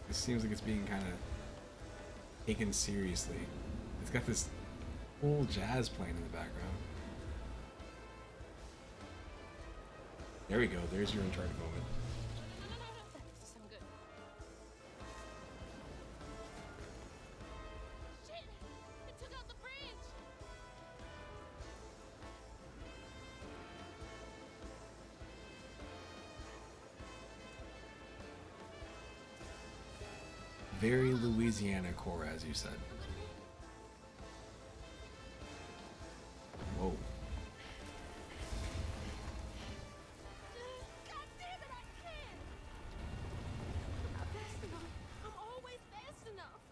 It seems like it's being kind of taken seriously. It's got this cool jazz playing in the background. There we go. There's your Uncharted moment. That makes it sound good. Shit! It took out the bridge! Very Louisiana core, as you said. Whoa. God damn it, I can't! I'm not fast enough. I'm always fast enough.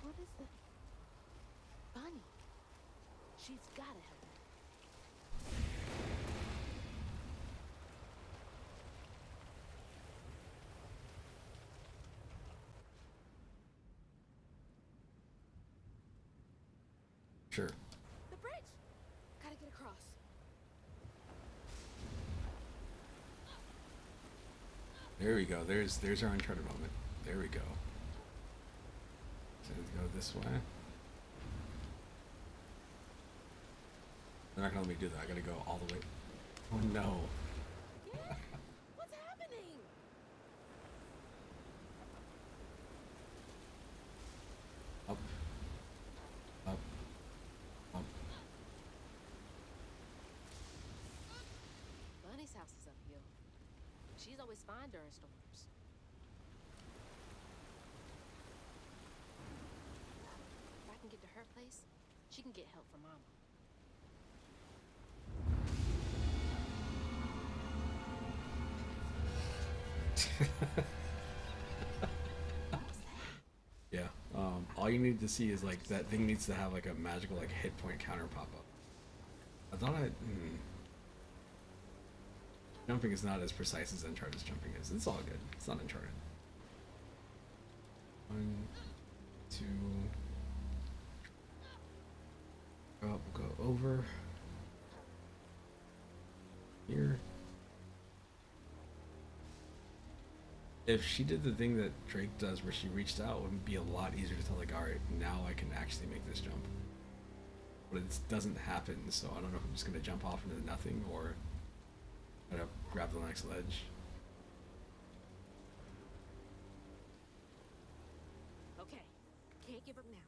What is it? Bunny. She's gotta help me. Sure. The bridge! Gotta get across. There we go. There's our Uncharted moment. There we go. So let's go this way. They're not gonna let me do that. I gotta go all the way. Oh no. What's happening? Up. Up. Up. Bunny's house is uphill. She's always fine during storms. If I can get to her place, she can get help from Mama. Yeah. All you need to see is like that thing needs to have like a magical like hit point counter pop up. I thought jumping is not as precise as Uncharted's jumping is. It's all good. It's not Uncharted. 1, 2. We'll go over here. If she did the thing that Drake does where she reached out, it would be a lot easier to tell, like, alright, now I can actually make this jump. But it doesn't happen, so I don't know if I'm just going to jump off into nothing or try to grab the next ledge. Okay, can't give up now.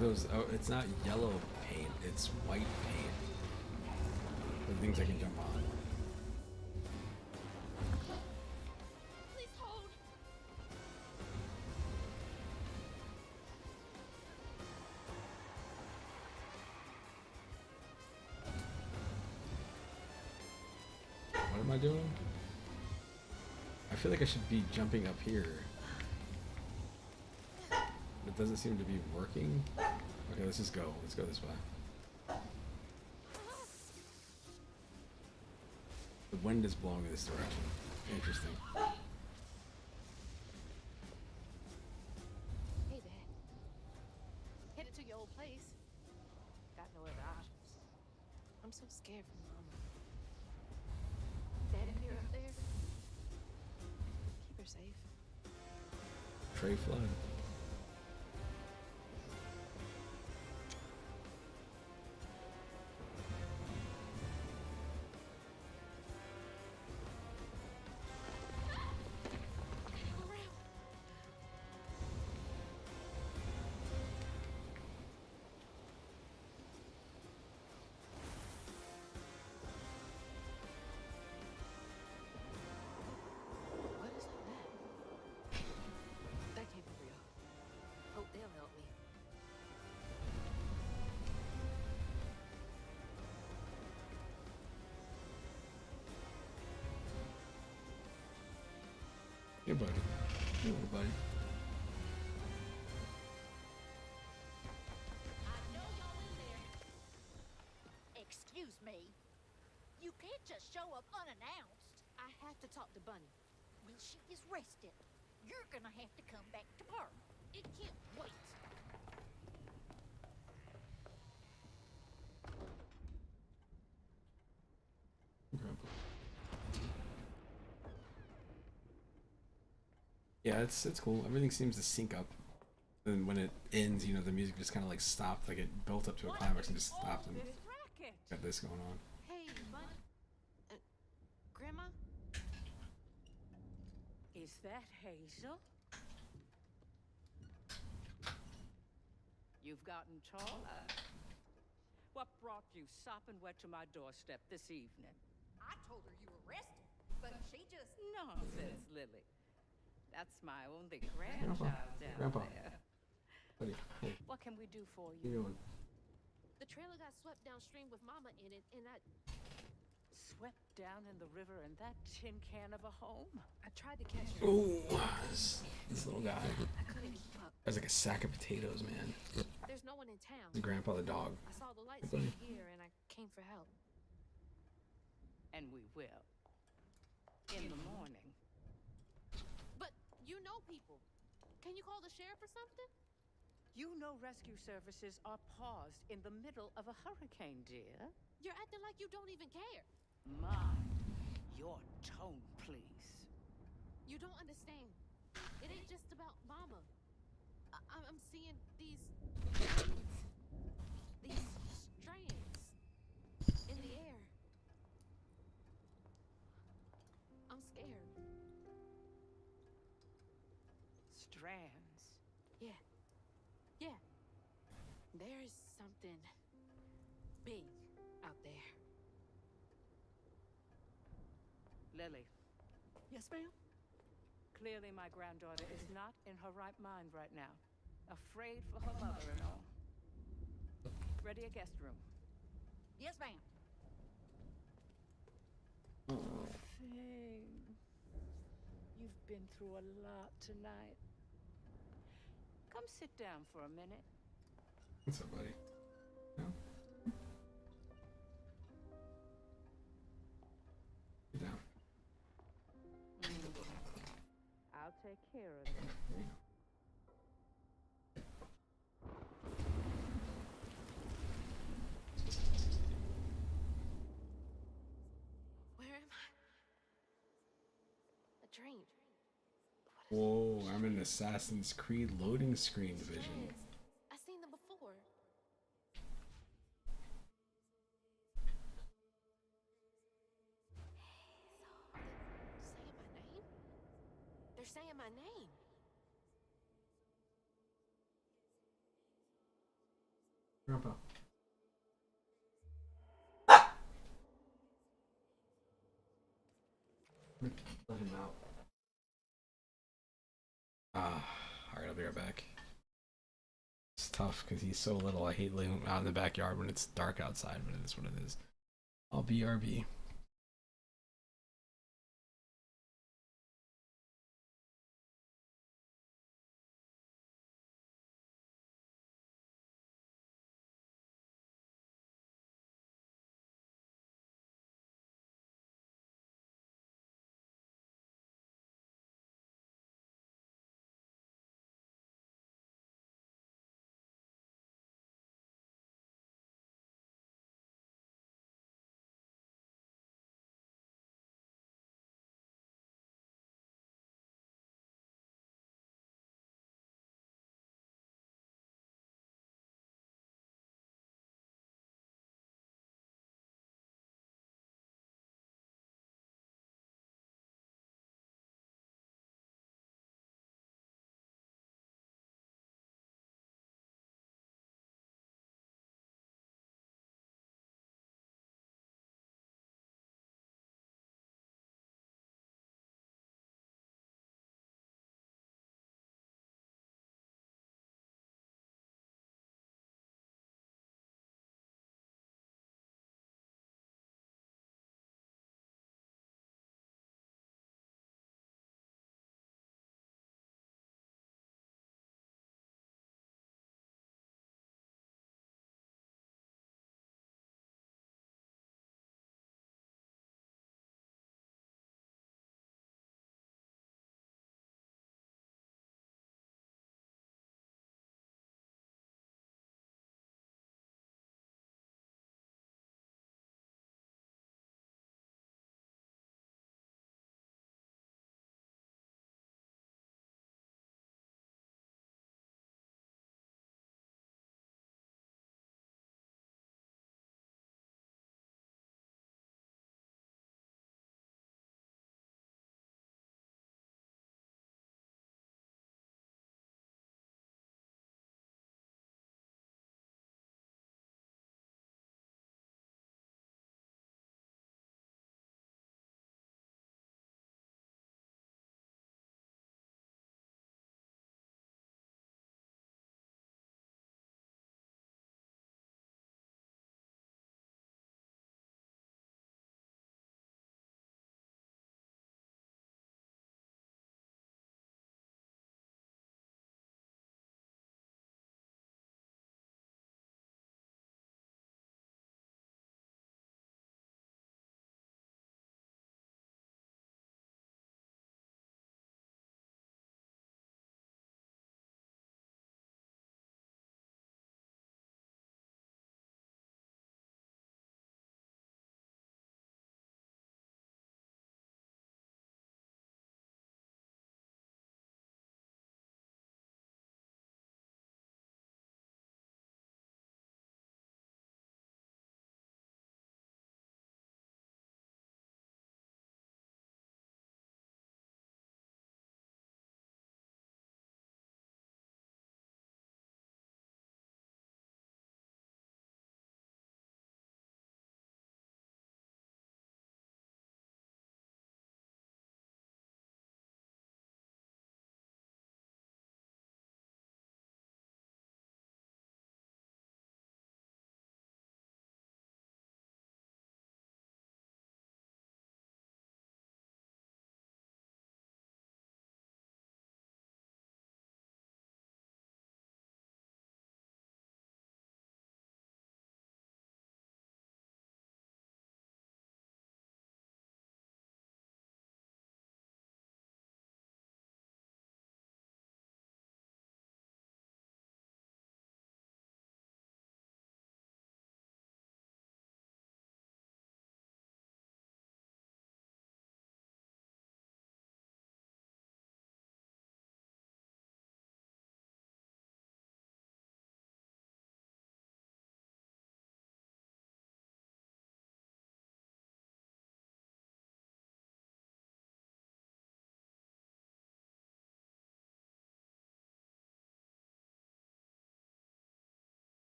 Those, oh, it's not yellow paint, it's white paint. The things I can jump on. Please hold. What am I doing? I feel like I should be jumping up here. It doesn't seem to be working. Okay, let's just go. Let's go this way. The wind is blowing this direction. Interesting. Hey, Dad. Headed to your old place. Got no other options. I'm so scared for Mama. Dad, if you're up there, keep her safe. Trey Flood. What is that? That can't be real. Hope they'll help me. Hey, buddy. Hey, little buddy. Excuse me. You can't just show up unannounced. I have to talk to Bunny. Well, she is rested. You're gonna have to come back to work. It can't wait. Yeah, it's cool. Everything seems to sync up. And when it ends, you know, the music just kind of like stopped, like it built up to a climax and just stopped, and got this going on. Hey, Bunny. Grandma? Is that Hazel? You've gotten taller. What brought you sopping wet to my doorstep this evening? I told her you were rested, but she just... Nonsense, Lily. That's my only grandchild down Grandpa. there. Buddy, hey. What can we do for You you? doing? The trailer got swept downstream with Mama in it, and I Swept down in the river in that tin can of a home? tried to catch her. Ooh, this little guy. I couldn't keep up. There's like a sack of potatoes, man. There's no one in town. His grandpa, the dog. I saw the lights Hey, buddy. over here, and I came for help. And we will. In the morning. But you know people. Can you call the sheriff or something? You know rescue services are paused in the middle of a hurricane, dear. You're acting like you don't even care. Mind your tone, please. You don't understand. It ain't just about Mama. I'm seeing these strands in the air. I'm scared. Strands. Yeah. Yeah. There is something big out there. Lily, Yes, ma'am? clearly my granddaughter is not in her right mind right now. Afraid for her mother and all. Ready a guest room. Yes, ma'am. Thing. You've been through a lot tonight. Come sit down for a minute. What's up, buddy? No? Sit down. I'll take care of it. Where am I? A dream. Whoa, I'm in Assassin's Creed loading screen vision. Yes, I've seen them before. They're saying my name. Grandpa. Let him out. Alright, I'll be right back. It's tough because he's so little. I hate leaving him out in the backyard when it's dark outside, but it is what it is. I'll BRB.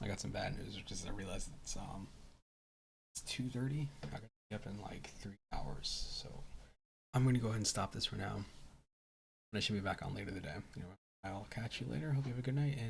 I got some bad news, which is I realized it's 2:30. I gotta be up in like 3 hours, so I'm gonna go ahead and stop this for now. I should be back on later today. I'll catch you later. Hope you have a good night and